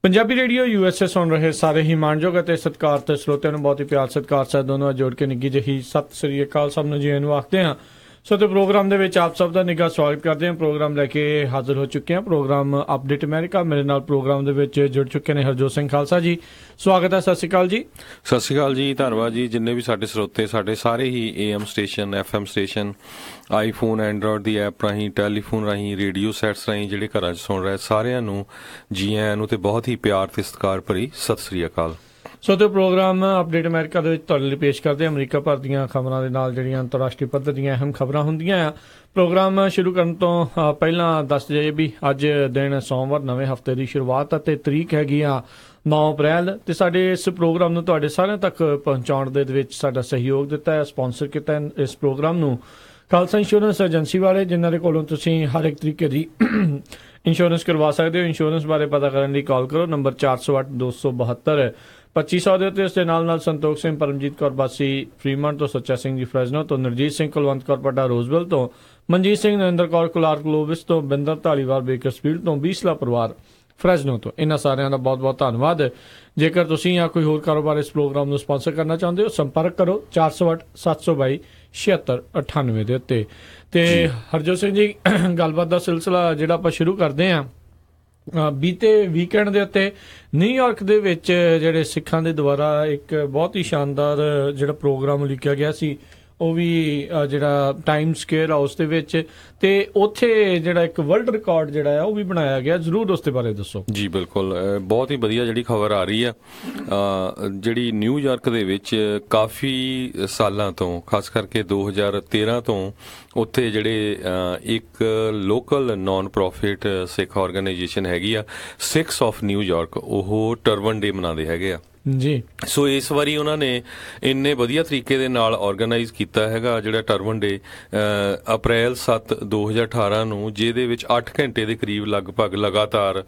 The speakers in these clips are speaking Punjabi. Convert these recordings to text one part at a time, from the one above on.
ਪੰਜਾਬੀ ਰੇਡੀਓ USA ਸੁਣ ਰਹੇ ਸਾਰੇ ਹੀ ਮਾਣਯੋਗ ਅਤੇ ਸਤਿਕਾਰਤ ਸਰੋਤਿਆਂ ਨੂੰ ਬਹੁਤ ਹੀ ਪਿਆਰ ਸਤਿਕਾਰ ਸਾਹਿਬ ਦੋਨੋਂ ਜੋੜ ਕੇ ਨਿੱਘੀ ਜਿਹੀ ਸਤਿ ਸ੍ਰੀ ਅਕਾਲ ਸਭ ਨੂੰ ਜੀ ਨੂੰ ਆਖਦੇ ਹਾਂ। ਸੋ ਤੇ ਪ੍ਰੋਗਰਾਮ ਦੇ ਵਿੱਚ ਆਪ ਸਭ ਦਾ ਨਿੱਘਾ ਸਵਾਗਤ ਕਰਦੇ ਹਾਂ। ਪ੍ਰੋਗਰਾਮ ਲੈ ਕੇ ਹਾਜ਼ਰ ਹੋ ਚੁੱਕੇ ਹਾਂ। Program update America. ਮੇਰੇ ਨਾਲ ਪ੍ਰੋਗਰਾਮ ਦੇ ਵਿੱਚ ਜੁੜ ਚੁੱਕੇ ਨੇ ਹਰਜੋਤ ਸਿੰਘ ਖਾਲਸਾ ਜੀ। ਸਵਾਗਤ ਹੈ। ਸਤਿ ਸ਼੍ਰੀ ਅਕਾਲ ਜੀ। ਸਤਿ ਸ਼੍ਰੀ ਅਕਾਲ ਜੀ। ਧੰਨਵਾਦ ਜੀ। ਜਿੰਨੇ ਵੀ ਸਾਡੇ ਸਰੋਤੇ, ਸਾਡੇ ਸਾਰੇ ਹੀ AM station, FM station, iPhone, Android the app ਰਾਹੀਂ, ਟੈਲੀਫੋਨ ਰਾਹੀਂ, ਰੇਡੀਓ ਸੈਟਸ ਰਾਹੀਂ ਜਿਹੜੇ ਘਰਾਂ 'ਚ ਸੁਣ ਰਹੇ ਸਾਰਿਆਂ ਨੂੰ ਜੀ ਆਇਆਂ ਨੂੰ ਤੇ ਬਹੁਤ ਹੀ ਪਿਆਰ ਤੇ ਸਤਿਕਾਰ ਭਰੀ ਸਤਿ ਸ਼੍ਰੀ ਅਕਾਲ। ਸੋ ਤੇ ਪ੍ਰੋਗਰਾਮ ਅਪਡੇਟ ਅਮਰੀਕਾ ਦੇ ਵਿੱਚ ਤੁਹਾਡੇ ਲਈ ਪੇਸ਼ ਕਰਦੇ ਹਾਂ ਅਮਰੀਕਾ ਭਰ ਦੀਆਂ ਖਬਰਾਂ ਦੇ ਨਾਲ ਜਿਹੜੀਆਂ ਅੰਤਰਰਾਸ਼ਟਰੀ ਪੱਧਰ ਦੀਆਂ ਅਹਿਮ ਖਬਰਾਂ ਹੁੰਦੀਆਂ ਆ। ਪ੍ਰੋਗਰਾਮ ਸ਼ੁਰੂ ਕਰਨ ਤੋਂ ਪਹਿਲਾਂ ਦੱਸ ਜਾਈਏ ਵੀ ਅੱਜ ਦਿਨ ਸੋਮਵਾਰ, ਨਵੇਂ ਹਫ਼ਤੇ ਦੀ ਸ਼ੁਰੂਆਤ ਅਤੇ ਤਰੀਕ ਹੈਗੀ ਆ 9 ਅਪ੍ਰੈਲ। ਤੇ ਸਾਡੇ ਇਸ ਪ੍ਰੋਗਰਾਮ ਨੂੰ ਤੁਹਾਡੇ ਸਾਰਿਆਂ ਤੱਕ ਪਹੁੰਚਾਉਣ ਦੇ ਵਿੱਚ ਸਾਡਾ ਸਹਿਯੋਗ ਦਿੱਤਾ ਹੈ, ਸਪਾਂਸਰ ਕੀਤਾ ਇਸ ਪ੍ਰੋਗਰਾਮ ਨੂੰ ਖਾਲਸਾ ਇੰਸ਼ੋਰੈਂਸ ਏਜੰਸੀ ਵਾਲੇ, ਜਿਨ੍ਹਾਂ ਦੇ ਕੋਲੋਂ ਤੁਸੀਂ ਹਰ ਇੱਕ ਤਰੀਕੇ ਦੀ ਇੰਸ਼ੋਰੈਂਸ ਕਰਵਾ ਸਕਦੇ ਹੋ। ਇੰਸ਼ੋਰੈਂਸ ਬਾਰੇ ਪਤਾ ਕਰਨ ਲਈ ਕਾਲ ਕਰੋ ਨੰਬਰ 408-272-2500 ਦੇ ਉੱਤੇ। ਇਸ ਦੇ ਨਾਲ ਸੰਤੋਖ ਸਿੰਘ, ਪਰਮਜੀਤ ਕੌਰ ਬਾਸੀ ਫਰੀਮਨ ਤੋਂ, ਸੱਚਾ ਸਿੰਘ ਜੀ ਫਰੈਜ਼ਨੋ ਤੋਂ, ਨਰਜੀਤ ਸਿੰਘ ਕੁਲਵੰਤ ਕੌਰ ਪੱਡਾ ਰੋਜ਼ਵਿਲ ਤੋਂ, ਮਨਜੀਤ ਸਿੰਘ ਨਰਿੰਦਰ ਕੌਰ ਕੁਲਾਰ ਕਲੋਵਿਸ ਤੋਂ, ਬਿੰਦਰ ਧਾਲੀਵਾਲ ਬੇਕਰਸਫੀਲਡ ਤੋਂ, ਬੀਸਲਾ ਪਰਿਵਾਰ ਫਰੈਜ਼ਨੋ ਤੋਂ। ਇਹਨਾਂ ਸਾਰਿਆਂ ਦਾ ਬਹੁਤ ਬਹੁਤ ਧੰਨਵਾਦ। ਜੇਕਰ ਤੁਸੀਂ ਜਾਂ ਕੋਈ ਹੋਰ ਕਾਰੋਬਾਰ ਇਸ ਪ੍ਰੋਗਰਾਮ ਨੂੰ ਸਪਾਂਸਰ ਕਰਨਾ ਚਾਹੁੰਦੇ ਹੋ, ਸੰਪਰਕ ਕਰੋ 408-722-7698 ਦੇ ਉੱਤੇ। ਤੇ ਹਰਜੋਤ ਸਿੰਘ ਜੀ, ਗੱਲਬਾਤ ਦਾ ਸਿਲਸਿਲਾ ਜਿਹੜਾ ਆਪਾਂ ਸ਼ੁਰੂ ਕਰਦੇ ਹਾਂ, ਬੀਤੇ ਵੀਕਐਂਡ ਦੇ ਉੱਤੇ ਨਿਊਯਾਰਕ ਦੇ ਵਿੱਚ ਜਿਹੜੇ ਸਿੱਖਾਂ ਦੇ ਦੁਆਰਾ ਇੱਕ ਬਹੁਤ ਹੀ ਸ਼ਾਨਦਾਰ ਜਿਹੜਾ ਪ੍ਰੋਗਰਾਮ ਲਿਖਿਆ ਗਿਆ ਸੀ, ਉਹ ਵੀ ਜਿਹੜਾ ਟਾਈਮ ਸਕੁਏਅਰ ਹਾਊਸ ਦੇ ਵਿੱਚ, ਤੇ ਉੱਥੇ ਜਿਹੜਾ ਇੱਕ ਵਰਲਡ ਰਿਕਾਰਡ ਜਿਹੜਾ ਆ ਉਹ ਵੀ ਬਣਾਇਆ ਗਿਆ। ਜ਼ਰੂਰ ਉਸ ਦੇ ਬਾਰੇ ਦੱਸੋ ਜੀ। ਬਿਲਕੁਲ, ਬਹੁਤ ਹੀ ਵਧੀਆ ਜਿਹੜੀ ਖਬਰ ਆ ਰਹੀ ਆ, ਜਿਹੜੀ ਨਿਊਯਾਰਕ ਦੇ ਵਿੱਚ ਕਾਫੀ ਸਾਲਾਂ ਤੋਂ, ਖਾਸ ਕਰਕੇ 2013 ਤੋਂ ਉੱਥੇ ਜਿਹੜੇ ਇੱਕ ਲੋਕਲ ਨਾਨ ਪ੍ਰੋਫਿਟ ਸਿੱਖ ਆਰਗੇਨਾਈਜੇਸ਼ਨ ਹੈਗੀ ਆ, ਸਿੱਖਸ ਆਫ ਨਿਊਯਾਰਕ, ਉਹ ਟਰਬਨ ਡੇ ਮਨਾਉਂਦੇ ਹੈਗੇ ਆ ਜੀ। ਸੋ ਇਸ ਵਾਰੀ ਉਹਨਾਂ ਨੇ ਇੰਨੇ ਵਧੀਆ ਤਰੀਕੇ ਦੇ ਨਾਲ ਆਰਗੇਨਾਈਜ਼ ਕੀਤਾ ਹੈਗਾ ਜਿਹੜਾ ਟਰਬਨ ਡੇ ਅਪ੍ਰੈਲ 7, 2018 ਨੂੰ, ਜਿਹਦੇ ਵਿੱਚ 8 ਘੰਟੇ ਦੇ ਕਰੀਬ ਲਗਭਗ ਲਗਾਤਾਰ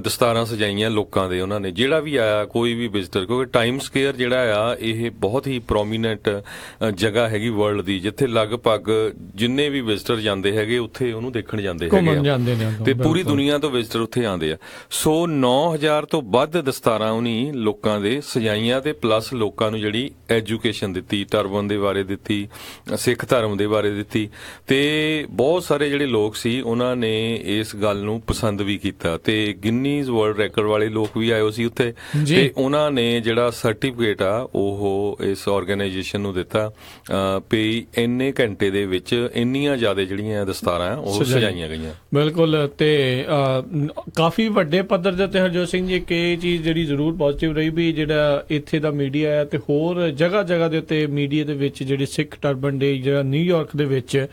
ਦਸਤਾਰਾਂ ਸਜਾਈਆਂ ਲੋਕਾਂ ਦੇ। ਉਹਨਾਂ ਨੇ ਜਿਹੜਾ ਵੀ ਆਇਆ, ਕੋਈ ਵੀ ਵਿਜ਼ਟਰ, ਕਿਉਂਕਿ ਟਾਈਮ ਸਕੁਏਅਰ ਜਿਹੜਾ ਆ ਇਹ ਬਹੁਤ ਹੀ ਪ੍ਰੋਮੀਨੈਂਟ ਜਗ੍ਹਾ ਹੈਗੀ ਵਰਲਡ ਦੀ, ਜਿੱਥੇ ਲਗਭਗ ਜਿੰਨੇ ਵੀ ਵਿਜ਼ਟਰ ਜਾਂਦੇ ਹੈਗੇ ਉੱਥੇ ਉਹਨੂੰ ਦੇਖਣ ਜਾਂਦੇ ਹੈਗੇ ਤੇ ਪੂਰੀ ਦੁਨੀਆ ਤੋਂ ਵਿਜ਼ਟਰ ਉੱਥੇ ਆਉਂਦੇ ਆ। ਸੋ 9000 ਤੋਂ ਵੱਧ ਦਸਤਾਰਾਂ ਉਹਨੀ ਲੋਕਾਂ ਦੇ ਸਜਾਈਆਂ ਤੇ ਪਲੱਸ ਲੋਕਾਂ ਨੂੰ ਜਿਹੜੀ ਐਜੂਕੇਸ਼ਨ ਦਿੱਤੀ, ਟਰਬਨ ਦੇ ਬਾਰੇ ਦਿੱਤੀ, ਸਿੱਖ ਧਰਮ ਦੇ ਬਾਰੇ ਦਿੱਤੀ, ਤੇ ਬਹੁਤ ਸਾਰੇ ਜਿਹੜੇ ਲੋਕ ਸੀ ਉਹਨਾਂ ਨੇ ਇਸ ਗੱਲ ਨੂੰ ਪਸੰਦ ਵੀ ਕੀਤਾ। ਤੇ ਗਿਨੀਜ਼ ਵਰਲਡ ਰੈਕੋਰਡ ਵਾਲੇ ਲੋਕ ਵੀ ਆਏ ਸੀ ਉੱਥੇ, ਤੇ ਉਹਨਾਂ ਨੇ ਜਿਹੜਾ ਸਰਟੀਫਿਕੇਟ ਆ ਉਹ ਇਸ ਆਰਗੇਨਾਈਜੇਸ਼ਨ ਨੂੰ ਦਿੱਤਾ ਵੀ ਇੰਨੇ ਘੰਟੇ ਦੇ ਵਿੱਚ ਇੰਨੀਆਂ ਜ਼ਿਆਦਾ ਜਿਹੜੀਆਂ ਦਸਤਾਰਾਂ ਉਹ ਸਜਾਈਆਂ ਗਈਆਂ। ਬਿਲਕੁਲ, ਤੇ ਕਾਫੀ ਵੱਡੇ ਪੱਧਰ ਦੇ ਉੱਤੇ ਹਰਜੋਤ ਸਿੰਘ ਜੀ ਇੱਕ ਇਹ ਚੀਜ਼ ਜਿਹੜੀ ਜ਼ਰੂਰ ਪੋਜ਼ਿਟਿਵ ਰਹੀ ਵੀ ਜਿਹੜਾ ਇੱਥੇ ਦਾ ਮੀਡੀਆ ਹੈ ਤੇ ਹੋਰ ਜਗ੍ਹਾ ਦੇ ਉੱਤੇ ਮੀਡੀਆ ਦੇ ਵਿੱਚ ਜਿਹੜੀ ਸਿੱਖ ਟਰਬਨ ਡੇ ਜਿਹੜਾ ਨਿਊਯਾਰਕ ਦੇ ਵਿੱਚ,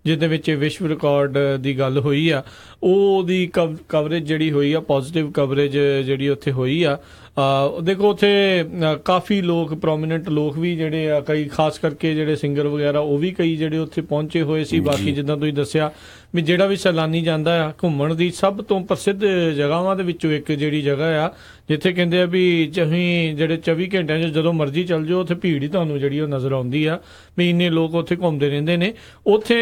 ਜਿਹਦੇ ਵਿੱਚ ਵਿਸ਼ਵ ਰਿਕਾਰਡ ਦੀ ਗੱਲ ਹੋਈ ਆ, ਉਹਦੀ ਕਵਰੇਜ ਜਿਹੜੀ ਹੋਈ ਆ, ਪੋਜ਼ਿਟਿਵ ਕਵਰੇਜ ਜਿਹੜੀ ਉੱਥੇ ਹੋਈ ਆ। ਦੇਖੋ ਉੱਥੇ ਕਾਫੀ ਲੋਕ, ਪ੍ਰੋਮੀਨੈਂਟ ਲੋਕ ਵੀ ਜਿਹੜੇ ਆ, ਕਈ ਖਾਸ ਕਰਕੇ ਜਿਹੜੇ ਸਿੰਗਰ ਵਗੈਰਾ, ਉਹ ਵੀ ਕਈ ਜਿਹੜੇ ਉੱਥੇ ਪਹੁੰਚੇ ਹੋਏ ਸੀ। ਬਾਕੀ ਜਿੱਦਾਂ ਤੁਸੀਂ ਦੱਸਿਆ ਵੀ ਜਿਹੜਾ ਵੀ ਸੈਲਾਨੀ ਜਾਂਦਾ ਆ ਘੁੰਮਣ ਦੀ ਸਭ ਤੋਂ ਪ੍ਰਸਿੱਧ ਜਗ੍ਹਾਵਾਂ ਦੇ ਵਿੱਚੋਂ ਇੱਕ ਜਿਹੜੀ ਜਗ੍ਹਾ ਆ, ਜਿੱਥੇ ਕਹਿੰਦੇ ਆ ਵੀ ਤੁਸੀਂ ਜਿਹੜੇ 24 ਘੰਟਿਆਂ 'ਚ ਜਦੋਂ ਮਰਜ਼ੀ ਚੱਲ ਜਾਓ, ਉੱਥੇ ਭੀੜ ਹੀ ਤੁਹਾਨੂੰ ਜਿਹੜੀ ਉਹ ਨਜ਼ਰ ਆਉਂਦੀ ਆ ਵੀ ਇੰਨੇ ਲੋਕ ਉੱਥੇ ਘੁੰਮਦੇ ਰਹਿੰਦੇ ਨੇ। ਉੱਥੇ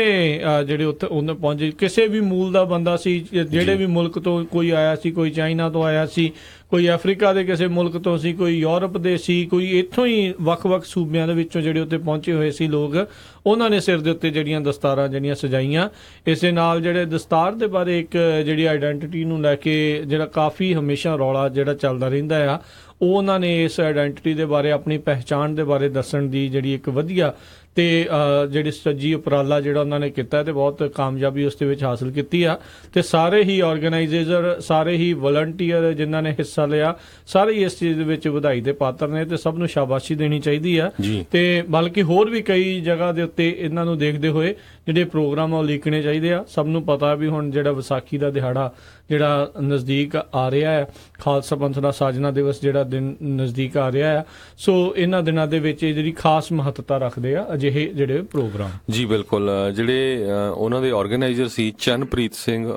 ਜਿਹੜੇ ਉੱਥੇ ਉਹਨੇ ਪਹੁੰਚੇ, ਕਿਸੇ ਵੀ ਮੂਲ ਦਾ ਬੰਦਾ ਸੀ, ਜਿਹੜੇ ਵੀ ਮੁਲਕ ਤੋਂ ਕੋਈ ਆਇਆ ਸੀ, ਕੋਈ ਚਾਈਨਾ ਤੋਂ ਆਇਆ ਸੀ, ਕੋਈ ਅਫਰੀਕਾ ਦੇ ਕਿਸੇ ਮੁਲਕ ਤੋਂ ਸੀ, ਕੋਈ ਯੂਰਪ ਦੇ ਸੀ, ਕੋਈ ਇੱਥੋਂ ਹੀ ਵੱਖ-ਵੱਖ ਸੂਬਿਆਂ ਦੇ ਵਿੱਚੋਂ ਜਿਹੜੇ ਉੱਤੇ ਪਹੁੰਚੇ ਹੋਏ ਸੀ ਲੋਕ, ਉਹਨਾਂ ਨੇ ਸਿਰ ਦੇ ਉੱਤੇ ਜਿਹੜੀਆਂ ਦਸਤਾਰਾਂ ਜਿਹੜੀਆਂ ਸਜਾਈਆਂ। ਇਸੇ ਨਾਲ ਜਿਹੜੇ ਦਸਤਾਰ ਦੇ ਬਾਰੇ ਇੱਕ ਜਿਹੜੀ ਆਈਡੈਂਟੀਟੀ ਨੂੰ ਲੈ ਕੇ ਜਿਹੜਾ ਕਾਫੀ ਹਮੇਸ਼ਾ ਰੌਲਾ ਜਿਹੜਾ ਚੱਲਦਾ ਰਹਿੰਦਾ ਆ, ਉਹ ਉਹਨਾਂ ਨੇ ਇਸ ਆਈਡੈਂਟੀਟੀ ਦੇ ਬਾਰੇ, ਆਪਣੀ ਪਹਿਚਾਣ ਦੇ ਬਾਰੇ ਦੱਸਣ ਦੀ ਜਿਹੜੀ ਇੱਕ ਵਧੀਆ ਤੇ ਜਿਹੜੀ ਸੱਜੀ ਉਪਰਾਲਾ ਜਿਹੜਾ ਉਹਨਾਂ ਨੇ ਕੀਤਾ, ਤੇ ਬਹੁਤ ਕਾਮਯਾਬੀ ਉਸ ਦੇ ਵਿੱਚ ਹਾਸਲ ਕੀਤੀ ਆ। ਤੇ ਸਾਰੇ ਹੀ ਆਰਗੇਨਾਈਜ਼ਰ, ਸਾਰੇ ਹੀ ਵਲੰਟੀਅਰ ਜਿਨ੍ਹਾਂ ਨੇ ਹਿੱਸਾ ਲਿਆ, ਸਾਰੇ ਹੀ ਇਸ ਚੀਜ਼ ਦੇ ਵਿੱਚ ਵਧਾਈ ਦੇ ਪਾਤਰ ਨੇ ਤੇ ਸਭ ਨੂੰ ਸ਼ਾਬਾਸ਼ੀ ਦੇਣੀ ਚਾਹੀਦੀ ਆ। ਤੇ ਬਲਕਿ ਹੋਰ ਵੀ ਕਈ ਜਗ੍ਹਾ ਦੇ ਉੱਤੇ ਇਹਨਾਂ ਨੂੰ ਦੇਖਦੇ ਹੋਏ ਜਿਹੜੇ ਪ੍ਰੋਗਰਾਮ ਉਹ ਲਿਖਣੇ ਚਾਹੀਦੇ ਆ। ਸਭ ਨੂੰ ਪਤਾ ਵੀ ਹੁਣ ਜਿਹੜਾ ਵਿਸਾਖੀ ਦਾ ਦਿਹਾੜਾ ਜਿਹੜਾ ਨਜ਼ਦੀਕ ਆ ਰਿਹਾ ਹੈ, ਖਾਲਸਾ ਪੰਥ ਦਾ ਸਾਜਨਾ ਦਿਵਸ ਜਿਹੜਾ ਦਿਨ ਨਜ਼ਦੀਕ ਆ ਰਿਹਾ ਆ, ਸੋ ਇਹਨਾਂ ਦਿਨਾਂ ਦੇ ਵਿੱਚ ਜਿਹੜੀ ਖਾਸ ਮਹੱਤਤਾ ਰੱਖਦੇ ਆ ਅਜਿਹੇ ਜਿਹੜੇ ਪ੍ਰੋਗਰਾਮ। ਜੀ ਬਿਲਕੁਲ, ਜਿਹੜੇ ਉਹਨਾਂ ਦੇ ਆਰਗੇਨਾਈਜ਼ਰ ਸੀ ਚੰਨਪ੍ਰੀਤ ਸਿੰਘ,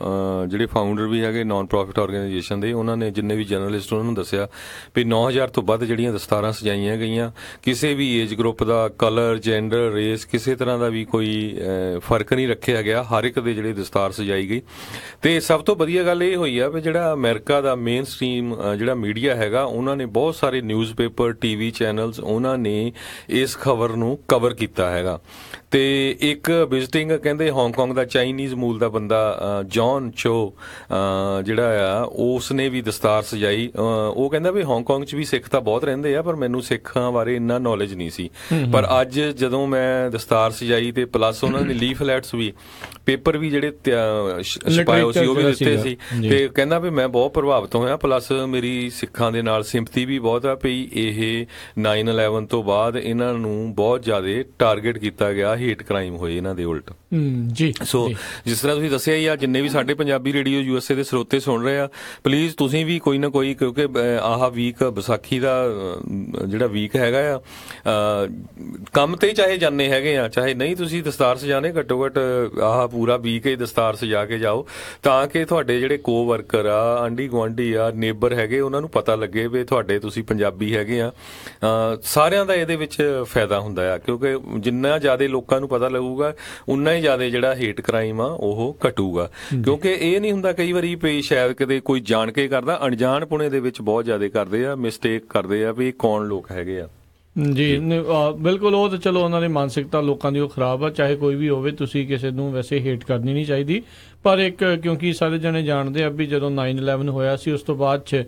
ਜਿਹੜੇ ਫਾਊਂਡਰ ਵੀ ਹੈਗੇ ਨਾਨ ਪ੍ਰੋਫਿਟ ਆਰਗੇਨਾਈਜੇਸ਼ਨ ਦੇ, ਉਹਨਾਂ ਨੇ ਜਿੰਨੇ ਵੀ ਜਰਨਲਿਸਟ ਉਹਨਾਂ ਨੂੰ ਦੱਸਿਆ ਵੀ 9000 ਤੋਂ ਵੱਧ ਜਿਹੜੀਆਂ ਦਸਤਾਰਾਂ ਸਜਾਈਆਂ ਗਈਆਂ। ਕਿਸੇ ਵੀ ਏਜ ਗਰੁੱਪ ਦਾ, ਕਲਰ, ਜੈਂਡਰ, ਰੇਸ, ਕਿਸੇ ਤਰ੍ਹਾਂ ਦਾ ਵੀ ਕੋਈ ਫਰਕ ਨਹੀਂ ਰੱਖਿਆ ਗਿਆ, ਹਰ ਇੱਕ ਦੇ ਜਿਹੜੇ ਦਸਤਾਰ ਸਜਾਈ ਗਈ। ਤੇ ਸਭ ਤੋਂ ਵਧੀਆ ਗੱਲ ਇਹ ਹੋਈ ਆ ਵੀ ਜਿਹੜਾ ਅਮਰੀਕਾ ਦਾ ਮੇਨ ਸਟ੍ਰੀਮ ਜਿਹੜਾ ਮੀਡੀਆ ਹੈਗਾ, ਉਹਨਾਂ ਨੇ ਬਹੁਤ ਸਾਰੇ ਨਿਊਜ਼ਪੇਪਰ, ਟੀਵੀ ਚੈਨਲਸ, ਉਹਨਾਂ ਨੇ ਇਸ ਖਬਰ ਨੂੰ ਕਵਰ ਕੀਤਾ ਹੈਗਾ। ਤੇ ਇੱਕ ਵਿਜ਼ਿਟਿੰਗ ਕਹਿੰਦੇ ਹਾਂਗਕਾਂਗ ਦਾ ਚਾਈਨੀਜ਼ ਮੂਲ ਦਾ ਬੰਦਾ ਜੌਨ ਚੋ ਜਿਹੜਾ ਆ, ਉਸ ਨੇ ਵੀ ਦਸਤਾਰ ਸਜਾਈ। ਉਹ ਕਹਿੰਦਾ ਵੀ ਹਾਂਗਕਾਂਗ 'ਚ ਵੀ ਸਿੱਖ ਤਾਂ ਬਹੁਤ ਰਹਿੰਦੇ ਆ, ਪਰ ਮੈਨੂੰ ਸਿੱਖਾਂ ਬਾਰੇ ਇੰਨਾ ਨੌਲੇਜ ਨਹੀਂ ਸੀ। ਪਰ ਅੱਜ ਜਦੋਂ ਮੈਂ ਦਸਤਾਰ ਸਜਾਈ ਤੇ ਪਲੱਸ ਉਹਨਾਂ ਨੇ ਲੀਫਲੈਟਸ ਵੀ, ਪੇਪਰ ਵੀ ਜਿਹੜੇ ਛਪਾਏ ਸੀ ਉਹ ਵੀ ਦਿੱਤੇ ਸੀ, ਤੇ ਕਹਿੰਦਾ ਵੀ ਮੈਂ ਬਹੁਤ ਪ੍ਰਭਾਵਿਤ ਹੋਇਆ। ਪਲੱਸ ਮੇਰੀ ਸਿੱਖਾਂ ਦੇ ਨਾਲ ਸਿੰਪਥੀ ਵੀ ਬਹੁਤ ਆ ਵੀ ਇਹ 9/11 ਤੋਂ ਬਾਅਦ ਇਹਨਾਂ ਨੂੰ ਬਹੁਤ ਜ਼ਿਆਦਾ ਟਾਰਗੇਟ ਕੀਤਾ ਗਿਆ, ਹੇਟ ਕ੍ਰਾਈਮ ਹੋਏ ਇਹਨਾਂ ਦੇ ਉਲਟ। ਜੀ ਸੋ ਜਿਸ ਤਰ੍ਹਾਂ ਤੁਸੀਂ ਦੱਸਿਆ ਹੀ ਆ, ਜਿੰਨੇ ਵੀ ਸਾਡੇ ਪੰਜਾਬੀ ਰੇਡੀਓ USA ਦੇ ਸਰੋਤੇ ਸੁਣ ਰਹੇ ਆ, ਪਲੀਜ਼ ਤੁਸੀਂ ਵੀ ਕੋਈ ਨਾ ਕੋਈ, ਕਿਉਂਕਿ ਆਹ ਵੀਕ ਵਿਸਾਖੀ ਦਾ ਜਿਹੜਾ ਵੀਕ ਹੈਗਾ ਆ, ਕੰਮ ਤੇ ਚਾਹੇ ਜਾਂਦੇ ਹੈਗੇ ਆ, ਚਾਹੇ ਨਹੀਂ ਤੁਸੀਂ ਦਸਤਾਰ ਸਜਾਣੇ, ਘੱਟੋ ਘੱਟ ਆਹ ਪੂਰਾ ਵੀਕ ਹੀ ਦਸਤਾਰ ਸਜਾ ਕੇ ਜਾਓ, ਤਾਂ ਕਿ ਤੁਹਾਡੇ ਜਿਹੜੇ ਕੋ ਵਰਕਰ ਆ, ਆਂਢੀ ਗੁਆਂਢੀ ਆ, ਨੇਬਰ ਹੈਗੇ, ਉਹਨਾਂ ਨੂੰ ਪਤਾ ਲੱਗੇ ਵੀ ਤੁਹਾਡੇ ਤੁਸੀਂ ਪੰਜਾਬੀ ਹੈਗੇ ਆ। ਸਾਰਿਆਂ ਦਾ ਇਹਦੇ ਵਿੱਚ ਫਾਇਦਾ ਹੁੰਦਾ ਆ, ਕਿਉਂਕਿ ਜਿੰਨਾ ਜ਼ਿਆਦਾ ਲੋਕਾਂ ਨੂੰ ਪਤਾ ਲੱਗੂਗਾ, ਉਨਾ ਹੀ ਜ਼ਿਆਦਾ ਜਿਹੜਾ ਹੇਟ ਕ੍ਰਾਈਮ ਆ ਉਹ ਘਟੂਗਾ। ਕਿਉਂਕਿ ਇਹ ਨਹੀਂ ਹੁੰਦਾ ਕਈ ਵਾਰੀ ਵੀ ਸ਼ਾਇਦ ਕਿਤੇ ਕੋਈ ਜਾਣ ਕੇ ਕਰਦਾ, ਅਣਜਾਣਪੁਣੇ ਦੇ ਵਿੱਚ ਬਹੁਤ ਜ਼ਿਆਦਾ ਕਰਦੇ ਆ, ਮਿਸਟੇਕ ਕਰਦੇ ਆ ਵੀ ਇਹ ਕੌਣ ਲੋਕ ਹੈਗੇ ਆ। ਜੀ ਬਿਲਕੁਲ, ਉਹ ਤਾਂ ਚਲੋ ਉਹਨਾਂ ਦੀ ਮਾਨਸਿਕਤਾ ਲੋਕਾਂ ਦੀ ਉਹ ਖਰਾਬ ਆ, ਚਾਹੇ ਕੋਈ ਵੀ ਹੋਵੇ। ਤੁਸੀਂ ਕਿਸੇ ਨੂੰ ਵੈਸੇ ਹੇਟ ਕਰਨੀ ਨਹੀਂ ਚਾਹੀਦੀ, ਪਰ ਇੱਕ ਕਿਉਂਕਿ ਸਾਰੇ ਜਣੇ ਜਾਣਦੇ ਆ ਵੀ ਜਦੋਂ 9/11 ਹੋਇਆ ਸੀ, ਉਸ ਤੋਂ ਬਾਅਦ 'ਚ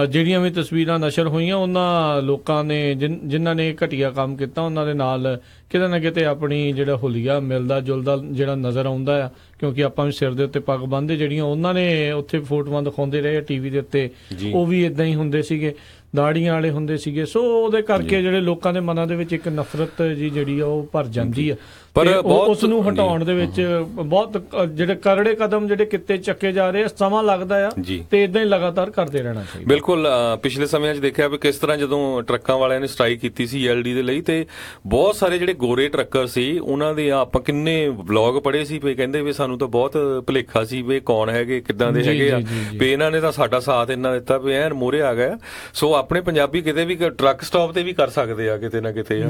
ਜਿਹੜੀਆਂ ਵੀ ਤਸਵੀਰਾਂ ਨਸ਼ਰ ਹੋਈਆਂ, ਉਹਨਾਂ ਲੋਕਾਂ ਨੇ ਜਿਨ੍ਹਾਂ ਨੇ ਘਟੀਆ ਕੰਮ ਕੀਤਾ, ਉਹਨਾਂ ਦੇ ਨਾਲ ਕਿਤੇ ਨਾ ਕਿਤੇ ਆਪਣੀ ਜਿਹੜਾ ਹੁਲੀਆ ਮਿਲਦਾ ਜੁਲਦਾ ਜਿਹੜਾ ਨਜ਼ਰ ਆਉਂਦਾ ਆ। ਕਿਉਂਕਿ ਆਪਾਂ ਵੀ ਸਿਰ ਦੇ ਉੱਤੇ ਪੱਗ ਬੰਨ੍ਹਦੇ, ਜਿਹੜੀਆਂ ਉਹਨਾਂ ਨੇ ਉੱਥੇ ਫੋਟੋਆਂ ਦਿਖਾਉਂਦੇ ਰਹੇ ਟੀਵੀ ਦੇ ਉੱਤੇ, ਉਹ ਵੀ ਇਦਾਂ ਹੀ ਹੁੰਦੇ ਸੀਗੇ, ਦਾੜੀਆਂ ਵਾਲੇ ਹੁੰਦੇ ਸੀਗੇ। ਸੋ ਉਹਦੇ ਕਰਕੇ ਜਿਹੜੇ ਲੋਕਾਂ ਦੇ ਮਨਾਂ ਦੇ ਵਿੱਚ ਇੱਕ ਨਫ਼ਰਤ ਜੀ ਜਿਹੜੀ ਆ ਉਹ ਭਰ ਜਾਂਦੀ ਆ, ਪਰ ਉਸ ਨੂੰ ਹਟਾਉਣ ਦੇ ਵਿੱਚ ਬਹੁਤ ਜਿਹੜੇ ਕਰੜੇ ਕਦਮ ਜਿਹੜੇ ਕਿਤੇ ਚੱਕੇ ਜਾ ਰਹੇ ਆ, ਸਮਾਂ ਲੱਗਦਾ ਆ, ਤੇ ਇਦਾਂ ਹੀ ਲਗਾਤਾਰ ਕਰਦੇ ਰਹਿਣਾ ਚਾਹੀਦਾ। ਬਿਲਕੁਲ, ਪਿਛਲੇ ਸਮਿਆਂ 'ਚ ਦੇਖਿਆ ਵੀ ਕਿਸ ਤਰ੍ਹਾਂ ਜਦੋਂ ਟਰੱਕਾਂ ਵਾਲਿਆਂ ਨੇ ਸਟ੍ਰਾਈਕ ਕੀਤੀ ਸੀ ELD ਦੇ ਲਈ, ਤੇ ਬਹੁਤ ਸਾਰੇ ਜਿਹੜੇ ਗੋਰੇ ਟਰੱਕਰ ਸੀ, ਉਹਨਾਂ ਦੇ ਆਪਾਂ ਕਿੰਨੇ ਵਲੌਗ ਪੜ੍ਹੇ ਸੀ ਵੀ ਕਹਿੰਦੇ ਵੀ ਸਾਨੂੰ ਤਾਂ ਬਹੁਤ ਭੁਲੇਖਾ ਸੀ ਵੀ ਕੌਣ ਹੈਗੇ, ਕਿੱਦਾਂ ਦੇ ਹੈਗੇ ਆ, ਵੀ ਇਹਨਾਂ ਨੇ ਤਾਂ ਸਾਡਾ ਸਾਥ ਇੰਨਾ ਦਿੱਤਾ ਵੀ ਐਨ ਮੋਹਰੇ ਆ ਗਿਆ। ਸੋ ਆਪਣੇ ਪੰਜਾਬੀ ਕਿਤੇ ਵੀ ਟਰੱਕ ਸਟਾਪ ਤੇ ਵੀ ਕਰ ਸਕਦੇ ਆ ਕਿਤੇ ਨਾ ਕਿਤੇ,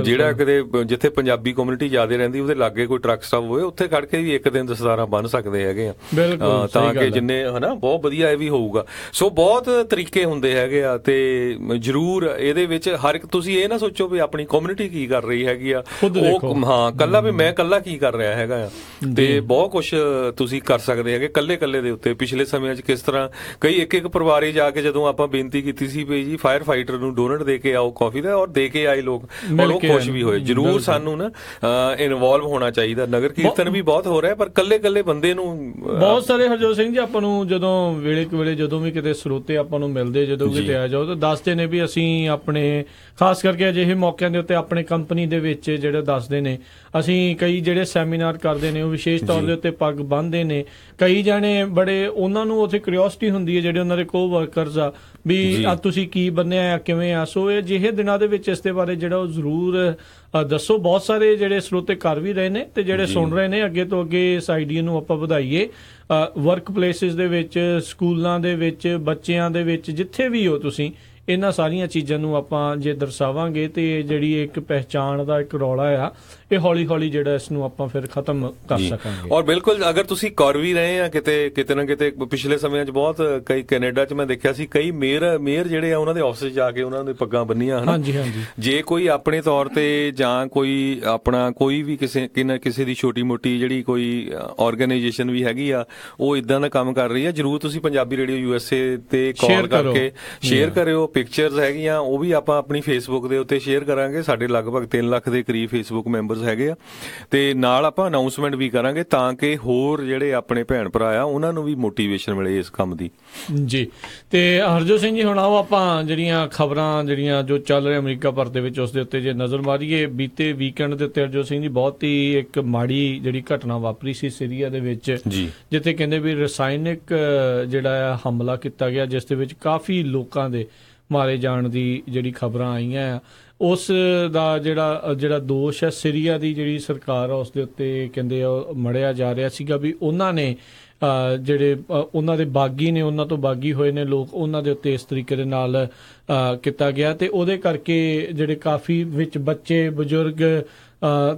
ਜਿਹੜਾ ਕਿਤੇ ਜਿੱਥੇ ਪੰਜਾਬੀ ਕਮਿਊਨਿਟੀ ਜ਼ਿਆਦਾ ਰਹਿੰਦੀ ਉਹਦੇ ਲਾਗੇ ਕੋਈ ਟਰੱਕ ਸਟਾਪ ਹੋਵੇ, ਉੱਥੇ ਖੜ ਕੇ ਵੀ ਇੱਕ ਦਿਨ ਦਸਤਾਰਾਂ ਬੰਨ ਸਕਦੇ ਹੈਗੇ ਆ, ਤਾਂ ਕਿ ਜਿੰਨੇ ਹਨਾ ਬਹੁਤ ਵਧੀਆ ਇਹ ਵੀ ਹੋਊਗਾ। ਸੋ ਬਹੁਤ ਤਰੀਕੇ ਹੁੰਦੇ ਹੈਗੇ ਆ, ਤੇ ਜ਼ਰੂਰ ਇਹਦੇ ਵਿੱਚ ਹਰ ਇੱਕ ਤੁਸੀਂ ਇਹ ਨਾ ਸੋਚੋ ਵੀ ਆਪਣੀ ਕਮਿਊਨਿਟੀ ਕੀ ਕਰ ਰਹੀ ਹੈਗੀ ਆ, ਉਹ ਹਾਂ ਕੱਲਾ ਵੀ ਮੈਂ ਕੱਲਾ ਕੀ ਕਰ ਰਿਹਾ ਹੈਗਾ ਆ, ਤੇ ਬਹੁਤ ਕੁਛ ਤੁਸੀਂ ਕਰ ਸਕਦੇ ਹੈਗੇ ਕੱਲੇ ਦੇ ਉੱਤੇ। ਪਿਛਲੇ ਸਮਿਆਂ 'ਚ ਕਿਸ ਤਰ੍ਹਾਂ ਕਈ ਇੱਕ ਪਰਿਵਾਰੇ ਜਾ ਕੇ ਜਦੋਂ ਆਪਾਂ ਬੇਨਤੀ ਕੀਤੀ ਸੀ ਵੀ ਜੀ ਫਾਇਰ ਫਾਈਟਰ ਨੂੰ ਡੋਨਟ ਦੇ ਕੇ ਆਓ ਕਾਫੀ ਦਾ, ਔਰ ਦੇ ਕੇ ਆਏ ਲੋਕ, ਔਰ ਉਹ ਖੁਸ਼ ਵੀ ਹੋਏ। ਜ਼ਰੂਰ ਸਾਨੂੰ ਨਾ ਇਨਵੋਲਵ ਹੋਣਾ ਚਾਹੀਦਾ। ਨਗਰ ਕੀਰਤਨ ਵੀ ਬਹੁਤ ਹੋ ਰਿਹਾ, ਪਰ ਕੱਲੇ ਬੰਦੇ ਨੂੰ ਬਹੁਤ ਸਾਰੇ ਹਰਜੋਤ ਸਿੰਘ ਜੀ ਆਪਾਂ ਨੂੰ ਜਦੋਂ ਵੇਲੇ ਜਦੋਂ ਵੀ ਕਿਤੇ ਸਰੋਤੇ ਆਪਾਂ ਨੂੰ ਮਿਲਦੇ, ਜਦੋਂ ਕਿਤੇ ਆ ਜਾਓ, ਤਾਂ ਦੱਸਦੇ ਨੇ ਵੀ ਅਸੀਂ ਆਪਣੇ ਖਾਸ ਕਰਕੇ ਅਜਿਹੇ ਮੌਕਿਆਂ ਦੇ ਉੱਤੇ ਆਪਣੇ ਕੰਪਨੀ ਦੇ ਵਿੱਚ ਜਿਹੜੇ ਦੱਸਦੇ ਨੇ, ਅਸੀਂ ਕਈ ਜਿਹੜੇ ਸੈਮੀਨਾਰ ਕਰਦੇ ਨੇ ਉਹ ਵਿਸ਼ੇਸ਼ ਤੌਰ ਦੇ ਉੱਤੇ ਪੱਗ ਬੰਨ੍ਹਦੇ ਨੇ। ਕਈ ਜਾਣੇ ਬੜੇ ਉਹਨਾਂ ਨੂੰ ਉੱਥੇ ਕਿਉਰਿਓਸਿਟੀ ਹੁੰਦੀ ਹੈ, ਜਿਹੜੇ ਉਹਨਾਂ ਦੇ ਕੋ ਵਰਕਰਸ ਆ, ਵੀ ਆ ਤੁਸੀਂ ਕੀ ਬੰਨਿਆ ਆ, ਕਿਵੇਂ ਆ। ਸੋ ਇਹ ਜਿਹੇ ਦਿਨਾਂ ਦੇ ਵਿੱਚ ਇਸ ਦੇ ਬਾਰੇ ਜਿਹੜਾ ਉਹ ਜ਼ਰੂਰ ਦੱਸੋ। ਬਹੁਤ ਸਾਰੇ ਜਿਹੜੇ ਸਰੋਤੇ ਕਰ ਵੀ ਰਹੇ ਨੇ, ਤੇ ਜਿਹੜੇ ਸੁਣ ਰਹੇ ਨੇ, ਅੱਗੇ ਤੋਂ ਅੱਗੇ ਇਸ ਆਈਡੀਆ ਨੂੰ ਆਪਾਂ ਵਧਾਈਏ। ਵਰਕ ਪਲੇਸਿਸ ਦੇ ਵਿੱਚ, ਸਕੂਲਾਂ ਦੇ ਵਿੱਚ, ਬੱਚਿਆਂ ਦੇ ਵਿੱਚ, ਜਿੱਥੇ ਵੀ ਹੋ ਤੁਸੀਂ, ਇਹਨਾਂ ਸਾਰੀਆਂ ਚੀਜ਼ਾਂ ਨੂੰ ਆਪਾਂ ਜੇ ਦਰਸਾਵਾਂਗੇ, ਤੇ ਜਿਹੜੀ ਇੱਕ ਪਹਿਚਾਣ ਦਾ ਇੱਕ ਰੌਲਾ ਆ, ਇਹ ਹੌਲੀ ਹੌਲੀ ਜਿਹੜਾ ਇਸ ਨੂੰ ਆਪਾਂ ਫਿਰ ਖਤਮ ਕਰ ਸਕਾਂਗੇ। ਔਰ ਬਿਲਕੁਲ ਅਗਰ ਤੁਸੀਂ ਕਰ ਵੀ ਰਹੇ ਆ ਕਿਤੇ ਨਾ ਕਿਤੇ, ਪਿਛਲੇ ਸਮਿਆਂ 'ਚ ਬਹੁਤ ਕਈ ਕੈਨੇਡਾ 'ਚ ਮੈਂ ਦੇਖਿਆ ਸੀ ਕਈ ਮੇਅਰ ਜਿਹੜੇ ਆ ਉਹਨਾਂ ਦੇ ਆਫਿਸ ਜਾ ਕੇ ਉਹਨਾਂ ਦੇ ਪੱਗਾਂ ਬੰਨੀਆਂ ਹਨਾ। ਜੇ ਕੋਈ ਆਪਣੇ ਤੌਰ ਤੇ ਜਾਂ ਕੋਈ ਆਪਣਾ ਕੋਈ ਵੀ ਕਿਸੇ ਦੀ ਛੋਟੀ ਮੋਟੀ ਜਿਹੜੀ ਕੋਈ ਆਰਗੇਨਾਈਜੇਸ਼ਨ ਵੀ ਹੈਗੀ ਆ, ਉਹ ਇਦਾਂ ਦਾ ਕੰਮ ਕਰ ਰਹੀ ਆ, ਜ਼ਰੂਰ ਤੁਸੀਂ ਪੰਜਾਬੀ ਰੇਡੀਓ USA ਤੇ ਕਾਲ ਕਰਕੇ ਸ਼ੇਅਰ ਕਰਿਓ। ਪਿਕਚਰਸ ਹੈਗੀਆਂ ਉਹ ਵੀ ਆਪਾਂ ਆਪਣੀ ਫੇਸਬੁੱਕ ਦੇ ਉੱਤੇ ਸ਼ੇਅਰ ਕਰਾਂਗੇ। ਸਾਡੇ ਲਗਭਗ 3 ਲੱਖ ਦੇ ਕਰੀਬ ਫੇਸਬੁੱਕ ਮੈਂਬਰਸ ਹੈਗੇ ਆ, ਤੇ ਨਾਲ ਆਪਾਂ ਅਨਾਉਂਸਮੈਂਟ ਵੀ ਕਰਾਂਗੇ ਤਾਂ ਕਿ ਹੋਰ ਜਿਹੜੇ ਆਪਣੇ ਭੈਣ ਭਰਾ ਆ ਉਹਨਾਂ ਨੂੰ ਵੀ ਮੋਟੀਵੇਸ਼ਨ ਮਿਲੇ ਇਸ ਕੰਮ ਦੀ। ਜੀ, ਤੇ ਹਰਜੋਤ ਸਿੰਘ ਜੀ ਹੁਣ ਆਓ ਆਪਾਂ ਜਿਹੜੀਆਂ ਖਬਰਾਂ ਜਿਹੜੀਆਂ ਜੋ ਚੱਲ ਰਿਹਾ ਅਮਰੀਕਾ ਭਰ ਦੇ ਵਿੱਚ ਉਸ ਦੇ ਉੱਤੇ ਜੇ ਨਜ਼ਰ ਮਾਰੀਏ। ਬੀਤੇ ਵੀਕਐਂਡ ਦੇ ਉੱਤੇ ਹਰਜੋਤ ਸਿੰਘ ਜੀ ਬਹੁਤ ਹੀ ਇੱਕ ਮਾੜੀ ਜਿਹੜੀ ਘਟਨਾ ਵਾਪਰੀ ਸੀ ਸੀਰੀਆ ਦੇ ਵਿੱਚ, ਜਿੱਥੇ ਕਹਿੰਦੇ ਵੀ ਰਸਾਇਣਿਕ ਜਿਹੜਾ ਹਮਲਾ ਕੀਤਾ ਗਿਆ, ਜਿਸ ਦੇ ਵਿੱਚ ਕਾਫੀ ਲੋਕਾਂ ਦੇ ਮਾਰੇ ਜਾਣ ਦੀ ਜਿਹੜੀ ਖਬਰਾਂ ਆਈਆਂ ਆ। ਉਸ ਦਾ ਜਿਹੜਾ ਦੋਸ਼ ਹੈ ਸੀਰੀਆ ਦੀ ਜਿਹੜੀ ਸਰਕਾਰ ਆ ਉਸ ਦੇ ਉੱਤੇ ਕਹਿੰਦੇ ਮੜਿਆ ਜਾ ਰਿਹਾ ਸੀਗਾ ਵੀ ਉਹਨਾਂ ਨੇ ਜਿਹੜੇ ਉਹਨਾਂ ਦੇ ਬਾਗੀ ਨੇ, ਉਹਨਾਂ ਤੋਂ ਬਾਗੀ ਹੋਏ ਨੇ ਲੋਕ, ਉਹਨਾਂ ਦੇ ਉੱਤੇ ਇਸ ਤਰੀਕੇ ਦੇ ਨਾਲ ਕੀਤਾ ਗਿਆ, ਤੇ ਉਹਦੇ ਕਰਕੇ ਜਿਹੜੇ ਕਾਫੀ ਵਿੱਚ ਬੱਚੇ ਬਜ਼ੁਰਗ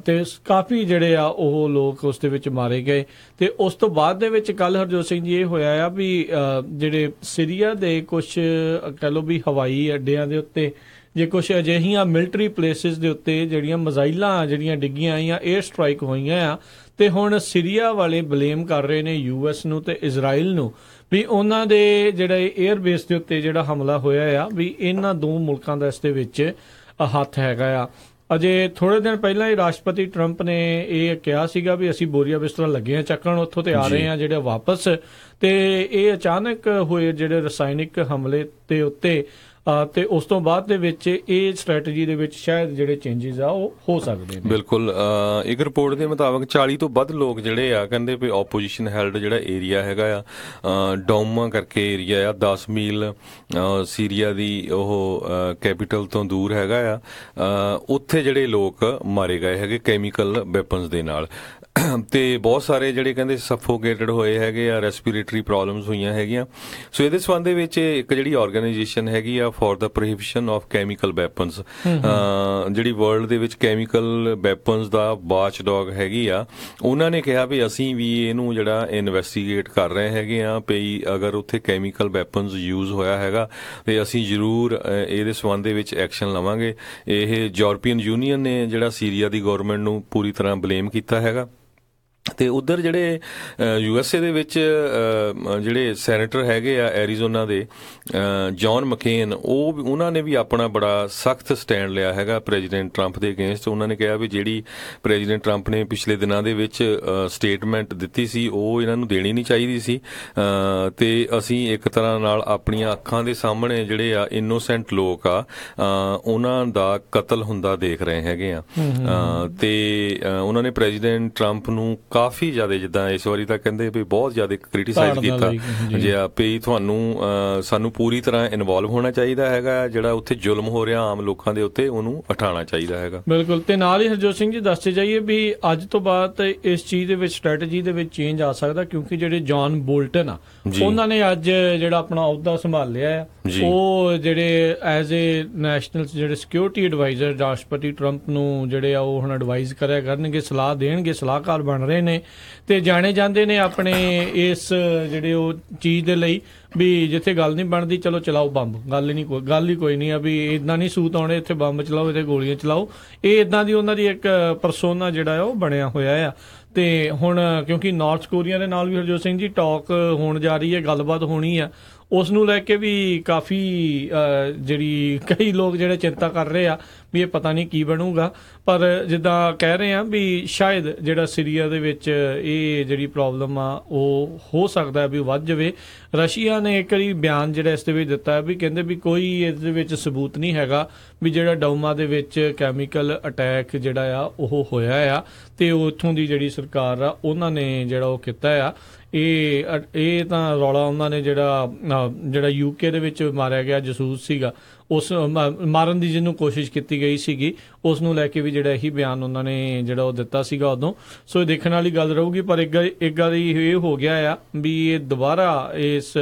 ਤੇ ਕਾਫੀ ਜਿਹੜੇ ਆ ਉਹ ਲੋਕ ਉਸ ਦੇ ਵਿੱਚ ਮਾਰੇ ਗਏ। ਤੇ ਉਸ ਤੋਂ ਬਾਅਦ ਦੇ ਵਿੱਚ ਕੱਲ ਹਰਜੋਤ ਸਿੰਘ ਜੀ ਇਹ ਹੋਇਆ ਆ ਵੀ ਜਿਹੜੇ ਸੀਰੀਆ ਦੇ ਕੁਝ ਕਹਿ ਲਓ ਵੀ ਹਵਾਈ ਅੱਡਿਆਂ ਦੇ ਉੱਤੇ ਜੇ ਕੁਝ ਅਜਿਹੀਆਂ ਮਿਲਟਰੀ ਪਲੇਸਿਸ ਦੇ ਉੱਤੇ ਜਿਹੜੀਆਂ ਮਿਜ਼ਾਈਲਾਂ ਜਿਹੜੀਆਂ ਡਿੱਗੀਆਂ ਆਈਆਂ, 에ਅਰ ਸਟ੍ਰਾਈਕ ਹੋਈਆਂ ਆ, ਤੇ ਹੁਣ ਸੀਰੀਆ ਵਾਲੇ ਬਲੇਮ ਕਰ ਰਹੇ ਨੇ US ਨੂੰ ਤੇ ਇਜ਼ਰਾਈਲ ਨੂੰ ਵੀ ਉਹਨਾਂ ਦੇ ਜਿਹੜਾ 에ਅਰ ਬੇਸ ਦੇ ਉੱਤੇ ਜਿਹੜਾ ਹਮਲਾ ਹੋਇਆ ਆ ਵੀ ਇਹਨਾਂ ਦੋ ਮੁਲਕਾਂ ਦਾ ਇਸ ਦੇ ਵਿੱਚ ਹੱਥ ਹੈਗਾ ਆ। ਅਜੇ ਥੋੜੇ ਦਿਨ ਪਹਿਲਾਂ ਹੀ ਰਾਸ਼ਟਰਪਤੀ ਟਰੰਪ ਨੇ ਇਹ ਕਿਹਾ ਸੀਗਾ ਵੀ ਅਸੀਂ ਬੋਰੀਆ ਬਿਸਤਰਾ ਲੱਗੇ ਆ ਚੱਕਣ, ਉੱਥੋਂ ਤੇ ਆ ਰਹੇ ਆ ਜਿਹੜੇ ਵਾਪਸ, ਤੇ ਇਹ ਅਚਾਨਕ ਹੋਏ ਜਿਹੜੇ ਰਸਾਇਣਿਕ ਹਮਲੇ ਦੇ ਉੱਤੇ ਤੇ ਉਸ ਤੋਂ ਬਾਅਦ ਦੇ ਵਿੱਚ ਇਹ ਸਟ੍ਰੈਟਜੀ ਦੇ ਵਿੱਚ ਸ਼ਾਇਦ ਜਿਹੜੇ ਚੇਂਜਸ ਆ ਉਹ ਹੋ ਸਕਦੇ ਨੇ। ਬਿਲਕੁਲ, ਇੱਕ ਰਿਪੋਰਟ ਦੇ ਮੁਤਾਬਕ 40 ਤੋਂ ਵੱਧ ਲੋਕ ਜਿਹੜੇ ਆ ਕਹਿੰਦੇ ਵੀ ਆਪੋਜੀਸ਼ਨ ਹੈਲਡ ਜਿਹੜਾ ਏਰੀਆ ਹੈਗਾ ਆ ਡੌਮਾ ਕਰਕੇ ਏਰੀਆ ਆ 10 ਮੀਲ ਸੀਰੀਆ ਦੀ ਉਹ ਕੈਪੀਟਲ ਤੋਂ ਦੂਰ ਹੈਗਾ ਆ, ਉੱਥੇ ਜਿਹੜੇ ਲੋਕ ਮਾਰੇ ਗਏ ਹੈਗੇ ਕੈਮੀਕਲ ਵੈਪਨਸ ਦੇ ਨਾਲ। ਤੇ ਬਹੁਤ ਸਾਰੇ ਜਿਹੜੇ ਕਹਿੰਦੇ ਸਫੋਕੇਟਡ ਹੋਏ ਹੈਗੇ ਆ, ਰੈਸਪੀਰੇਟਰੀ ਪ੍ਰੋਬਲਮਸ ਹੋਈਆਂ ਹੈਗੀਆਂ। ਸੋ ਇਹਦੇ ਸੰਬੰਧ ਦੇ ਵਿੱਚ ਇੱਕ ਜਿਹੜੀ ਆਰਗੇਨਾਈਜੇਸ਼ਨ ਹੈਗੀ ਆ for the prohibition of chemical weapons, ਜਿਹੜੀ ਵਰਲਡ ਦੇ ਵਿੱਚ ਕੈਮੀਕਲ ਵੈਪਨਸ ਦਾ ਵਾਚ ਡੌਗ ਹੈਗੀ ਆ, ਉਹਨਾਂ ਨੇ ਕਿਹਾ ਵੀ ਅਸੀਂ ਵੀ ਇਹਨੂੰ ਜਿਹੜਾ ਇਨਵੈਸਟੀਗੇਟ ਕਰ ਰਹੇ ਹੈਗੇ ਆ ਵੀ ਅਗਰ ਉੱਥੇ ਕੈਮੀਕਲ ਵੈਪਨਸ ਯੂਜ਼ ਹੋਇਆ ਹੈਗਾ ਤੇ ਅਸੀਂ ਜ਼ਰੂਰ ਇਹਦੇ ਸੰਬੰਧ ਦੇ ਵਿੱਚ ਐਕਸ਼ਨ ਲਵਾਂਗੇ। ਇਹ ਯੂਰਪੀਅਨ ਯੂਨੀਅਨ ਨੇ ਜਿਹੜਾ ਸੀਰੀਆ ਦੀ ਗਵਰਨਮੈਂਟ ਨੂੰ ਪੂਰੀ ਤਰ੍ਹਾਂ ਬਲੇਮ ਕੀਤਾ ਹੈਗਾ। ਤੇ ਉਧਰ ਜਿਹੜੇ USA ਦੇ ਵਿੱਚ ਜਿਹੜੇ ਸੈਨੇਟਰ ਹੈਗੇ ਆ ਐਰੀਜ਼ੋਨਾ ਦੇ ਜੌਨ ਮਕੇਨ, ਉਹਨਾਂ ਨੇ ਵੀ ਆਪਣਾ ਬੜਾ ਸਖਤ ਸਟੈਂਡ ਲਿਆ ਹੈਗਾ ਪ੍ਰੈਜ਼ੀਡੈਂਟ ਟਰੰਪ ਦੇ ਅਗੇਂਸਟ। ਉਹਨਾਂ ਨੇ ਕਿਹਾ ਵੀ ਜਿਹੜੀ ਪ੍ਰੈਜ਼ੀਡੈਂਟ ਟਰੰਪ ਨੇ ਪਿਛਲੇ ਦਿਨਾਂ ਦੇ ਵਿੱਚ ਸਟੇਟਮੈਂਟ ਦਿੱਤੀ ਸੀ ਉਹ ਇਹਨਾਂ ਨੂੰ ਦੇਣੀ ਨਹੀਂ ਚਾਹੀਦੀ ਸੀ, ਤੇ ਅਸੀਂ ਇੱਕ ਤਰ੍ਹਾਂ ਨਾਲ ਆਪਣੀਆਂ ਅੱਖਾਂ ਦੇ ਸਾਹਮਣੇ ਜਿਹੜੇ ਆ ਇਨੋਸੈਂਟ ਲੋਕ ਆ ਉਹਨਾਂ ਦਾ ਕਤਲ ਹੁੰਦਾ ਦੇਖ ਰਹੇ ਹੈਗੇ ਆ। ਤੇ ਉਹਨਾਂ ਨੇ ਪ੍ਰੈਜ਼ੀਡੈਂਟ ਟਰੰਪ ਨੂੰ ਕਾਫੀ ਜ਼ਿਆਦਾ, ਜਿੱਦਾਂ ਇਸ ਵਾਰੀ ਤਾਂ ਕਹਿੰਦੇ ਵੀ ਬਹੁਤ ਜ਼ਿਆਦਾ ਕ੍ਰਿਟੀਸਾਈਜ਼ ਕੀਤਾ ਜੇ ਵੀ ਤੁਹਾਨੂੰ ਸਾਨੂੰ ਪੂਰੀ ਤਰ੍ਹਾਂ ਇਨਵੋਲਵ ਹੋਣਾ ਚਾਹੀਦਾ ਹੈਗਾ, ਜਿਹੜਾ ਉੱਥੇ ਜ਼ੁਲਮ ਹੋ ਰਿਹਾ ਆਮ ਲੋਕਾਂ ਦੇ ਉੱਤੇ ਉਹਨੂੰ ਹਟਾਉਣਾ ਚਾਹੀਦਾ ਹੈਗਾ। ਬਿਲਕੁਲ, ਤੇ ਨਾਲ ਹੀ ਹਰਜੋਤ ਸਿੰਘ ਜੀ ਦੱਸਦੇ ਜਾਈਏ ਵੀ ਅੱਜ ਤੋਂ ਬਾਅਦ ਇਸ ਚੀਜ਼ ਦੇ ਵਿੱਚ ਸਟ੍ਰੈਟਜੀ ਦੇ ਵਿੱਚ ਚੇਂਜ ਆ ਸਕਦਾ, ਕਿਉਂਕਿ ਜਿਹੜੇ ਜੌਨ ਬੋਲਟਨ ਆ ਉਹਨਾਂ ਨੇ ਅੱਜ ਜਿਹੜਾ ਆਪਣਾ ਅਹੁਦਾ ਸੰਭਾਲਿਆ ਆ, ਉਹ ਜਿਹੜੇ ਐਜ਼ ਏ ਨੈਸ਼ਨਲ ਜਿਹੜੇ ਸਿਕਿਉਰਿਟੀ ਐਡਵਾਈਜ਼ਰ ਰਾਸ਼ਟਰਪਤੀ ਟਰੰਪ ਨੂੰ ਜਿਹੜੇ ਆ ਉਹ ਹੁਣ ਐਡਵਾਈਜ਼ ਕਰਿਆ ਕਰਨਗੇ, ਸਲਾਹ ਦੇਣਗੇ, ਸਲਾਹਕਾਰ ਬਣ ਰਹੇ ਨੇ ਤੇ ਜਾਣੇ ਜਾਂਦੇ ਨੇ ਆਪਣੇ ਇਸ ਜਿਹੜੇ ਉਹ ਚੀਜ਼ ਦੇ ਲਈ ਵੀ ਜਿੱਥੇ ਗੱਲ ਨਹੀਂ ਬਣਦੀ ਚਲੋ ਚਲਾਓ ਬੰਬ, ਗੱਲ ਹੀ ਕੋਈ ਨਹੀਂ ਆ ਵੀ ਇਦਾਂ ਨਹੀਂ ਸੂਤ ਆਉਣੇ, ਇੱਥੇ ਬੰਬ ਚਲਾਓ, ਇੱਥੇ ਗੋਲੀਆਂ ਚਲਾਓ। ਇਹ ਇਦਾਂ ਦੀ ਉਹਨਾਂ ਦੀ ਇੱਕ ਪਰਸੋਨਾ ਜਿਹੜਾ ਉਹ ਬਣਿਆ ਹੋਇਆ ਆ। ਤੇ ਹੁਣ ਕਿਉਂਕਿ ਨਾਰਥ ਕੋਰੀਆ ਦੇ ਨਾਲ ਵੀ ਹਰਜੋਤ ਸਿੰਘ ਜੀ ਟਾਕ ਹੋਣ ਜਾ ਰਹੀ ਹੈ, ਗੱਲਬਾਤ ਹੋਣੀ ਆ, ਉਸ ਨੂੰ ਲੈ ਕੇ ਵੀ ਕਾਫੀ ਜਿਹੜੀ ਕਈ ਲੋਕ ਜਿਹੜੇ ਚਿੰਤਾ ਕਰ ਰਹੇ ਆ ਵੀ ਇਹ ਪਤਾ ਨਹੀਂ ਕੀ ਬਣੂਗਾ। ਪਰ ਜਿੱਦਾਂ ਕਹਿ ਰਹੇ ਆ ਵੀ ਸ਼ਾਇਦ ਜਿਹੜਾ ਸੀਰੀਆ ਦੇ ਵਿੱਚ ਇਹ ਜਿਹੜੀ ਪ੍ਰੋਬਲਮ ਆ ਉਹ ਹੋ ਸਕਦਾ ਵੀ ਵੱਧ ਜਾਵੇ। ਰਸ਼ੀਆ ਨੇ ਇੱਕ ਵਾਰੀ ਬਿਆਨ ਜਿਹੜਾ ਇਸ ਦੇ ਵਿੱਚ ਦਿੱਤਾ ਵੀ ਕਹਿੰਦੇ ਵੀ ਕੋਈ ਇਸ ਦੇ ਵਿੱਚ ਸਬੂਤ ਨਹੀਂ ਹੈਗਾ ਵੀ ਜਿਹੜਾ ਡੌਮਾ ਦੇ ਵਿੱਚ ਕੈਮੀਕਲ ਅਟੈਕ ਜਿਹੜਾ ਆ ਉਹ ਹੋਇਆ ਆ, ਤੇ ਉੱਥੋਂ ਦੀ ਜਿਹੜੀ ਸਰਕਾਰ ਆ ਉਹਨਾਂ ਨੇ ਜਿਹੜਾ ਉਹ ਕੀਤਾ ਆ। ਇਹ ਤਾਂ ਰੌਲਾ ਉਹਨਾਂ ਨੇ ਜਿਹੜਾ UK ਦੇ ਵਿੱਚ ਮਾਰਿਆ ਗਿਆ ਜਸੂਸ ਸੀਗਾ, ਉਸ ਮਾਰਨ ਦੀ ਜਿਹਨੂੰ ਕੋਸ਼ਿਸ਼ ਕੀਤੀ ਗਈ ਸੀਗੀ, ਉਸ ਨੂੰ ਲੈ ਕੇ ਵੀ ਜਿਹੜਾ ਇਹੀ ਬਿਆਨ ਉਹਨਾਂ ਨੇ ਜਿਹੜਾ ਉਹ ਦਿੱਤਾ ਸੀਗਾ ਉਦੋਂ। ਸੋ ਇਹ ਦੇਖਣ ਵਾਲੀ ਗੱਲ ਰਹੂਗੀ। ਪਰ ਇੱਕ ਗੱਲ ਇਹ ਹੋ ਗਿਆ ਆ ਵੀ ਇਹ ਦੁਬਾਰਾ ਇਸ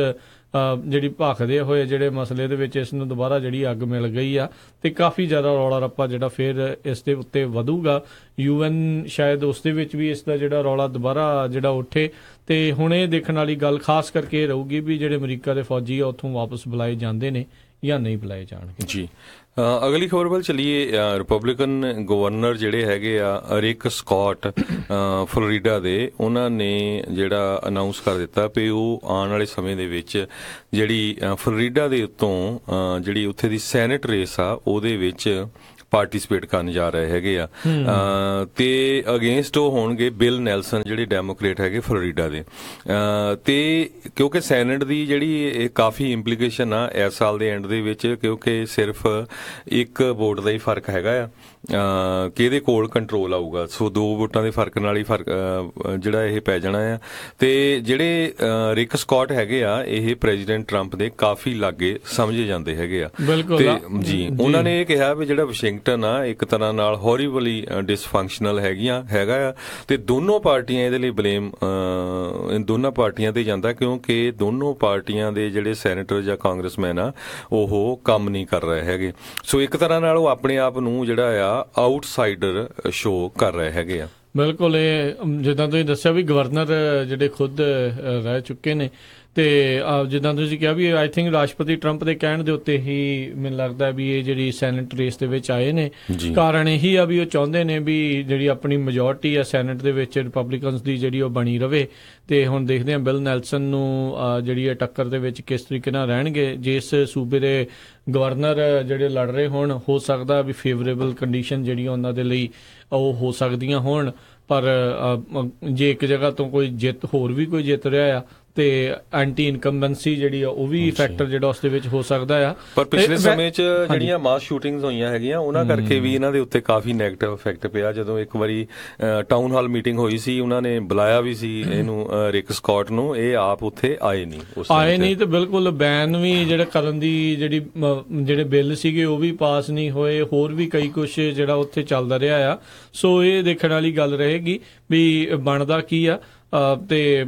ਜਿਹੜੀ ਭਖਦੇ ਹੋਏ ਜਿਹੜੇ ਮਸਲੇ ਦੇ ਵਿੱਚ ਇਸ ਨੂੰ ਦੁਬਾਰਾ ਜਿਹੜੀ ਅੱਗ ਮਿਲ ਗਈ ਆ ਤੇ ਕਾਫੀ ਜ਼ਿਆਦਾ ਰੌਲਾ ਰੱਪਾ ਜਿਹੜਾ ਫਿਰ ਇਸ ਦੇ ਉੱਤੇ ਵਧੂਗਾ। UN ਸ਼ਾਇਦ ਉਸ ਦੇ ਵਿੱਚ ਵੀ ਇਸ ਦਾ ਜਿਹੜਾ ਰੌਲਾ ਦੁਬਾਰਾ ਜਿਹੜਾ ਉੱਠੇ। ਤੇ ਹੁਣ ਇਹ ਦੇਖਣ ਵਾਲੀ ਗੱਲ ਖਾਸ ਕਰਕੇ ਇਹ ਰਹੂਗੀ ਵੀ ਜਿਹੜੇ ਅਮਰੀਕਾ ਦੇ ਫੌਜੀ ਆ ਉੱਥੋਂ ਵਾਪਸ ਬੁਲਾਏ ਜਾਂਦੇ ਨੇ ਜਾਂ ਨਹੀਂ ਬੁਲਾਏ ਜਾਣਗੇ। ਜੀ, ਅਗਲੀ ਖਬਰ ਵੱਲ ਚੱਲੀਏ। ਰਿਪਬਲਿਕਨ ਗਵਰਨਰ ਜਿਹੜੇ ਹੈਗੇ ਆ ਰਿਕ ਸਕਾਟ ਫਲੋਰੀਡਾ ਦੇ, ਉਹਨਾਂ ਨੇ ਜਿਹੜਾ ਅਨਾਉਂਸ ਕਰ ਦਿੱਤਾ ਵੀ ਉਹ ਆਉਣ ਵਾਲੇ ਸਮੇਂ ਦੇ ਵਿੱਚ ਜਿਹੜੀ ਫਲੋਰੀਡਾ ਦੇ ਉੱਤੋਂ ਜਿਹੜੀ ਉੱਥੇ ਦੀ ਸੈਨੇਟ ਰੇਸ ਆ ਉਹਦੇ ਵਿੱਚ ਪਾਰਟੀਸਪੇਟ ਕਰਨ ਜਾ ਰਹੇ ਹੈਗੇ ਆ। ਤੇ ਅਗੇਂਸਟ ਉਹ ਹੋਣਗੇ ਬਿਲ ਨੈਲਸਨ ਜਿਹੜੇ ਡੈਮੋਕ੍ਰੇਟ ਹੈਗੇ ਫਲੋਰੀਡਾ ਦੇ। ਤੇ ਕਿਉਂਕਿ ਸੈਨੇਟ ਦੀ ਜਿਹੜੀ ਇਹ ਕਾਫੀ ਇੰਪਲੀਕੇਸ਼ਨ ਆ ਇਸ ਸਾਲ ਦੇ ਐਂਡ ਦੇ ਵਿੱਚ, ਕਿਉਂਕਿ ਸਿਰਫ ਇੱਕ ਵੋਟ ਦਾ ਹੀ ਫਰਕ ਹੈਗਾ ਆ ਕਿ ਇਹਦੇ ਕੋਲ ਕੰਟਰੋਲ ਆਊਗਾ। ਸੋ 2 ਵੋਟਾਂ ਦੇ ਫਰਕ ਨਾਲ ਹੀ ਜਿਹੜਾ ਇਹ ਪੈ ਜਾਣਾ ਆ। ਤੇ ਜਿਹੜੇ ਰਿਕ ਸਕਾਟ ਹੈਗੇ ਆ ਇਹ ਪ੍ਰੈਜ਼ੀਡੈਂਟ ਟਰੰਪ ਦੇ ਕਾਫੀ ਲਾਗੇ ਸਮਝੇ ਜਾਂਦੇ ਹੈਗੇ ਆ। ਤੇ ਜੀ, ਉਹਨਾਂ ਨੇ ਇਹ ਕਿਹਾ ਵੀ ਜਿਹੜਾ ਵਾਸ਼ਿੰਗਟਨ ਆ ਇੱਕ ਤਰ੍ਹਾਂ ਨਾਲ ਹੌਰੀਬਲੀ ਡਿਸਫੰਕਸ਼ਨਲ ਹੈਗਾ ਆ, ਤੇ ਦੋਨੋਂ ਪਾਰਟੀਆਂ ਇਹਦੇ ਲਈ ਬਲੇਮ ਦੋਨਾਂ ਪਾਰਟੀਆਂ ਤੇ ਜਾਂਦਾ, ਕਿਉਂਕਿ ਦੋਨੋਂ ਪਾਰਟੀਆਂ ਦੇ ਜਿਹੜੇ ਸੈਨੇਟਰ ਜਾਂ ਕਾਂਗਰਸਮੈਨ ਆ ਉਹ ਕੰਮ ਨਹੀਂ ਕਰ ਰਹੇ ਹੈਗੇ। ਸੋ ਇੱਕ ਤਰ੍ਹਾਂ ਨਾਲ ਉਹ ਆਪਣੇ ਆਪ ਨੂੰ ਜਿਹੜਾ ਆ ਆ ਆਊਟਸਾਈਡਰ ਸ਼ੋਅ ਕਰ ਰਹੇ ਹੈਗੇ ਆ। ਬਿਲਕੁਲ, ਇਹ ਜਿੱਦਾਂ ਤੁਸੀਂ ਦੱਸਿਆ ਵੀ ਗਵਰਨਰ ਜਿਹੜੇ ਖੁਦ ਰਹਿ ਚੁੱਕੇ ਨੇ, ਤੇ ਜਿੱਦਾਂ ਤੁਸੀਂ ਕਿਹਾ ਵੀ ਆਈ ਥਿੰਕ ਰਾਸ਼ਟਰਪਤੀ ਟਰੰਪ ਦੇ ਕਹਿਣ ਦੇ ਉੱਤੇ ਹੀ ਮੈਨੂੰ ਲੱਗਦਾ ਵੀ ਇਹ ਜਿਹੜੀ ਸੈਨੇਟ ਰੇਸ ਦੇ ਵਿੱਚ ਆਏ ਨੇ। ਕਾਰਨ ਇਹੀ ਆ ਵੀ ਉਹ ਚਾਹੁੰਦੇ ਨੇ ਵੀ ਜਿਹੜੀ ਆਪਣੀ ਮੈਜੋਰਟੀ ਆ ਸੈਨੇਟ ਦੇ ਵਿੱਚ ਰਿਪਬਲਿਕਨਸ ਦੀ ਜਿਹੜੀ ਉਹ ਬਣੀ ਰਵੇ। ਤੇ ਹੁਣ ਦੇਖਦੇ ਹਾਂ ਬਿਲ ਨੈਲਸਨ ਨੂੰ ਜਿਹੜੀ ਇਹ ਟੱਕਰ ਦੇ ਵਿੱਚ ਕਿਸ ਤਰੀਕੇ ਨਾਲ ਰਹਿਣਗੇ। ਜਿਸ ਸੂਬੇ ਦੇ ਗਵਰਨਰ ਜਿਹੜੇ ਲੜ ਰਹੇ ਹੋਣ, ਹੋ ਸਕਦਾ ਵੀ ਫੇਵਰੇਬਲ ਕੰਡੀਸ਼ਨ ਜਿਹੜੀਆਂ ਉਹਨਾਂ ਦੇ ਲਈ ਉਹ ਹੋ ਸਕਦੀਆਂ ਹੋਣ, ਪਰ ਜੇ ਇੱਕ ਜਗ੍ਹਾ ਤੋਂ ਕੋਈ ਜਿੱਤ ਹੋਰ ਵੀ ਕੋਈ ਜਿੱਤ ਰਿਹਾ ਆ ਤੇ ਐਂਟੀ ਇਨਕੰਬੈਂਸੀ ਜਿਹੜੀ ਆ ਉਹ ਵੀ ਫੈਕਟਰ ਜਿਹੜਾ ਉਸ ਦੇ ਵਿੱਚ ਹੋ ਸਕਦਾ ਆ। ਪਰ ਪਿਛਲੇ ਸਮੇਂ 'ਚ ਜਿਹੜੀਆਂ ਮਾਸ ਸ਼ੂਟਿੰਗਸ ਹੋਈਆਂ ਹੈਗੀਆਂ ਉਹਨਾਂ ਕਰਕੇ ਵੀ ਇਹਨਾਂ ਦੇ ਉੱਤੇ ਕਾਫੀ ਨੈਗੇਟਿਵ ਇਫੈਕਟ ਪਿਆ। ਜਦੋਂ ਇੱਕ ਵਾਰੀ ਟਾਊਨ ਹਾਲ ਮੀਟਿੰਗ ਹੋਈ ਸੀ, ਉਹਨਾਂ ਨੇ ਬੁਲਾਇਆ ਵੀ ਸੀ ਇਹਨੂੰ ਰਿਕ ਸਕਾਟ ਨੂੰ, ਇਹ ਆਪ ਉੱਥੇ ਆਏ ਨਹੀਂ ਤੇ ਬਿਲਕੁਲ ਬੈਨ ਵੀ ਜਿਹੜਾ ਕਰਨ ਦੀ ਜਿਹੜੇ ਬਿੱਲ ਸੀਗੇ ਉਹ ਵੀ ਪਾਸ ਨਹੀਂ ਹੋਏ। ਹੋਰ ਵੀ ਕਈ ਕੁਛ ਜਿਹੜਾ ਉੱਥੇ ਚੱਲਦਾ ਰਿਹਾ ਆ। ਸੋ ਇਹ ਦੇਖਣ ਵਾਲੀ ਗੱਲ ਰਹੇਗੀ ਵੀ ਬਣਦਾ ਕੀ ਆ। ਤੇ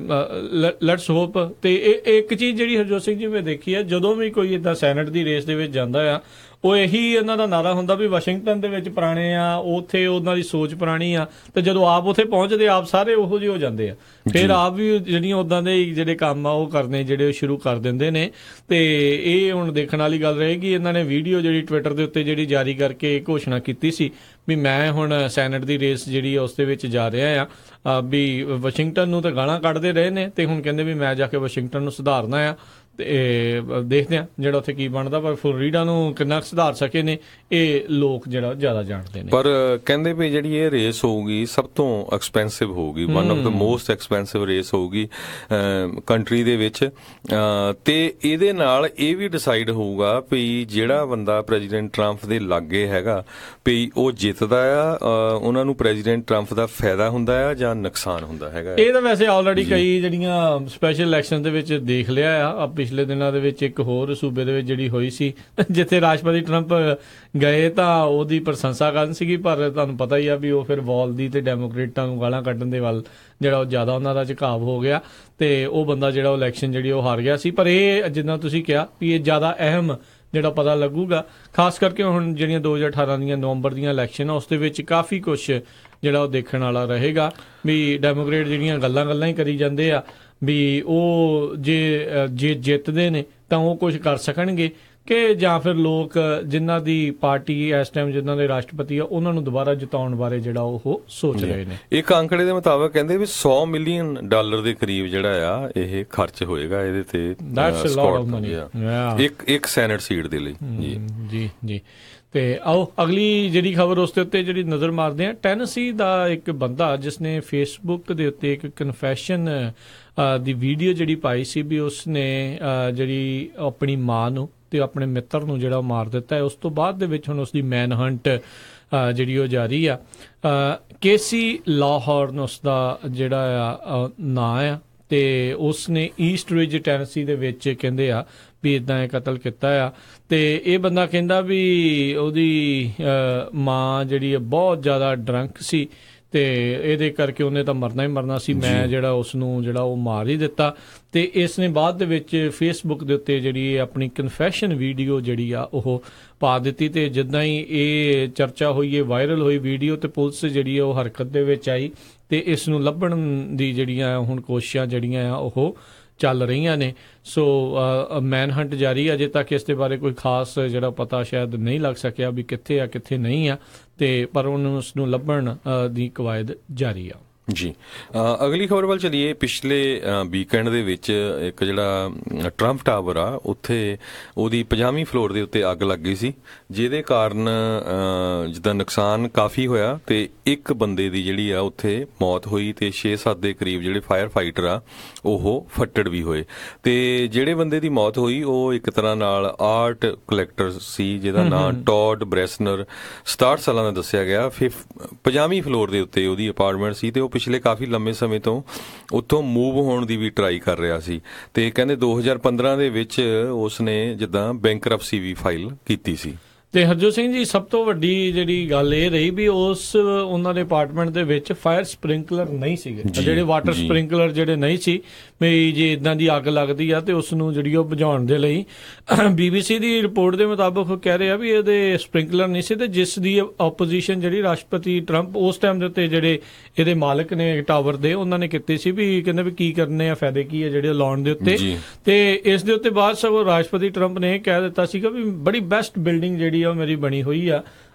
ਲੈਟਸ ਹੋਪ। ਤੇ ਇੱਕ ਚੀਜ਼ ਜਿਹੜੀ ਹਰਜੋਤ ਸਿੰਘ ਜੀ ਮੈਂ ਦੇਖੀ ਹੈ, ਜਦੋਂ ਵੀ ਕੋਈ ਏਦਾਂ ਸੈਨੇਟ ਦੀ ਰੇਸ ਦੇ ਵਿੱਚ ਜਾਂਦਾ ਆ, ਉਹ ਇਹੀ ਇਹਨਾਂ ਦਾ ਨਾਰਾ ਹੁੰਦਾ ਵੀ ਵਾਸ਼ਿੰਗਟਨ ਦੇ ਵਿੱਚ ਪੁਰਾਣੇ ਆ, ਉੱਥੇ ਉਹਨਾਂ ਦੀ ਸੋਚ ਪੁਰਾਣੀ ਆ, ਤੇ ਜਦੋਂ ਆਪ ਉੱਥੇ ਪਹੁੰਚਦੇ ਆਪ ਸਾਰੇ ਉਹੋ ਜਿਹੇ ਹੋ ਜਾਂਦੇ ਆ। ਫਿਰ ਆਪ ਵੀ ਜਿਹੜੀਆਂ ਉਦਾਂ ਦੇ ਜਿਹੜੇ ਕੰਮ ਆ ਉਹ ਕਰਨੇ ਜਿਹੜੇ ਉਹ ਸ਼ੁਰੂ ਕਰ ਦਿੰਦੇ ਨੇ। ਤੇ ਇਹ ਹੁਣ ਦੇਖਣ ਵਾਲੀ ਗੱਲ ਰਹੇਗੀ। ਇਹਨਾਂ ਨੇ ਵੀਡੀਓ ਜਿਹੜੀ ਟਵਿੱਟਰ ਦੇ ਉੱਤੇ ਜਿਹੜੀ ਜਾਰੀ ਕਰਕੇ ਘੋਸ਼ਣਾ ਕੀਤੀ ਸੀ ਵੀ ਮੈਂ ਹੁਣ ਸੈਨੇਟ ਦੀ ਰੇਸ ਜਿਹੜੀ ਉਸ ਦੇ ਵਿੱਚ ਜਾ ਰਿਹਾ ਆ। ਵੀ ਵਾਸ਼ਿੰਗਟਨ ਨੂੰ ਤਾਂ ਗਾਲਾਂ ਕੱਢਦੇ ਰਹੇ ਨੇ ਤੇ ਹੁਣ ਕਹਿੰਦੇ ਵੀ ਮੈਂ ਜਾ ਕੇ ਵਾਸ਼ਿੰਗਟਨ ਨੂੰ ਸੁਧਾਰਨਾ ਆ। ਤੇ ਦੇਖਦੇ ਆ ਜਿਹੜਾ ਉੱਥੇ ਕੀ ਬਣਦਾ, ਪਰ ਫਲੋਰੀਡਾ ਨੂੰ ਕਿੰਨਾ ਸੁਧਾਰ ਸਕੇ ਨੇ ਇਹ ਲੋਕ ਜਿਹੜਾ ਜ਼ਿਆਦਾ ਜਾਣਦੇ ਨੇ। ਪਰ ਕਹਿੰਦੇ ਵੀ ਜਿਹੜੀ ਇਹ ਰੇਸ ਹੋਊਗੀ ਸਭ ਤੋਂ ਐਕਸਪੈਂਸਿਵ ਹੋਊਗੀ, one of the most expensive race ਹੋਊਗੀ ਕੰਟਰੀ ਦੇ ਵਿੱਚ। ਤੇ ਇਹਦੇ ਨਾਲ ਇਹ ਵੀ ਡਿਸਾਈਡ ਹੋਊਗਾ ਵੀ ਜਿਹੜਾ ਬੰਦਾ ਪ੍ਰੈਜ਼ੀਡੈਂਟ ਟਰੰਪ ਦੇ ਲਾਗੇ ਹੈਗਾ ਵੀ ਉਹ ਜਿੱਤਦਾ ਆ, ਉਹਨਾਂ ਨੂੰ ਪ੍ਰੈਜ਼ੀਡੈਂਟ ਟਰੰਪ ਦਾ ਫਾਇਦਾ ਹੁੰਦਾ ਆ ਜਾਂ ਨੁਕਸਾਨ ਹੁੰਦਾ ਹੈਗਾ। ਇਹ ਤਾਂ ਵੈਸੇ ਆਲਰੇਡੀ ਕਈ ਜਿਹੜੀਆਂ ਸਪੈਸ਼ਲ ਇਲੈਕਸ਼ਨ ਦੇ ਵਿੱਚ ਦੇਖ ਲਿਆ ਆ। ਪਿਛਲੇ ਦਿਨਾਂ ਦੇ ਵਿੱਚ ਇੱਕ ਹੋਰ ਸੂਬੇ ਦੇ ਵਿੱਚ ਜਿਹੜੀ ਹੋਈ ਸੀ ਜਿੱਥੇ ਰਾਸ਼ਟਰਪਤੀ ਟਰੰਪ ਗਏ ਤਾਂ ਉਹਦੀ ਪ੍ਰਸ਼ੰਸਾ ਕਰਨ ਸੀਗੀ, ਪਰ ਤੁਹਾਨੂੰ ਪਤਾ ਹੀ ਆ ਵੀ ਉਹ ਫਿਰ ਵਾਲ ਦੀ ਤੇ ਡੈਮੋਕ੍ਰੇਟਾਂ ਨੂੰ ਗਾਲਾਂ ਕੱਢਣ ਦੇ ਵੱਲ ਜਿਹੜਾ ਉਹ ਜ਼ਿਆਦਾ ਉਹਨਾਂ ਦਾ ਝੁਕਾਵ ਹੋ ਗਿਆ ਤੇ ਉਹ ਬੰਦਾ ਜਿਹੜਾ ਉਹ ਇਲੈਕਸ਼ਨ ਜਿਹੜੀ ਉਹ ਹਾਰ ਗਿਆ ਸੀ। ਪਰ ਇਹ ਜਿੱਦਾਂ ਤੁਸੀਂ ਕਿਹਾ ਵੀ ਇਹ ਜ਼ਿਆਦਾ ਅਹਿਮ ਜਿਹੜਾ ਪਤਾ ਲੱਗੂਗਾ, ਖਾਸ ਕਰਕੇ ਹੁਣ ਜਿਹੜੀਆਂ 2018 ਦੀਆਂ ਨਵੰਬਰ ਦੀਆਂ ਇਲੈਕਸ਼ਨ ਆ ਉਸ ਦੇ ਵਿੱਚ ਕਾਫੀ ਕੁਛ ਜਿਹੜਾ ਉਹ ਦੇਖਣ ਵਾਲਾ ਰਹੇਗਾ। ਵੀ ਡੈਮੋਕ੍ਰੇਟ ਜਿਹੜੀਆਂ ਗੱਲਾਂ ਹੀ ਕਰੀ ਜਾਂਦੇ ਆ ਵੀ ਉਹ ਜੇ ਜਿੱਤਦੇ ਨੇ ਤਾਂ ਉਹ ਕੁਝ ਕਰ ਸਕਣਗੇ ਕਿ ਜਾਂ ਫਿਰ ਲੋਕ ਜਿਨ੍ਹਾਂ ਦੀ ਪਾਰਟੀ ਇਸ ਟਾਈਮ ਜਿਨ੍ਹਾਂ ਦੇ ਰਾਸ਼ਟਰਪਤੀ ਆ ਉਹਨਾਂ ਨੂੰ ਦੁਬਾਰਾ ਜਿਤਾਉਣ ਬਾਰੇ ਜਿਹੜਾ ਉਹ ਸੋਚ ਰਹੇ ਨੇ। ਇੱਕ ਅੰਕੜੇ ਦੇ ਮੁਤਾਬਕ ਕਹਿੰਦੇ ਵੀ $100 ਮਿਲੀਅਨ ਦੇ ਕਰੀਬ ਜਿਹੜਾ ਆ ਇਹ ਖਰਚ ਹੋਏਗਾ ਇਹਦੇ ਤੇ, ਇੱਕ ਸੈਨੇਟ ਸੀਟ ਦੇ ਲਈ। ਜੀ ਤੇ ਆਓ ਅਗਲੀ ਜਿਹੜੀ ਖਬਰ ਉਸ ਦੇ ਉੱਤੇ ਜਿਹੜੀ ਨਜ਼ਰ ਮਾਰਦੇ ਆ। ਟੈਨੇਸੀ ਦਾ ਇੱਕ ਬੰਦਾ ਜਿਸਨੇ ਫੇਸਬੁੱਕ ਦੇ ਉੱਤੇ ਇੱਕ ਕਨਫੈਸ਼ਨ ਦੀ ਵੀਡੀਓ ਜਿਹੜੀ ਪਾਈ ਸੀ ਵੀ ਉਸਨੇ ਜਿਹੜੀ ਆਪਣੀ ਮਾਂ ਨੂੰ ਤੇ ਆਪਣੇ ਮਿੱਤਰ ਨੂੰ ਜਿਹੜਾ ਮਾਰ ਦਿੱਤਾ ਹੈ। ਉਸ ਤੋਂ ਬਾਅਦ ਦੇ ਵਿੱਚ ਹੁਣ ਉਸਦੀ ਮੈਨ ਹੰਟ ਜਿਹੜੀ ਉਹ ਜਾਰੀ ਆ। ਕੇਸੀ ਲਾਹੌਰਨ ਉਸਦਾ ਜਿਹੜਾ ਆ ਨਾਂ ਆ ਤੇ ਉਸਨੇ ਈਸਟ ਰਿਜ ਟੈਨੇਸੀ ਦੇ ਵਿੱਚ ਕਹਿੰਦੇ ਆ ਵੀ ਇਦਾਂ ਇਹ ਕਤਲ ਕੀਤਾ ਆ। ਤੇ ਇਹ ਬੰਦਾ ਕਹਿੰਦਾ ਵੀ ਉਹਦੀ ਮਾਂ ਜਿਹੜੀ ਬਹੁਤ ਜ਼ਿਆਦਾ ਡਰੰਕ ਸੀ ਤੇ ਇਹਦੇ ਕਰਕੇ ਉਹਨੇ ਤਾਂ ਮਰਨਾ ਹੀ ਮਰਨਾ ਸੀ, ਮੈਂ ਜਿਹੜਾ ਉਸ ਨੂੰ ਜਿਹੜਾ ਉਹ ਮਾਰ ਹੀ ਦਿੱਤਾ। ਤੇ ਇਸ ਨੇ ਬਾਅਦ ਦੇ ਵਿੱਚ ਫੇਸਬੁੱਕ ਦੇ ਉੱਤੇ ਜਿਹੜੀ ਆਪਣੀ ਕਨਫੈਸ਼ਨ ਵੀਡੀਓ ਜਿਹੜੀ ਆ ਉਹ ਪਾ ਦਿੱਤੀ। ਤੇ ਜਿੱਦਾਂ ਹੀ ਇਹ ਚਰਚਾ ਹੋਈ, ਇਹ ਵਾਇਰਲ ਹੋਈ ਵੀਡੀਓ, ਤੇ ਪੁਲਿਸ ਜਿਹੜੀ ਆ ਉਹ ਹਰਕਤ ਦੇ ਵਿੱਚ ਆਈ ਤੇ ਇਸ ਨੂੰ ਲੱਭਣ ਦੀ ਜਿਹੜੀਆਂ ਹੁਣ ਕੋਸ਼ਿਸ਼ਾਂ ਜਿਹੜੀਆਂ ਆ ਉਹ ਚੱਲ ਰਹੀਆਂ ਨੇ। ਸੋ ਮੈਨ ਹੰਟ ਜਾਰੀ। ਅਜੇ ਤੱਕ ਇਸ ਦੇ ਬਾਰੇ ਕੋਈ ਖਾਸ ਜਿਹੜਾ ਪਤਾ ਸ਼ਾਇਦ ਨਹੀਂ ਲੱਗ ਸਕਿਆ ਵੀ ਕਿੱਥੇ ਆ ਕਿੱਥੇ ਨਹੀਂ ਆ, ਤੇ ਪਰ ਉਸ ਨੂੰ ਲੱਭਣ ਦੀ ਕਵਾਇਦ ਜਾਰੀ ਆ। ਜੀ ਅਗਲੀ ਖਬਰ ਵੱਲ ਚਲੀਏ। ਪਿਛਲੇ ਵੀਕਐਂਡ ਦੇ ਵਿੱਚ ਇੱਕ ਜਿਹੜਾ ਟਰੰਪ ਟਾਵਰ ਆ ਉੱਥੇ ਉਹਦੀ 50ਵੀਂ ਫਲੋਰ ਦੇ ਉੱਤੇ ਅੱਗ ਲੱਗ ਗਈ ਸੀ, ਜਿਹਦੇ ਕਾਰਨ ਜਿੱਦਾਂ ਨੁਕਸਾਨ ਕਾਫੀ ਹੋਇਆ ਤੇ ਇੱਕ ਬੰਦੇ ਦੀ ਜਿਹੜੀ ਆ ਉੱਥੇ ਮੌਤ ਹੋਈ ਤੇ 6-7 ਦੇ ਕਰੀਬ ਜਿਹੜੇ ਫਾਇਰ ਫਾਈਟਰ ਆ ਉਹ ਫੱਟੜ ਵੀ ਹੋਏ। ਤੇ ਜਿਹੜੇ ਬੰਦੇ ਦੀ ਮੌਤ ਹੋਈ ਉਹ ਇੱਕ ਤਰ੍ਹਾਂ ਨਾਲ ਆਰਟ ਕਲੈਕਟਰ ਸੀ ਜਿਹਦਾ ਨਾਮ ਟੌਡ ਬ੍ਰੈਸਨਰ, 67 ਸਾਲਾਂ ਦਾ ਦੱਸਿਆ ਗਿਆ। 50ਵੀਂ ਫਲੋਰ ਦੇ ਉੱਤੇ ਉਹਦੀ ਅਪਾਰਟਮੈਂਟ ਸੀ ਤੇ ਉਹ ਪਿਛਲੇ ਕਾਫੀ ਲੰਮੇ ਸਮੇਂ ਤੋਂ ਉੱਥੋਂ ਮੂਵ ਹੋਣ ਦੀ ਵੀ ਟਰਾਈ ਕਰ ਰਿਹਾ ਸੀ। ਤੇ ਕਹਿੰਦੇ 2015 ਦੇ ਵਿੱਚ ਉਸਨੇ ਜਿੱਦਾਂ ਬੈਂਕਰਪਸੀ ਵੀ ਫਾਈਲ ਕੀਤੀ ਸੀ। ਤੇ ਹਰਜੋਤ ਸਿੰਘ ਜੀ, ਸਭ ਤੋਂ ਵੱਡੀ ਜਿਹੜੀ ਗੱਲ ਇਹ ਰਹੀ ਵੀ ਉਹਨਾਂ ਦੇ ਅਪਾਰਟਮੈਂਟ ਦੇ ਵਿੱਚ ਫਾਇਰ ਸਪ੍ਰਿੰਕਲਰ ਨਹੀਂ ਸੀਗੇ, ਜਿਹੜੇ ਵਾਟਰ ਸਪ੍ਰਿੰਕਲਰ ਜਿਹੜੇ ਨਹੀਂ ਸੀ, ਵੀ ਜੇ ਇਦਾਂ ਦੀ ਅੱਗ ਲੱਗਦੀ ਆ ਤੇ ਉਸ ਨੂੰ ਜਿਹੜੀ ਉਹ ਬੁਝਾਉਣ ਦੇ ਲਈ BBC ਦੀ ਰਿਪੋਰਟ ਦੇ ਮੁਤਾਬਕ ਕਹਿ ਰਹੇ ਆ ਵੀ ਇਹਦੇ ਸਪ੍ਰਿੰਕਲਰ ਨਹੀਂ ਸੀ, ਤੇ ਜਿਸ ਦੀ ਆਪੋਜੀਸ਼ਨ ਜਿਹੜੀ ਰਾਸ਼ਟਰਪਤੀ ਟਰੰਪ ਉਸ ਟਾਈਮ ਦੇ ਉੱਤੇ ਜਿਹੜੇ ਇਹਦੇ ਮਾਲਕ ਨੇ ਟਾਵਰ ਦੇ, ਉਹਨਾਂ ਨੇ ਕੀਤੀ ਸੀ ਵੀ ਕਹਿੰਦੇ ਵੀ ਕੀ ਕਰਨੇ ਆ, ਫਾਇਦੇ ਕੀ ਆ ਜਿਹੜੇ ਲਾਉਣ ਦੇ ਉੱਤੇ। ਤੇ ਇਸ ਦੇ ਉੱਤੇ ਬਾਅਦ ਸਗੋਂ ਰਾਸ਼ਟਰਪਤੀ ਟਰੰਪ ਨੇ ਕਹਿ ਦਿੱਤਾ ਸੀਗਾ ਵੀ ਬੜੀ ਬੈਸਟ ਬਿਲਡਿੰਗ ਜਿਹੜੀ ਆ ਉਹ ਮੇਰੀ ਬਣੀ ਹੋਈ ਆ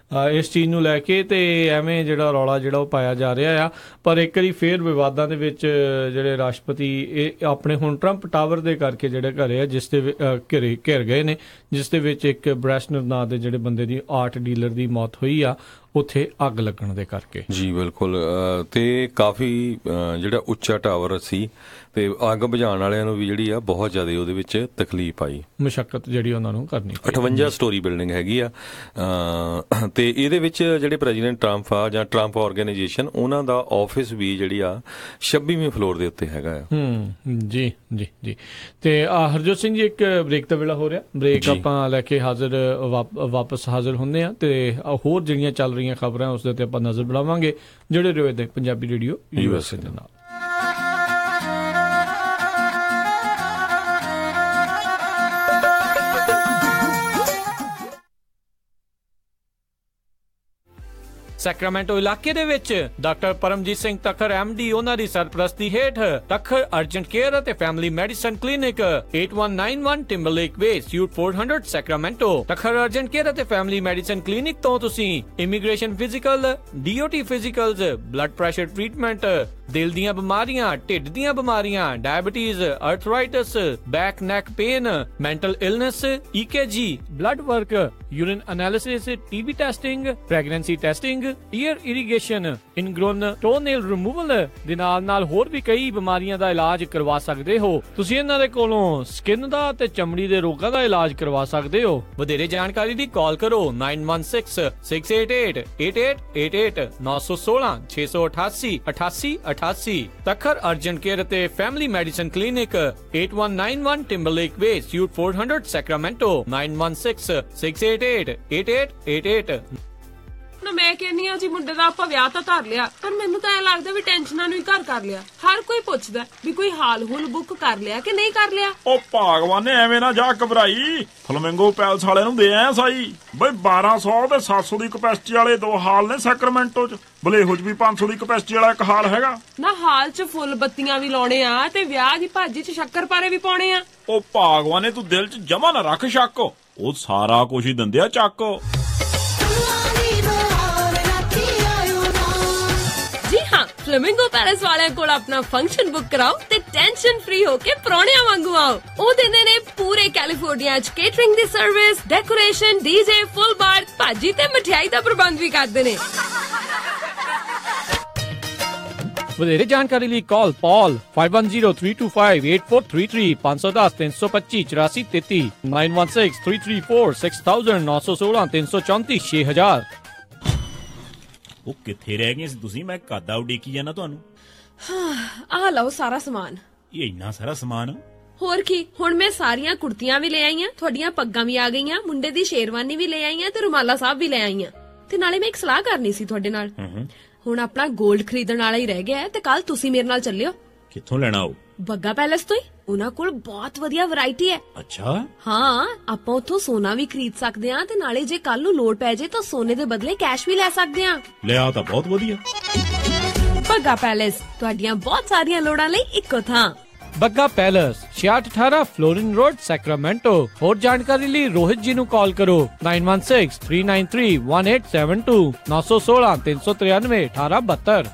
ਇਸ ਚੀਜ਼ ਨੂੰ ਲੈ ਕੇ, ਤੇ ਐਵੇਂ ਜਿਹੜਾ ਰੌਲਾ ਜਿਹੜਾ ਉਹ ਪਾਇਆ ਜਾ ਰਿਹਾ ਆ। ਪਰ ਇੱਕ ਵਾਰੀ ਫੇਰ ਵਿਵਾਦਾਂ ਦੇ ਵਿੱਚ ਜਿਹੜੇ ਰਾਸ਼ਟਰਪਤੀ ਇਹ ਆਪਣੇ ਹੁਣ ਟਰੰਪ ਟਾਵਰ ਦੇ ਕਰਕੇ ਜਿਹੜੇ ਘਰੇ ਆ ਜਿਸ ਦੇ ਘਿਰ ਗਏ ਨੇ, ਜਿਸ ਦੇ ਵਿੱਚ ਇੱਕ ਬ੍ਰੈਸ਼ਨਰ ਨਾਂ ਦੇ ਜਿਹੜੇ ਬੰਦੇ ਦੀ ਆਰਟ ਡੀਲਰ ਦੀ ਮੌਤ ਹੋਈ ਆ ਉੱਥੇ ਅੱਗ ਲੱਗਣ ਦੇ ਕਰਕੇ। ਜੀ ਬਿਲਕੁਲ, ਤੇ ਕਾਫੀ ਜਿਹੜਾ ਉੱਚਾ ਟਾਵਰ ਸੀ ਤੇ ਅੱਗ ਬੁਝਾਉਣ ਵਾਲਿਆਂ ਨੂੰ ਵੀ ਜਿਹੜੀ ਆ ਬਹੁਤ ਜ਼ਿਆਦਾ ਉਹਦੇ ਵਿੱਚ ਤਕਲੀਫ ਆਈ, ਮੁਸ਼ੱਕਤ ਜਿਹੜੀ ਉਹਨਾਂ ਨੂੰ ਕਰਨੀ ਪਈ। 58 ਸਟੋਰੀ ਬਿਲਡਿੰਗ ਹੈਗੀ ਆ, ਤੇ ਇਹਦੇ ਵਿੱਚ ਜਿਹੜੇ ਪ੍ਰੈਜ਼ੀਡੈਂਟ ਟਰੰਪ ਆ ਜਾਂ ਟਰੰਪ ਆਰਗੇਨਾਈਜੇਸ਼ਨ, ਉਹਨਾਂ ਦਾ ਆਫਿਸ ਵੀ ਜਿਹੜੀ ਆ 26ਵੇਂ ਫਲੋਰ ਦੇ ਉੱਤੇ ਹੈਗਾ ਆ। ਜੀ ਜੀ ਜੀ। ਤੇ ਹਰਜੋਤ ਸਿੰਘ ਜੀ, ਇੱਕ ਬ੍ਰੇਕ ਦਾ ਵੇਲਾ ਹੋ ਰਿਹਾ, ਬ੍ਰੇਕ ਆਪਾਂ ਲੈ ਕੇ ਵਾਪਸ ਹਾਜ਼ਰ ਹੁੰਦੇ ਆ, ਤੇ ਹੋਰ ਜਿਹੜੀਆਂ ਚੱਲ ਰਹੀਆਂ ਖਬਰਾਂ ਉਸ ਦੇ ਉੱਤੇ ਆਪਾਂ ਨਜ਼ਰ ਬਣਾਵਾਂਗੇ। ਜਿਹੜੇ ਰੋਏ ਦੇ ਪੰਜਾਬੀ ਰੇਡੀਓ USA ਦੇ ਨਾਲ। ਸੈਕਰਾਮੈਂਟੋ ਇਲਾਕੇ ਦੇ ਵਿੱਚ ਡਾਕਟਰ ਪਰਮਜੀਤ ਸਿੰਘ ਤੱਖਰ MD ਉਹਨਾਂ ਦੀ ਸਰਪ੍ਰਸਤੀ ਹੇਠ ਤੱਖਰ ਅਰਜੈਂਟ ਕੇਅਰ ਅਤੇ family medicine clinic 8191 Timberlake way suite 400 Sacramento. Takhar urgent care ਅਤੇ ਫੈਮਿਲੀ ਮੈਡੀਸਨ ਕਲੀਨਿਕ ਤੋਂ ਤੁਸੀਂ immigration physical, DOT physicals, blood pressure treatment, ਦਿਲ ਦੀਆਂ ਬਿਮਾਰੀਆਂ, ਢਿੱਡ ਦੀਆਂ ਬਿਮਾਰੀਆਂ, diabetes, arthritis, back neck pain, mental illness, EKG, blood work, urine analysis, TB testing, pregnancy testing, ear irrigation, ingrown toenail removal ਦੇ ਨਾਲ ਹੋਰ ਵੀ ਕਈ ਬਿਮਾਰੀਆਂ ਦਾ ਇਲਾਜ ਕਰਵਾ ਸਕਦੇ ਹੋ। ਤੁਸੀਂ ਇਹਨਾਂ ਦੇ ਕੋਲੋਂ ਸਕਿਨ ਦਾ ਤੇ ਚਮੜੀ ਦੇ ਰੋਗਾਂ ਦਾ ਇਲਾਜ ਕਰਵਾ ਸਕਦੇ ਹੋ। ਵਧੇਰੇ ਜਾਣਕਾਰੀ ਲਈ ਕਾਲ ਕਰੋ 9166888888 916 688 8888। ਤੱਖਰ ਅਰਜੈਂਟ ਕੇਅਰ ਅਤੇ family medicine clinic 8191 Timberlake way suite 400 Sacramento 9166888888। ਮੈਂ ਕਹਿੰਦੀ ਆ ਜੀ, ਮੁੰਡੇ ਦਾ ਆਪਾਂ ਵਿਆਹ ਤਾਂ ਧਰ ਲਿਆ, ਪਰ ਮੈਨੂੰ ਤਾਂ ਐ ਲੱਗਦਾ ਵੀ ਟੈਨਸ਼ਨਾਂ ਨੂੰ ਹੀ ਘਰ ਕਰ ਲਿਆ। ਹਰ ਕੋਈ ਪੁੱਛਦਾ ਵੀ ਕੋਈ ਹਾਲ ਹੁਲ ਬੁੱਕ ਕਰ ਲਿਆ ਕਿ ਨਹੀਂ ਕਰ ਲਿਆ। ਉਹ ਭਾਗਵਾਨ ਨੇ ਐਵੇਂ ਨਾ ਜਾ ਘਬਰਾਈ, ਫਲਮਿੰਗੋ ਪੈਲਸ ਵਾਲਿਆਂ ਨੂੰ ਦੇ ਆਇਆ ਸਾਈ ਬਈ 1200 ਤੇ 700 ਦੀ ਕਪੈਸਿਟੀ ਵਾਲੇ 2 ਹਾਲ ਨੇ ਸੈਕਰਾਮੈਂਟੋ ਚ। ਬਲੇਹੋ ਚ ਵੀ 500 ਦੀ ਕਪੈਸਿਟੀ ਵਾਲਾ ਇੱਕ ਹਾਲ ਹੈਗਾ ਨਾ। ਹਾਲ ਚ ਫੁੱਲ ਬੱਤੀਆਂ ਵੀ ਲਾਉਣੇ ਆ ਤੇ ਵਿਆਹ ਦੀ ਭਾਜੀ ਚ ਸ਼ੱਕਰਪਾਰੇ ਵੀ ਪਾਉਣੇ ਆ। ਉਹ ਭਾਗਵਾਨ ਨੇ ਤੂੰ ਦਿਲ ਚ ਜਮਾ ਨਾ ਰੱਖ ਸ਼ੱਕ, ਉਹ ਸਾਰਾ ਕੁਝ ਹੀ ਦਿੰਦੇ ਆ ਚੱਕ। ਜੀ ਹਾਂ, ਫਲੇਮਿੰਗੋ ਪੈਲੇਸ ਵਾਲਿਆਂ ਕੋਲ ਆਪਣਾ ਫੰਕਸ਼ਨ ਬੁੱਕ ਕਰਾਓ ਤੇ ਟੈਨਸ਼ਨ ਫ੍ਰੀ ਹੋ ਕੇ ਪ੍ਰਾਹੁਣਿਆਂ ਵਾਂਗੂ ਆਓ। ਉਹ ਦਿੰਦੇ ਨੇ ਪੂਰੇ ਕੈਲੀਫੋਰਨੀਆ ਚ ਕੇਟਰਿੰਗ ਦੀ ਸਰਵਿਸ, ਡੈਕੋਰੇਸ਼ਨ, DJ, ਫੁੱਲ ਬਾਰ, ਭਾਜੀ ਤੇ ਮਠਿਆਈ ਦਾ ਪ੍ਰਬੰਧ ਵੀ ਕਰਦੇ ਨੇ। ਵਧੇਰੇ ਜਾਣਕਾਰੀ ਲਈ ਕਾਲ Paul 5103258433 510 325 8433 916 334 6000 916 334 6000। ਉਹ ਕਿੱਥੇ ਰਹਿ ਗਏ ਸੀ ਤੁਸੀਂ? ਮੈਂ ਕਾਦਾ ਉਡੀਕੀ ਜਾਣਾ ਤੁਹਾਨੂੰ। ਆ ਲਓ ਸਾਰਾ ਸਮਾਨ। ਇਹ ਇੰਨਾ ਸਾਰਾ ਸਮਾਨ? ਹੋਰ ਕੀ, ਹੁਣ ਮੈਂ ਸਾਰੀਆਂ ਕੁੜਤੀਆਂ ਵੀ ਲੈ ਆਈਆਂ, ਤੁਹਾਡੀਆਂ ਪੱਗਾਂ ਵੀ ਆ ਗਈਆਂ, ਮੁੰਡੇ ਦੀ ਸ਼ੇਰਵਾਨੀ ਵੀ ਲੈ ਆਈਆਂ ਤੇ ਰੁਮਾਲਾ ਸਾਹਿਬ ਵੀ ਲੈ ਆਈਆਂ। ਤੇ ਨਾਲੇ ਮੈਂ ਇੱਕ ਸਲਾਹ ਕਰਨੀ ਸੀ ਤੁਹਾਡੇ ਨਾਲ। ਹੁਣ ਆਪਣਾ 골ਡ ਖਰੀਦਣ ਵਾਲਾ ਹੀ ਰਹਿ ਗਿਆ ਤੇ ਕੱਲ ਤੁਸੀਂ ਮੇਰੇ ਨਾਲ ਚੱਲਿਓ। ਕਿੱਥੋਂ ਲੈਣਾ ਉਹ? ਬੱਗਾ ਪੈਲੇਸ ਤੋਂ ਹੀ। ਉਹਨਾਂ ਕੋਲ ਬਹੁਤ ਵਧੀਆ ਵੈਰਾਈਟੀ ਹੈ। ਅੱਛਾ। ਹਾਂ, ਆਪਾਂ ਉੱਥੋਂ ਸੋਨਾ ਵੀ ਖਰੀਦ ਸਕਦੇ ਆ ਤੇ ਨਾਲੇ ਜੇ ਕੱਲ ਨੂੰ ਲੋੜ ਪੈ ਜੇ ਤਾਂ ਸੋਨੇ ਦੇ ਬਦਲੇ ਕੈਸ਼ ਵੀ ਲੈ ਸਕਦੇ ਆ। ਲੈ ਆ ਤਾਂ ਬਹੁਤ ਵਧੀਆ। ਬੱਗਾ ਪੈਲੇਸ, ਤੁਹਾਡੀਆਂ ਬਹੁਤ ਸਾਰੀਆਂ ਲੋੜਾਂ ਲਈ ਇੱਕੋ ਥਾਂ। Bagga palace 6618 Florin road Sacramento. ਹੋਰ ਜਾਣਕਾਰੀ ਲਈ ਰੋਹਿਤ ਜੀ ਨੂੰ ਕਾਲ ਕਰੋ 9163931872 916 393 1872।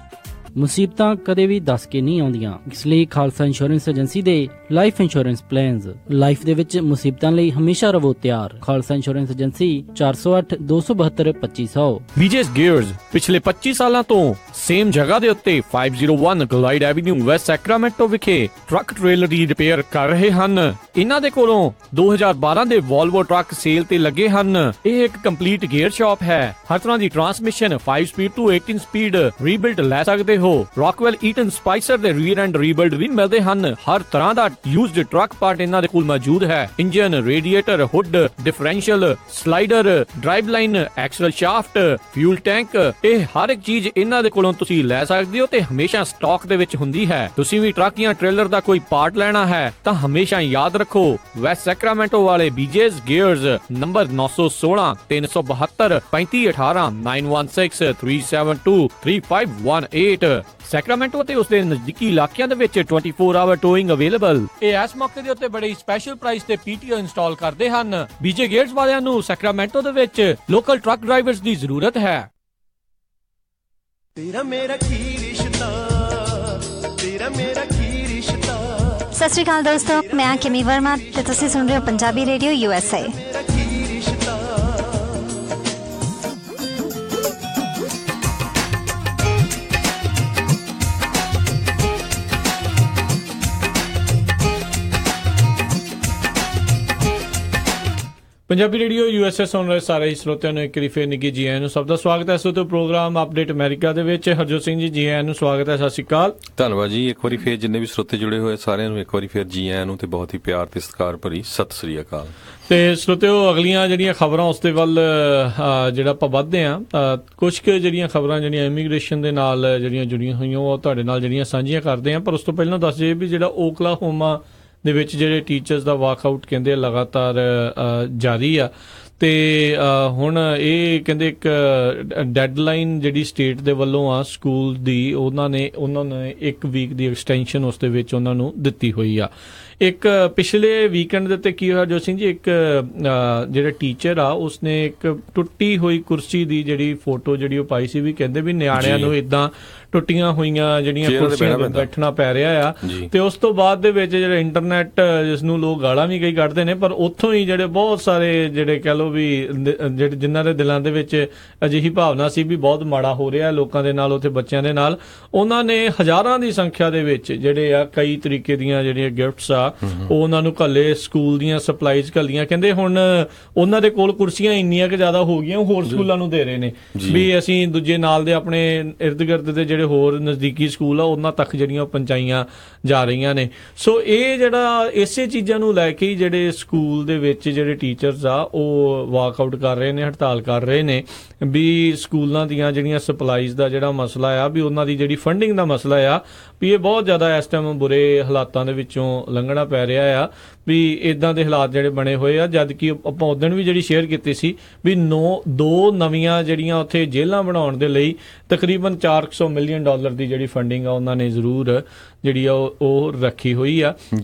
ਮੁਸੀਬਤਾਂ ਕਦੇ ਵੀ ਦੱਸ ਕੇ ਨਹੀਂ ਆਉਂਦੀਆਂ, ਇਸ ਲਈ ਖਾਲਸਾ ਇੰਸ਼ੋਰੈਂਸ ਏਜੰਸੀ ਦੇ ਲਾਈਫ ਇੰਸ਼ੋਰੈਂਸ ਪਲਾਨਸ ਲਾਈਫ ਦੇ ਵਿੱਚ ਮੁਸੀਬਤਾਂ ਲਈ ਹਮੇਸ਼ਾ ਰਹੋ ਤਿਆਰ। Khalsa insurance agency 408 272 2500। ਵਿਜੇਸ ਗੀਅਰਸ ਪਿਛਲੇ 25 ਸਾਲਾਂ ਤੋਂ ਸੇਮ ਜਗ੍ਹਾ ਦੇ ਉੱਤੇ 501 ਗਲਾਈਡ ਐਵਨਿਊ ਵੈਸਟ ਸੈਕਰਾਮੈਂਟੋ ਵਿਖੇ ਟਰੱਕ ਟ੍ਰੇਲਰ ਦੀ ਰਿਪੇਅਰ ਕਰ ਰਹੇ ਹਨ। ਇਹਨਾਂ ਦੇ ਕੋਲੋਂ 2012 ਦੇ Volvo ਟਰੱਕ ਸੇਲ ਤੇ ਲੱਗੇ ਹਨ। ਇਹ ਇੱਕ ਕੰਪਲੀਟ ਗੇਅਰ ਸ਼ਾਪ ਹੈ। ਹਰ ਤਰ੍ਹਾਂ ਦੀ ਟਰਾਂਸਮਿਸ਼ਨ 5 ਸਪੀਡ ਤੋਂ 18 ਸਪੀਡ ਰੀਬਿਲਡ ਲੈ ਸਕਦੇ ਹੋ। ਰੌਕਵੈਲ ਈਟਨ ਸਪਾਈਸਰ ਦੇ ਰੀਅਰ ਐਂਡ ਰੀਬਿਲਡ ਵੀ ਮਿਲਦੇ ਹਨ। ਹਰ ਤਰ੍ਹਾਂ ਦਾ ਯੂਜ਼ਡ ਟਰੱਕ ਪਾਰਟ ਇਹਨਾਂ ਦੇ ਕੋਲ ਮੌਜੂਦ ਹੈ। Engine, radiator, hood, differential, slider, drive line, axle shaft, fuel tank, ਇਹ ਹਰ ਇੱਕ ਚੀਜ਼ ਇਹਨਾਂ ਦੇ ਕੋਲੋਂ ਤੁਸੀਂ ਲੈ ਸਕਦੇ ਹੋ ਤੇ ਹਮੇਸ਼ਾ ਸਟਾਕ ਦੇ ਵਿੱਚ ਹੁੰਦੀ ਹੈ। ਤੁਸੀਂ ਵੀ ਟਰੱਕ ਜਾਂ ਟ੍ਰੇਲਰ ਦਾ ਕੋਈ ਪਾਰਟ ਲੈਣਾ ਹੈ ਤਾਂ ਹਮੇਸ਼ਾ ਯਾਦ ਰੱਖੋ ਵੈਸਟ ਸੈਕਰਾਮੈਂਟੋ ਵਾਲੇ BJ's Gears, ਨੰਬਰ 916 372 3518 916 372 3518। ਸੈਕਰਾਮੈਂਟੋ ਤੇ ਉਸਦੇ ਨਜ਼ਦੀਕੀ ਇਲਾਕਿਆਂ ਦੇ ਵਿੱਚ 24 ਆਵਰ ਟੋਇੰਗ ਅਵੇਲੇਬਲ। ਇਹ ਇਸ ਮੌਕੇ ਦੇ ਉੱਤੇ ਬੜੇ ਸਪੈਸ਼ਲ ਪ੍ਰਾਈਸ ਤੇ PTO ਇੰਸਟਾਲ ਕਰਦੇ ਹਨ। BJ Gears ਵਾਲਿਆਂ ਨੂੰ ਸੈਕਰਾਮੈਂਟੋ ਦੇ ਵਿੱਚ ਲੋਕਲ ਟਰੱਕ ਡਰਾਈਵਰਸ ਦੀ ਜ਼ਰੂਰਤ ਹੈ। ਤੇਰਾ ਮੇਰਾ ਕੀ ਰਿਸ਼ਤਾ, ਤੇਰਾ ਮੇਰਾ ਕੀ ਰਿਸ਼ਤਾ। ਸਤਿ ਸ਼੍ਰੀ ਅਕਾਲ ਦੋਸਤੋ, ਮੈਂ ਹਾਂ ਕਿਮੀ ਵਰਮਾ ਤੇ ਤੁਸੀਂ ਸੁਣ ਰਹੇ ਹੋ Punjabi radio USA। Punjabi radio USA ਸੁਣ ਰਹੇ ਸਾਰੇ ਹੀ ਸਰੋਤਿਆਂ ਨੂੰ ਇੱਕ ਵਾਰੀ ਫੇਰ ਨਿੱਘੀ ਜੀ ਆਇਆਂ ਨੂੰ। ਸਭ ਦਾ ਸਵਾਗਤ ਹੈ। ਇਸ ਤੋਂ ਪ੍ਰੋਗਰਾਮ ਅਪਡੇਟ ਅਮਰੀਕਾ ਦੇ ਵਿੱਚ ਹਰਜੋਤ ਸਿੰਘ ਜੀ ਆਇਆਂ ਨੂੰ ਸਵਾਗਤ ਹੈ। ਸਤਿ ਸ਼੍ਰੀ ਅਕਾਲ। ਧੰਨਵਾਦ ਜੀ। ਇੱਕ ਵਾਰੀ ਫੇਰ ਜਿੰਨੇ ਵੀ ਸਰੋਤੇ ਜੁੜੇ ਹੋਏ ਸਾਰਿਆਂ ਨੂੰ ਇੱਕ ਵਾਰੀ ਫੇਰ ਜੀ ਆਇਆਂ ਨੂੰ ਤੇ ਬਹੁਤ ਹੀ ਪਿਆਰ ਤੇ ਸਤਿਕਾਰ ਭਰੀ ਸਤਿ ਸ੍ਰੀ ਅਕਾਲ। ਤੇ ਸਰੋਤਿਓ, ਅਗਲੀਆਂ ਜਿਹੜੀਆਂ ਖਬਰਾਂ ਉਸ ਦੇ ਵੱਲ ਜਿਹੜਾ ਆਪਾਂ ਵੱਧਦੇ ਹਾਂ, ਕੁਝ ਕੁ ਜਿਹੜੀਆਂ ਖਬਰਾਂ ਜਿਹੜੀਆਂ ਇਮੀਗ੍ਰੇਸ਼ਨ ਦੇ ਨਾਲ ਜਿਹੜੀਆਂ ਜੁੜੀਆਂ ਹੋਈਆਂ ਉਹ ਤੁਹਾਡੇ ਨਾਲ ਜਿਹੜੀਆਂ ਸਾਂਝੀਆਂ ਕਰਦੇ ਹਾਂ। ਪਰ ਉਸ ਤੋਂ ਪਹਿਲਾਂ ਦੱਸ ਦਈਏ ਵੀ ਜਿਹੜਾ ਓਕਲਾਹੋਮਾ ਦੇ ਵਿੱਚ ਜਿਹੜੇ ਟੀਚਰਸ ਦਾ ਵਾਕਆਊਟ ਕਹਿੰਦੇ ਲਗਾਤਾਰ ਜਾਰੀ ਆ ਤੇ ਹੁਣ ਇਹ ਕਹਿੰਦੇ ਇੱਕ ਡੈਡਲਾਈਨ ਜਿਹੜੀ ਸਟੇਟ ਦੇ ਵੱਲੋਂ ਆ ਸਕੂਲ ਦੀ, ਉਹਨਾਂ ਨੇ 1 ਵੀਕ ਦੀ ਐਕਸਟੈਂਸ਼ਨ ਉਸ ਦੇ ਵਿੱਚ ਉਹਨਾਂ ਨੂੰ ਦਿੱਤੀ ਹੋਈ ਆ। ਇੱਕ ਪਿਛਲੇ ਵੀਕਐਂਡ ਦੇ ਉੱਤੇ ਕੀ ਹੋਇਆ ਜੋਤ ਸਿੰਘ ਜੀ, ਇੱਕ ਜਿਹੜਾ ਟੀਚਰ ਆ ਉਸਨੇ ਇੱਕ ਟੁੱਟੀ ਹੋਈ ਕੁਰਸੀ ਦੀ ਜਿਹੜੀ ਫੋਟੋ ਜਿਹੜੀ ਉਹ ਪਾਈ ਸੀ ਵੀ ਕਹਿੰਦੇ ਵੀ ਨਿਆਣਿਆਂ ਨੂੰ ਇਦਾਂ ਟੁੱਟੀਆਂ ਹੋਈਆਂ ਜਿਹੜੀਆਂ ਕੁਰਸੀਆਂ ਤੇ ਬੈਠਣਾ ਪੈ ਰਿਹਾ ਆ। ਤੇ ਉਸ ਤੋਂ ਬਾਅਦ ਦੇ ਵਿੱਚ ਜਿਹੜਾ ਇੰਟਰਨੈਟ, ਜਿਸ ਨੂੰ ਲੋਕ ਗਾਲਾਂ ਵੀ ਕਈ ਕੱਢਦੇ ਨੇ, ਪਰ ਉੱਥੋਂ ਹੀ ਜਿਹੜੇ ਬਹੁਤ ਸਾਰੇ ਜਿਹੜੇ ਕਹਿ ਲਓ ਵੀ ਜਿਹੜੇ ਜਿਨ੍ਹਾਂ ਦੇ ਦਿਲਾਂ ਦੇ ਵਿੱਚ ਅਜਿਹੀ ਭਾਵਨਾ ਸੀ ਵੀ ਬਹੁਤ ਮਾੜਾ ਹੋ ਰਿਹਾ ਲੋਕਾਂ ਦੇ ਨਾਲ, ਉੱਥੇ ਬੱਚਿਆਂ ਦੇ ਨਾਲ, ਉਹਨਾਂ ਨੇ ਹਜ਼ਾਰਾਂ ਦੀ ਸੰਖਿਆ ਦੇ ਵਿੱਚ ਜਿਹੜੇ ਆ ਕਈ ਤਰੀਕੇ ਦੀਆਂ ਜਿਹੜੀਆਂ ਗਿਫਟਸ ਆ ਉਹ ਉਹਨਾਂ ਨੂੰ ਘੱਲੇ, ਸਕੂਲ ਦੀਆਂ ਸਪਲਾਈਜ਼ ਘੱਲੀਆਂ। ਕਹਿੰਦੇ ਹੁਣ ਉਹਨਾਂ ਦੇ ਕੋਲ ਕੁਰਸੀਆਂ ਇੰਨੀਆਂ ਕਿ ਜ਼ਿਆਦਾ ਹੋ ਗਈਆਂ, ਹੋਰ ਸਕੂਲਾਂ ਨੂੰ ਦੇ ਰਹੇ ਨੇ ਵੀ ਅਸੀਂ ਦੂਜੇ ਨਾਲ ਦੇ ਆਪਣੇ ਇਰਦ ਗਿਰਦ ਦੇ ਜਿਹੜੇ ਹੋਰ ਨਜ਼ਦੀਕੀ ਸਕੂਲ ਆ ਉਹਨਾਂ ਤੱਕ ਜਿਹੜੀਆਂ ਪਹੁੰਚਾਈਆਂ ਜਾ ਰਹੀਆਂ ਨੇ। ਸੋ ਇਹ ਜਿਹੜਾ ਇਸੇ ਚੀਜ਼ਾਂ ਨੂੰ ਲੈ ਕੇ ਜਿਹੜੇ ਸਕੂਲ ਦੇ ਵਿੱਚ ਜਿਹੜੇ ਟੀਚਰਸ ਆ ਉਹ ਵਾਕਆਊਟ ਕਰ ਰਹੇ ਨੇ, ਹੜਤਾਲ ਕਰ ਰਹੇ ਨੇ ਵੀ ਸਕੂਲਾਂ ਦੀਆਂ ਜਿਹੜੀਆਂ ਸਪਲਾਈਜ਼ ਦਾ ਜਿਹੜਾ ਮਸਲਾ ਆ, ਵੀ ਉਹਨਾਂ ਦੀ ਜਿਹੜੀ ਫੰਡਿੰਗ ਦਾ ਮਸਲਾ ਆ, ਵੀ ਇਹ ਬਹੁਤ ਜ਼ਿਆਦਾ ਇਸ ਟਾਈਮ ਬੁਰੇ ਹਾਲਾਤਾਂ ਦੇ ਵਿੱਚੋਂ ਲੰਘਣਾ ਪੈ ਰਿਹਾ ਆ। ਵੀ ਇਦਾਂ ਦੇ ਹਾਲਾਤ ਜਿਹੜੇ ਬਣੇ ਹੋਏ ਆ, ਜਦ ਕਿ ਆਪਾਂ ਉਦੋਂ ਵੀ ਜਿਹੜੀ ਸ਼ੇਅਰ ਕੀਤੀ ਸੀ ਵੀ 2 ਨਵੀਆਂ ਜਿਹੜੀਆਂ ਉੱਥੇ ਜੇਲ੍ਹਾਂ ਬਣਾਉਣ ਦੇ ਲਈ ਤਕਰੀਬਨ $400 ਮਿਲੀਅਨ ਦੀ ਜਿਹੜੀ ਫੰਡਿੰਗ ਆ ਉਹਨਾਂ ਨੇ ਜ਼ਰੂਰ ਜਿਹੜੀ ਆ ਉਹ ਰੱਖੀ ਹੋਈ ਆ।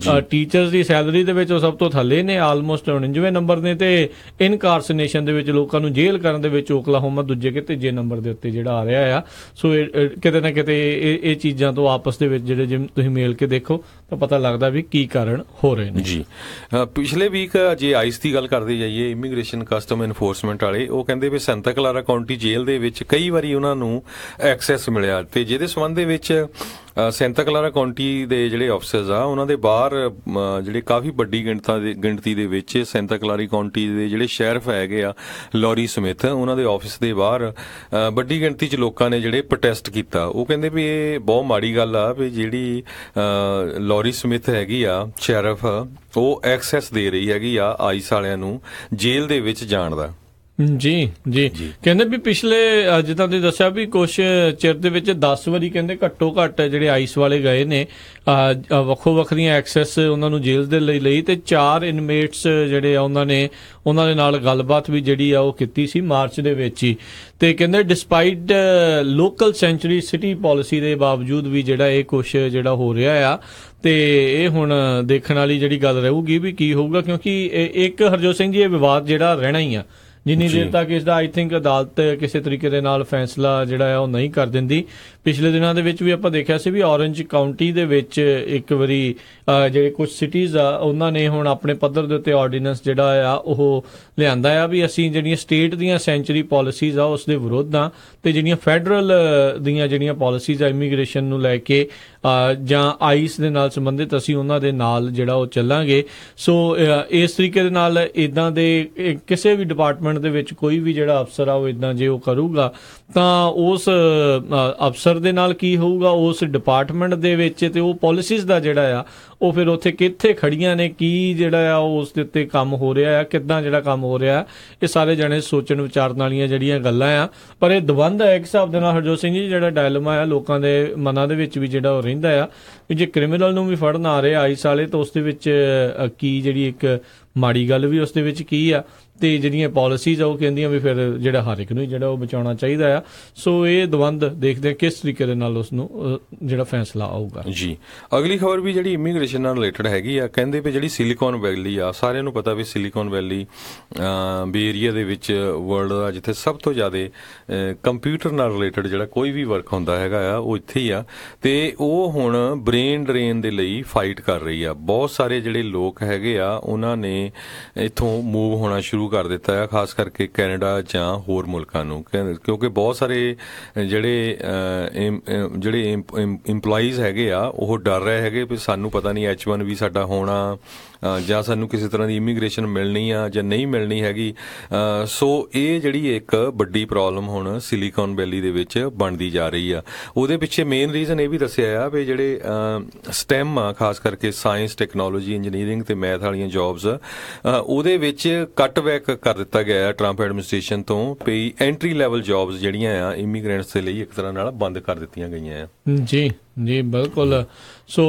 ਟੀਚਰਸ ਦੀ ਸੈਲਰੀ ਦੇ ਵਿੱਚ ਉਹ ਸਭ ਤੋਂ ਥੱਲੇ ਨੇ, ਆਲਮੋਸਟ 49ਵੇਂ ਨੰਬਰ ਨੇ, ਤੇ ਇਨਕਾਰਸਨੇਸ਼ਨ ਦੇ ਵਿੱਚ ਲੋਕਾਂ ਨੂੰ ਜੇਲ੍ਹ ਕਰਨ ਦੇ ਵਿੱਚ ਓਕਲਾਹੋਮਾ ਦੂਜੇ ਕਿ ਤੀਜੇ ਨੰਬਰ ਦੇ ਉੱਤੇ ਜਿਹੜਾ ਆ ਰਿਹਾ ਆ। ਸੋ ਕਿਤੇ ਨਾ ਕਿਤੇ ਇਹ ਚੀਜ਼ਾਂ ਤੋਂ ਆਪਸ ਦੇ ਵਿੱਚ ਜਿਹੜੇ ਜੇ ਤੁਸੀਂ ਮੇਲ ਕੇ ਦੇਖੋ ਤਾਂ ਪਤਾ ਲੱਗਦਾ ਵੀ ਕੀ ਕਾਰਨ ਹੋ ਰਹੇ ਨੇ ਜੀ। ਪਿਛਲੇ ਵੀਕ ਜੇ ਆਈਸ ਦੀ ਗੱਲ ਕਰਦੇ ਜਾਈਏ, ਇਮੀਗ੍ਰੇਸ਼ਨ ਕਸਟਮ ਐਨਫੋਰਸਮੈਂਟ ਵਾਲੇ, ਉਹ ਕਹਿੰਦੇ ਵੀ ਸੈਂਟਾ ਕਲਾਰਾ ਕਾਉਂਟੀ ਜੇਲ੍ਹ ਦੇ ਵਿੱਚ ਕਈ ਵਾਰੀ ਉਹਨਾਂ ਨੂੰ ਐਕਸੈਸ ਮਿਲਿਆ ਤੇ ਜਿਹਦੇ ਸੰਬੰਧ ਦੇ ਵਿੱਚ ਸੈਂਟਾ ਕਲਾਰਾ ਕਾਉਂਟੀ ਦੇ ਜਿਹੜੇ ਆਫਿਸਰਸ ਆ ਉਹਨਾਂ ਦੇ ਬਾਹਰ ਜਿਹੜੇ ਕਾਫੀ ਵੱਡੀ ਗਿਣਤੀ ਦੇ ਵਿੱਚ ਸੈਂਟਾ ਕਲਾਰਾ ਕਾਉਂਟੀ ਦੇ ਜਿਹੜੇ ਸ਼ੈਰਿਫ ਹੈਗੇ ਆ ਲੌਰੀ ਸਮਿਥ, ਉਹਨਾਂ ਦੇ ਆਫਿਸ ਦੇ ਬਾਹਰ ਵੱਡੀ ਗਿਣਤੀ 'ਚ ਲੋਕਾਂ ਨੇ ਜਿਹੜੇ ਪ੍ਰੋਟੈਸਟ ਕੀਤਾ। ਉਹ ਕਹਿੰਦੇ ਵੀ ਇਹ ਬਹੁਤ ਮਾੜੀ ਗੱਲ ਆ ਵੀ ਜਿਹੜੀ ਲੌਰੀ ਸਮਿਥ ਹੈਗੀ ਆ ਸ਼ੈਰਿਫ, ਉਹ ਐਕਸੈਸ ਦੇ ਰਹੀ ਹੈਗੀ ਆ ਆਈਸ ਵਾਲਿਆਂ ਨੂੰ ਜੇਲ੍ਹ ਦੇ ਵਿੱਚ ਜਾਣ ਦਾ। ਜੀ ਕਹਿੰਦੇ ਵੀ ਪਿਛਲੇ ਜਿੱਦਾਂ ਤੁਸੀਂ ਦੱਸਿਆ ਵੀ ਕੁਛ ਚਿਰ ਦੇ ਵਿੱਚ 10 ਵਾਰੀ ਕਹਿੰਦੇ ਘੱਟੋ ਘੱਟ ਜਿਹੜੇ ਆਈਸ ਵਾਲੇ ਗਏ ਨੇ, ਵੱਖੋ ਵੱਖਰੀਆਂ ਐਕਸੈਸ ਉਹਨਾਂ ਨੂੰ ਜੇਲ੍ਹ ਦੇ ਲਈ ਤੇ 4 ਇਨਮੇਟਸ ਜਿਹੜੇ ਆ ਉਹਨਾਂ ਦੇ ਨਾਲ ਗੱਲਬਾਤ ਵੀ ਜਿਹੜੀ ਆ ਉਹ ਕੀਤੀ ਸੀ ਮਾਰਚ ਦੇ ਵਿੱਚ ਹੀ। ਤੇ ਕਹਿੰਦੇ despite local sanctuary city policy ਦੇ ਬਾਵਜੂਦ ਵੀ ਜਿਹੜਾ ਇਹ ਕੁਛ ਜਿਹੜਾ ਹੋ ਰਿਹਾ ਆ ਤੇ ਇਹ ਹੁਣ ਦੇਖਣ ਵਾਲੀ ਜਿਹੜੀ ਗੱਲ ਰਹੂਗੀ ਵੀ ਕੀ ਹੋਊਗਾ, ਕਿਉਂਕਿ ਇੱਕ ਹਰਜੋਤ ਸਿੰਘ ਜੀ ਇਹ ਵਿਵਾਦ ਜਿਹੜਾ ਰਹਿਣਾ ਹੀ ਆ ਜਿੰਨੀ ਦੇਰ ਤੱਕ ਇਸ ਦਾ ਆਈ ਥਿੰਕ ਅਦਾਲਤ ਕਿਸੇ ਤਰੀਕੇ ਦੇ ਨਾਲ ਫੈਸਲਾ ਜਿਹੜਾ ਆ ਉਹ ਨਹੀਂ ਕਰ ਦਿੰਦੀ। ਪਿਛਲੇ ਦਿਨਾਂ ਦੇ ਵਿੱਚ ਵੀ ਆਪਾਂ ਦੇਖਿਆ ਸੀ ਵੀ ਔਰੰਜ ਕਾਉਂਟੀ ਦੇ ਵਿੱਚ ਇੱਕ ਵਾਰੀ ਜਿਹੜੇ ਕੁਝ ਸਿਟੀਜ਼ ਆ ਉਹਨਾਂ ਨੇ ਹੁਣ ਆਪਣੇ ਪੱਧਰ ਦੇ ਉੱਤੇ ਆਰਡੀਨੈਂਸ ਜਿਹੜਾ ਆ ਉਹ ਲਿਆਂਦਾ ਆ ਵੀ ਅਸੀਂ ਜਿਹੜੀਆਂ ਸਟੇਟ ਦੀਆਂ ਸੈਂਚੁਰੀ ਪਾਲਿਸੀਜ਼ ਆ ਉਸ ਦੇ ਵਿਰੁੱਧ ਆ, ਤੇ ਜਿਹੜੀਆਂ ਫੈਡਰਲ ਦੀਆਂ ਜਿਹੜੀਆਂ ਪਾਲਿਸੀਜ਼ ਆ ਇਮੀਗ੍ਰੇਸ਼ਨ ਨੂੰ ਲੈ ਕੇ ਜਾਂ ਆਈਸ ਦੇ ਨਾਲ ਸੰਬੰਧਿਤ ਅਸੀਂ ਉਹਨਾਂ ਦੇ ਨਾਲ ਜਿਹੜਾ ਉਹ ਚੱਲਾਂਗੇ। ਸੋ ਇਸ ਤਰੀਕੇ ਦੇ ਨਾਲ ਇਦਾਂ ਦੇ ਕਿਸੇ ਵੀ ਡਿਪਾਰਟਮੈਂਟ ਦੇ ਵਿੱਚ ਕੋਈ ਵੀ ਜਿਹੜਾ ਅਫਸਰ ਆ ਉਹ ਇਦਾਂ ਜੇ ਉਹ ਕਰੂਗਾ ਤਾਂ ਉਸ ਅਫਸਰ ਦੇ ਨਾਲ ਕੀ ਹੋਊਗਾ, ਉਸ ਡਿਪਾਰਟਮੈਂਟ ਦੇ ਵਿੱਚ ਤੇ ਉਹ ਪਾਲਿਸੀਜ਼ ਦਾ ਜਿਹੜਾ ਆ ਉਹ ਫਿਰ ਉੱਥੇ ਕਿੱਥੇ ਖੜੀਆਂ ਨੇ, ਕੀ ਜਿਹੜਾ ਆ ਉਸ ਦੇ ਉੱਤੇ ਕੰਮ ਹੋ ਰਿਹਾ ਆ, ਕਿੱਦਾਂ ਜਿਹੜਾ ਕੰਮ ਹੋ ਰਿਹਾ, ਇਹ ਸਾਰੇ ਜਣੇ ਸੋਚਣ ਵਿਚਾਰਨ ਵਾਲੀਆਂ ਜਿਹੜੀਆਂ ਗੱਲਾਂ ਆ। ਪਰ ਇਹ ਦਵੰਦ ਹੈ ਇੱਕ ਹਿਸਾਬ ਦੇ ਨਾਲ ਹਰਜੋਤ ਸਿੰਘ ਜੀ, ਜਿਹੜਾ ਡਾਇਲਮਾ ਆ ਲੋਕਾਂ ਦੇ ਮਨਾਂ ਦੇ ਵਿੱਚ ਵੀ ਜਿਹੜਾ ਉਹ ਰਹਿੰਦਾ ਆ ਵੀ ਜੇ ਕ੍ਰਿਮੀਨਲ ਨੂੰ ਵੀ ਫੜਨ ਆ ਰਹੇ ਆਈਸ ਵਾਲੇ ਤਾਂ ਉਸ ਦੇ ਵਿੱਚ ਕੀ ਜਿਹੜੀ ਇੱਕ ਮਾੜੀ ਗੱਲ ਵੀ ਉਸ ਦੇ ਵਿੱਚ ਕੀ ਆ, ਤੇ ਜਿਹੜੀਆਂ ਪਾਲਿਸੀਜ਼ ਆ ਉਹ ਕਹਿੰਦੀਆਂ ਵੀ ਫਿਰ ਜਿਹੜਾ ਹਰ ਇੱਕ ਨੂੰ ਜਿਹੜਾ ਉਹ ਬਚਾਉਣਾ ਚਾਹੀਦਾ ਆ। ਸੋ ਇਹ ਦਵੰਦ ਦੇਖਦੇ ਆ ਕਿਸ ਤਰੀਕੇ ਦੇ ਨਾਲ ਉਸ ਨੂੰ ਜਿਹੜਾ ਫੈਸਲਾ ਆਊਗਾ ਜੀ। ਅਗਲੀ ਖਬਰ ਵੀ ਜਿਹੜੀ ਇਮੀਗ੍ਰੇਸ਼ਨ ਨਾਲ ਰਿਲੇਟਡ ਹੈਗੀ ਆ, ਕਹਿੰਦੇ ਵੀ ਜਿਹੜੀ ਸਿਲੀਕਨ ਵੈਲੀ ਆ, ਸਾਰਿਆਂ ਨੂੰ ਪਤਾ ਵੀ ਸਿਲੀਕਨ ਵੈਲੀ ਬੇ ਏਰੀਆ ਦੇ ਵਿੱਚ ਵਰਲਡ ਦਾ ਜਿੱਥੇ ਸਭ ਤੋਂ ਜ਼ਿਆਦਾ ਕੰਪਿਊਟਰ ਨਾਲ ਰਿਲੇਟਡ ਜਿਹੜਾ ਕੋਈ ਵੀ ਵਰਕ ਹੁੰਦਾ ਹੈਗਾ ਆ ਉਹ ਇੱਥੇ ਹੀ ਆ, ਤੇ ਉਹ ਹੁਣ ਬ੍ਰੇਨ ਡਰੇਨ ਦੇ ਲਈ ਫਾਈਟ ਕਰ ਰਹੀ ਆ। ਬਹੁਤ ਸਾਰੇ ਜਿਹੜੇ ਲੋਕ ਹੈਗੇ ਆ ਉਹਨਾਂ ਨੇ ਇੱਥੋਂ ਮੂਵ ਹੋਣਾ ਸ਼ੁਰੂ ਕਰ ਦਿੱਤਾ ਹੈ, ਖਾਸ ਕਰਕੇ ਕੈਨੇਡਾ ਜਾਂ ਹੋਰ ਮੁਲਕਾਂ ਨੂੰ, ਕਿਉਂਕਿ ਬਹੁਤ ਸਾਰੇ ਜਿਹੜੇ ਇੰਪਲਾਈਜ਼ ਹੈਗੇ ਆ ਉਹ ਡਰ ਰਹੇ ਹੈਗੇ ਵੀ ਸਾਨੂੰ ਪਤਾ ਨਹੀਂ H1 ਵੀ ਸਾਡਾ ਹੋਣਾ ਜਾਂ ਸਾਨੂੰ ਕਿਸੇ ਤਰ੍ਹਾਂ ਦੀ ਇਮੀਗ੍ਰੇਸ਼ਨ ਮਿਲਣੀ ਆ ਜਾਂ ਨਹੀਂ ਮਿਲਣੀ ਹੈਗੀ। ਸੋ ਇਹ ਜਿਹੜੀ ਇੱਕ ਵੱਡੀ ਪ੍ਰੋਬਲਮ ਹੁਣ ਸਿਲੀਕਨ ਵੈਲੀ ਦੇ ਵਿੱਚ ਬਣਦੀ ਜਾ ਰਹੀ ਆ। ਉਹਦੇ ਪਿੱਛੇ ਮੇਨ ਰੀਜ਼ਨ ਇਹ ਵੀ ਦੱਸਿਆ ਆ ਵੀ ਜਿਹੜੇ ਸਟੈਮ ਆ, ਖਾਸ ਕਰਕੇ ਸਾਇੰਸ, ਟੈਕਨੋਲੋਜੀ, ਇੰਜੀਨੀਅਰਿੰਗ ਤੇ ਮੈਥ ਵਾਲੀਆਂ ਜੌਬਸ, ਉਹਦੇ ਵਿੱਚ ਕੱਟ ਬੈਕ ਕਰ ਦਿੱਤਾ ਗਿਆ ਹੈ ਟਰੰਪ ਐਡਮਿਨਿਸਟ੍ਰੇਸ਼ਨ ਤੋਂ, ਵੀ ਐਂਟਰੀ ਲੈਵਲ ਜੌਬਸ ਜਿਹੜੀਆਂ ਆ ਇਮੀਗ੍ਰੈਂਟਸ ਦੇ ਲਈ ਇੱਕ ਤਰ੍ਹਾਂ ਨਾਲ ਬੰਦ ਕਰ ਦਿੱਤੀਆਂ ਗਈਆਂ ਆ। ਜੀ ਜੀ ਬਿਲਕੁਲ। ਸੋ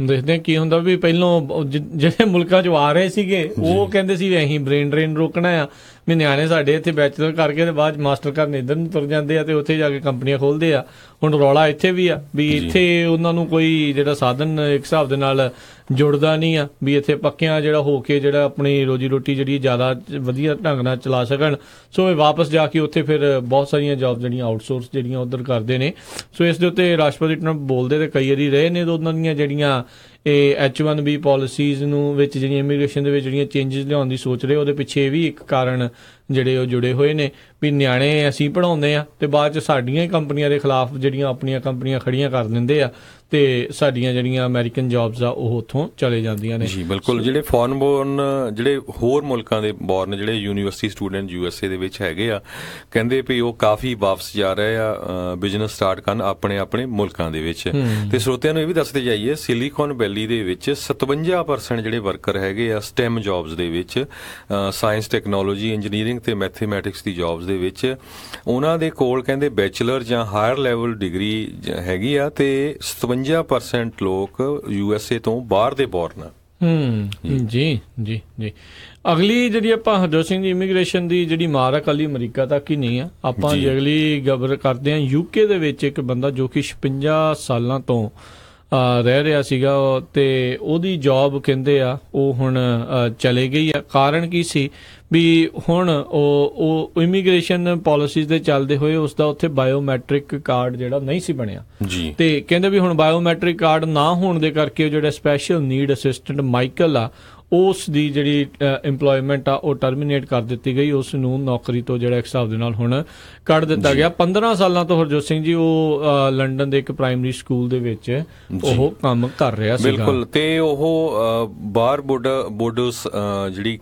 ਦੇਖਦੇ ਕੀ ਹੁੰਦਾ ਵੀ ਪਹਿਲੋਂ ਜਿਹੜੇ ਮੁਲਕਾਂ 'ਚੋਂ ਆ ਰਹੇ ਸੀਗੇ ਉਹ ਕਹਿੰਦੇ ਸੀ ਅਸੀਂ ਬ੍ਰੇਨ ਡਰੇਨ ਰੋਕਣਾ ਆ, ਵੀ ਨਿਆਣੇ ਸਾਡੇ ਇੱਥੇ ਬੈਚਲਰ ਕਰਕੇ ਤੇ ਬਾਅਦ ਮਾਸਟਰ ਕਰਨ ਇੱਧਰ ਨੂੰ ਤੁਰ ਜਾਂਦੇ ਆ ਤੇ ਉੱਥੇ ਜਾ ਕੇ ਕੰਪਨੀਆਂ ਖੋਲ੍ਹਦੇ ਆ। ਹੁਣ ਰੌਲਾ ਇੱਥੇ ਵੀ ਆ ਵੀ ਇੱਥੇ ਉਹਨਾਂ ਨੂੰ ਕੋਈ ਜਿਹੜਾ ਸਾਧਨ ਇੱਕ ਹਿਸਾਬ ਦੇ ਨਾਲ ਜੁੜਦਾ ਨਹੀਂ ਆ ਵੀ ਇੱਥੇ ਪੱਕਿਆਂ ਜਿਹੜਾ ਹੋ ਕੇ ਜਿਹੜਾ ਆਪਣੀ ਰੋਜੀ ਰੋਟੀ ਜਿਹੜੀ ਜ਼ਿਆਦਾ ਵਧੀਆ ਢੰਗ ਨਾਲ ਚਲਾ ਸਕਣ। ਸੋ ਇਹ ਵਾਪਸ ਜਾ ਕੇ ਉੱਥੇ ਫਿਰ ਬਹੁਤ ਸਾਰੀਆਂ ਜੌਬ ਜਿਹੜੀਆਂ ਆਊਟਸੋਰਸ ਜਿਹੜੀਆਂ ਉੱਧਰ ਕਰਦੇ ਨੇ। ਸੋ ਇਸ ਦੇ ਉੱਤੇ ਰਾਸ਼ਟਰਪਤੀ ਟਰੰਪ ਬੋਲਦੇ ਤੇ ਕਈ ਵਾਰੀ ਰਹੇ ਨੇ, ਉਹਨਾਂ ਦੀਆਂ ਜਿਹੜੀਆਂ ਇਹ H1B ਪਾਲਿਸੀਜ਼ ਨੂੰ ਵਿੱਚ ਜਿਹੜੀਆਂ ਇਮੀਗ੍ਰੇਸ਼ਨ ਦੇ ਵਿੱਚ ਜਿਹੜੀਆਂ ਚੇਂਜਸ ਲਿਆਉਣ ਦੀ ਸੋਚ ਰਹੇ, ਉਹਦੇ ਪਿੱਛੇ ਇਹ ਵੀ ਇੱਕ ਕਾਰਨ ਜਿਹੜੇ ਉਹ ਜੁੜੇ ਹੋਏ ਨੇ ਵੀ ਨਿਆਣੇ ਅਸੀਂ ਪੜ੍ਹਾਉਂਦੇ ਆ ਤੇ ਬਾਅਦ 'ਚ ਸਾਡੀਆਂ ਹੀ ਕੰਪਨੀਆਂ ਦੇ ਖਿਲਾਫ ਜਿਹੜੀਆਂ ਆਪਣੀਆਂ ਕੰਪਨੀਆਂ ਖੜੀਆਂ ਕਰ ਦਿੰਦੇ ਆ ਤੇ ਸਾਡੀਆਂ ਜਿਹੜੀਆਂ ਅਮਰੀਕਨ ਜੌਬਸ ਆ ਉਹ ਉੱਥੋਂ ਚਲੇ ਜਾਂਦੀਆਂ ਨੇ। ਜੀ ਬਿਲਕੁਲ। ਜਿਹੜੇ ਫੋਰਨ ਬੋਰਨ ਜਿਹੜੇ ਹੋਰ ਮੁਲਕਾਂ ਦੇ ਬੋਰਨ ਜਿਹੜੇ ਯੂਨੀਵਰਸਿਟੀ ਸਟੂਡੈਂਟ USA ਦੇ ਵਿੱਚ ਹੈਗੇ ਆ, ਕਹਿੰਦੇ ਵੀ ਉਹ ਕਾਫੀ ਵਾਪਸ ਜਾ ਰਹੇ ਆ ਬਿਜ਼ਨਸ ਸਟਾਰਟ ਕਰਨ ਆਪਣੇ ਆਪਣੇ ਮੁਲਕਾਂ ਦੇ ਵਿੱਚ। ਤੇ ਸਰੋਤਿਆਂ ਨੂੰ ਇਹ ਵੀ ਦੱਸਦੇ ਜਾਈਏ, ਸਿਲੀਕਨ ਵੈਲੀ ਦੇ ਵਿੱਚ 57% ਜਿਹੜੇ ਵਰਕਰ ਹੈਗੇ ਆ ਸਟੈਮ ਜੌਬਸ ਦੇ ਵਿੱਚ, ਸਾਇੰਸ, ਟੈਕਨੋਲੋਜੀ, ਇੰਜੀਨੀਅਰਿੰਗ ਤੇ ਮੈਥਮੈਟਿਕਸ ਦੀ ਜੌਬਸ ਦੇ ਵਿੱਚ, ਉਹਨਾਂ ਦੇ ਕੋਲ ਕਹਿੰਦੇ ਬੈਚਲਰ ਜਾਂ ਹਾਇਰ ਲੈਵਲ ਡਿਗਰੀ ਹੈਗੀ ਆ, ਤੇ 57% ਲੋਕ USA ਤੋਂ ਬਾਹਰ ਦੇ ਬੋਰਨ ਆ। ਜੀ ਜੀ ਜੀ। ਅਗਲੀ ਜਿਹੜੀ ਆਪਾਂ ਹਰਜੋਤ ਸਿੰਘ ਦੀ ਇਮੀਗ੍ਰੇਸ਼ਨ ਦੀ ਜਿਹੜੀ ਮਾਰ ਆ ਕੱਲੀ ਅਮਰੀਕਾ ਤੱਕ ਹੀ ਨਹੀਂ ਆ, ਆਪਾਂ ਜੇ ਅਗਲੀ ਖਬਰ ਕਰਦੇ ਹਾਂ UK ਦੇ ਵਿੱਚ ਇੱਕ ਬੰਦਾ ਜੋ ਕਿ 56 ਸਾਲਾਂ ਤੋਂ ਰਹਿ ਰਿਹਾ ਸੀਗਾ ਤੇ ਉਹਦੀ ਜੌਬ ਕਹਿੰਦੇ ਆ ਉਹ ਹੁਣ ਚਲੇ ਗਈ ਆ। ਕਾਰਨ ਕੀ ਸੀ ਵੀ ਹੁਣ ਉਹ ਇਮੀਗ੍ਰੇਸ਼ਨ ਪਾਲਿਸੀਜ਼ ਦੇ ਚੱਲਦੇ ਹੋਏ ਉਸ ਦਾ ਉੱਥੇ ਬਾਇਓਮੈਟ੍ਰਿਕ ਕਾਰਡ ਜਿਹੜਾ ਨਹੀਂ ਸੀ ਬਣਿਆ ਤੇ ਕਹਿੰਦੇ ਵੀ ਹੁਣ ਬਾਇਓਮੈਟ੍ਰਿਕ ਕਾਰਡ ਨਾ ਹੋਣ ਦੇ ਕਰਕੇ ਜਿਹੜਾ ਸਪੈਸ਼ਲ ਨੀਡ ਅਸਿਸਟੈਂਟ ਮਾਈਕਲ ਆ ਉਸ ਦੀ ਜਿਹੜੀ ਇੰਪਲੋਇਮੈਂਟ ਆ ਉਹ ਟਰਮੀਨੇਟ ਕਰ ਦਿੱਤੀ ਗਈ, ਉਸ ਨੂੰ ਨੌਕਰੀ ਤੋਂ ਜਿਹੜਾ ਇੱਕ ਹਿਸਾਬ ਦੇ ਨਾਲ ਹੁਣ ਕੱਢ ਦਿੱਤਾ ਗਿਆ। 15 ਸਾਲਾਂ ਤੋਂ ਹਰਜੋਤ ਸਿੰਘ ਜੀ ਉਹ ਲੰਡਨ ਦੇ ਇੱਕ ਪ੍ਰਾਇਮਰੀ ਸਕੂਲ ਦੇ ਵਿੱਚ ਉਹ ਕੰਮ ਕਰ ਰਿਹਾ ਸੀਗਾ। ਬਿਲਕੁਲ। ਤੇ ਉਹ ਬਾਰਬਾਡੋਸ ਜਿਹੜੀ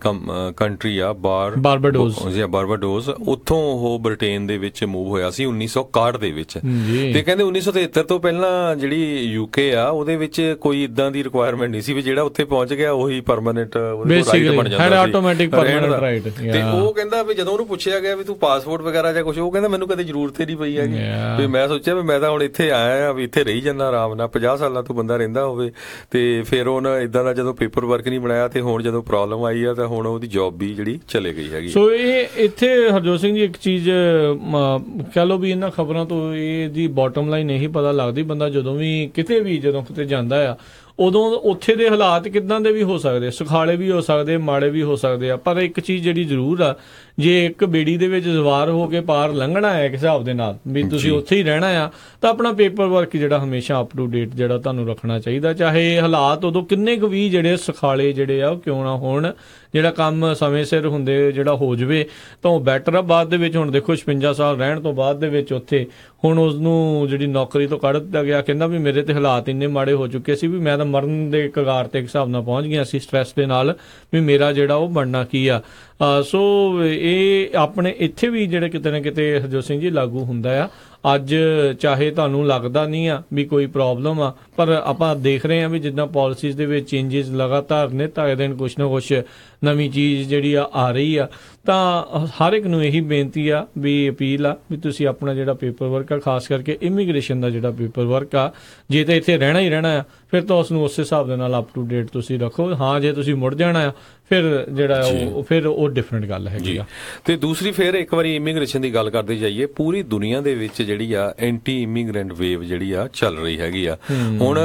ਕੰਟਰੀ ਆ ਬਾਰਬਾਡੋਸ, ਉੱਥੋਂ ਉਹ ਬ੍ਰਿਟੇਨ ਦੇ ਵਿੱਚ ਮੂਵ ਹੋਇਆ ਸੀ 1961 ਦੇ ਵਿੱਚ। ਤੇ ਕਹਿੰਦੇ 1973 ਤੋਂ ਪਹਿਲਾਂ ਜਿਹੜੀ UK ਆ ਉਹਦੇ ਵਿੱਚ ਕੋਈ ਇਦਾਂ ਦੀ ਰਿਕੁਆਇਰਮੈਂਟ ਨਹੀਂ ਸੀ ਵੀ ਜਿਹੜਾ ਉੱਥੇ ਪਹੁੰਚ ਗਿਆ ਉਹੀ ਪਰਮਾਨੈਂਟ ਰਾਈਟ ਬਣ ਜਾਂਦਾ ਆਟੋਮੈਟਿਕ ਪਰਮਾਨੈਂਟ ਰਾਈਟ। ਤੇ ਉਹ ਕਹਿੰਦਾ ਵੀ ਜਦੋਂ ਉਹਨੂੰ ਪੁੱਛਿਆ ਗਿਆ ਵੀ ਤੂੰ ਪਾਸਪੋਰਟ ਵਗੈਰਾ ਜਾਂ ਕੁਝ, ਉਹ ਕਹਿੰਦਾ ਮੈਨੂੰ ਕਦੇ ਜ਼ਰੂਰਤ ਹੀ ਨਹੀਂ ਪਈ ਹੈਗੀ ਵੀ ਮੈਂ ਸੋਚਿਆ ਵੀ ਮੈਂ ਤਾਂ ਹੁਣ ਇੱਥੇ ਆਇਆ ਆ ਵੀ ਇੱਥੇ ਰਹੀ ਜਾਂਦਾ ਆਰਾਮ ਨਾਲ, 50 ਸਾਲਾਂ ਤੋਂ ਬੰਦਾ ਰਹਿੰਦਾ ਹੋਵੇ। ਤੇ ਫਿਰ ਉਹਨਾਂ ਇਦਾਂ ਦਾ ਜਦੋਂ ਪੇਪਰ ਵਰਕ ਨਹੀਂ ਬਣਾਇਆ ਤੇ ਹੁਣ ਜਦੋਂ ਪ੍ਰੋਬਲਮ ਆਈ ਆ ਤਾਂ ਹੁਣ ਉਹਦੀ ਜੌਬ ਵੀ ਜਿਹੜੀ ਚਲੇ ਗਈ ਹੈਗੀ। ਸੋ ਇਹ ਇੱਥੇ ਹਰਜੋਤ ਸਿੰਘ ਜੀ ਇੱਕ ਚੀਜ਼ ਕਹਿ ਲਓ ਵੀ ਇਹਨਾਂ ਖਬਰਾਂ ਤੋਂ ਇਹਦੀ ਬਾਟਮ ਲਾਈਨ ਇਹੀ ਪਤਾ ਲੱਗਦੀ, ਬੰਦਾ ਜਦੋਂ ਵੀ ਕਿਤੇ ਜਾਂਦਾ ਆ ਉਦੋਂ ਉੱਥੇ ਦੇ ਹਾਲਾਤ ਕਿੱਦਾਂ ਦੇ ਵੀ ਹੋ ਸਕਦੇ, ਸੁਖਾਲੇ ਵੀ ਹੋ ਸਕਦੇ, ਮਾੜੇ ਵੀ ਹੋ ਸਕਦੇ ਆ। ਪਰ ਇੱਕ ਚੀਜ਼ ਜਿਹੜੀ ਜ਼ਰੂਰ ਆ, ਜੇ ਇੱਕ ਬੇੜੀ ਦੇ ਵਿੱਚ ਸਵਾਰ ਹੋ ਕੇ ਪਾਰ ਲੰਘਣਾ ਹੈ ਇੱਕ ਹਿਸਾਬ ਦੇ ਨਾਲ ਵੀ ਤੁਸੀਂ ਉੱਥੇ ਹੀ ਰਹਿਣਾ ਆ, ਤਾਂ ਆਪਣਾ ਪੇਪਰ ਵਰਕ ਜਿਹੜਾ ਹਮੇਸ਼ਾ ਅਪ ਟੂ ਡੇਟ ਜਿਹੜਾ ਤੁਹਾਨੂੰ ਰੱਖਣਾ ਚਾਹੀਦਾ। ਚਾਹੇ ਹਾਲਾਤ ਉਦੋਂ ਕਿੰਨੇ ਕੁ ਵੀ ਜਿਹੜੇ ਸੁਖਾਲੇ ਜਿਹੜੇ ਆ ਉਹ ਕਿਉਂ ਨਾ ਹੋਣ, ਜਿਹੜਾ ਕੰਮ ਸਮੇਂ ਸਿਰ ਹੁੰਦੇ ਜਿਹੜਾ ਹੋ ਜਾਵੇ ਤਾਂ ਉਹ ਬੈਟਰ ਆ। ਬਾਅਦ ਦੇ ਵਿੱਚ ਹੁਣ ਦੇਖੋ 56 ਸਾਲ ਰਹਿਣ ਤੋਂ ਬਾਅਦ ਦੇ ਵਿੱਚ ਉੱਥੇ ਹੁਣ ਉਸਨੂੰ ਜਿਹੜੀ ਨੌਕਰੀ ਤੋਂ ਕੱਢ ਦਿੱਤਾ ਗਿਆ, ਕਹਿੰਦਾ ਵੀ ਮੇਰੇ ਤੇ ਹਾਲਾਤ ਇੰਨੇ ਮਾੜੇ ਹੋ ਚੁੱਕੇ ਸੀ ਵੀ ਮੈਂ ਤਾਂ ਮਰਨ ਦੇ ਕਗਾਰ ਤੇ ਇੱਕ ਹਿਸਾਬ ਨਾਲ ਪਹੁੰਚ ਗਿਆ ਸੀ ਸਟ੍ਰੈਸ ਦੇ ਨਾਲ, ਵੀ ਮੇਰਾ ਜਿਹੜਾ ਉਹ ਬਣਨਾ ਕੀ ਆ। ਸੋ ਇਹ ਆਪਣੇ ਇੱਥੇ ਵੀ ਜਿਹੜੇ ਕਿਤੇ ਨਾ ਕਿਤੇ ਹਰਜੋਤ ਸਿੰਘ ਜੀ ਲਾਗੂ ਹੁੰਦਾ ਆ। ਅੱਜ ਚਾਹੇ ਤੁਹਾਨੂੰ ਲੱਗਦਾ ਨਹੀਂ ਆ ਵੀ ਕੋਈ ਪ੍ਰੋਬਲਮ ਆ, ਪਰ ਆਪਾਂ ਦੇਖ ਰਹੇ ਹਾਂ ਵੀ ਜਿੱਦਾਂ ਪਾਲਿਸੀਜ਼ ਦੇ ਵਿੱਚ ਚੇਂਜਸ ਲਗਾਤਾਰ ਨਿਤ ਆਏ ਦਿਨ ਕੁਛ ਨਾ ਕੁਛ ਨਵੀਂ ਚੀਜ਼ ਜਿਹੜੀ ਆ ਰਹੀ ਆ। ਤਾਂ ਹਰ ਇੱਕ ਨੂੰ ਇਹੀ ਬੇਨਤੀ ਆ ਵੀ ਅਪੀਲ ਆ ਵੀ ਤੁਸੀਂ ਆਪਣਾ ਜਿਹੜਾ ਪੇਪਰ ਵਰਕ ਆ, ਖਾਸ ਕਰਕੇ ਇਮੀਗ੍ਰੇਸ਼ਨ ਦਾ ਜਿਹੜਾ ਪੇਪਰ ਵਰਕ ਆ, ਜੇ ਤਾਂ ਇੱਥੇ ਰਹਿਣਾ ਹੀ ਰਹਿਣਾ ਆ ਫਿਰ ਤਾਂ ਉਸ ਨੂੰ ਉਸੇ ਹਿਸਾਬ ਦੇ ਨਾਲ ਅਪ ਟੂ ਡੇਟ ਤੁਸੀਂ ਰੱਖੋ। ਹਾਂ ਜੇ ਤੁਸੀਂ ਮੁੜ ਜਾਣਾ ਆ ਫਿਰ ਜਿਹੜਾ ਉਹ ਫਿਰ ਉਹ ਡਿਫਰੈਂਟ ਗੱਲ ਹੈਗੀ ਆ। ਤੇ ਦੂਸਰੀ ਫਿਰ ਇੱਕ ਵਾਰੀ ਇਮੀਗ੍ਰੇਸ਼ਨ ਦੀ ਗੱਲ ਕਰਦੇ ਜਾਈਏ, ਪੂਰੀ ਦੁਨੀਆ ਦੇ ਵਿੱਚ ਜਿਹੜੀ ਆ ਐਂਟੀ ਇਮੀਗ੍ਰੈਂਟ ਵੇਵ ਜਿਹੜੀ ਆ ਚੱਲ ਰਹੀ ਹੈਗੀ ਆ। ਹੁਣ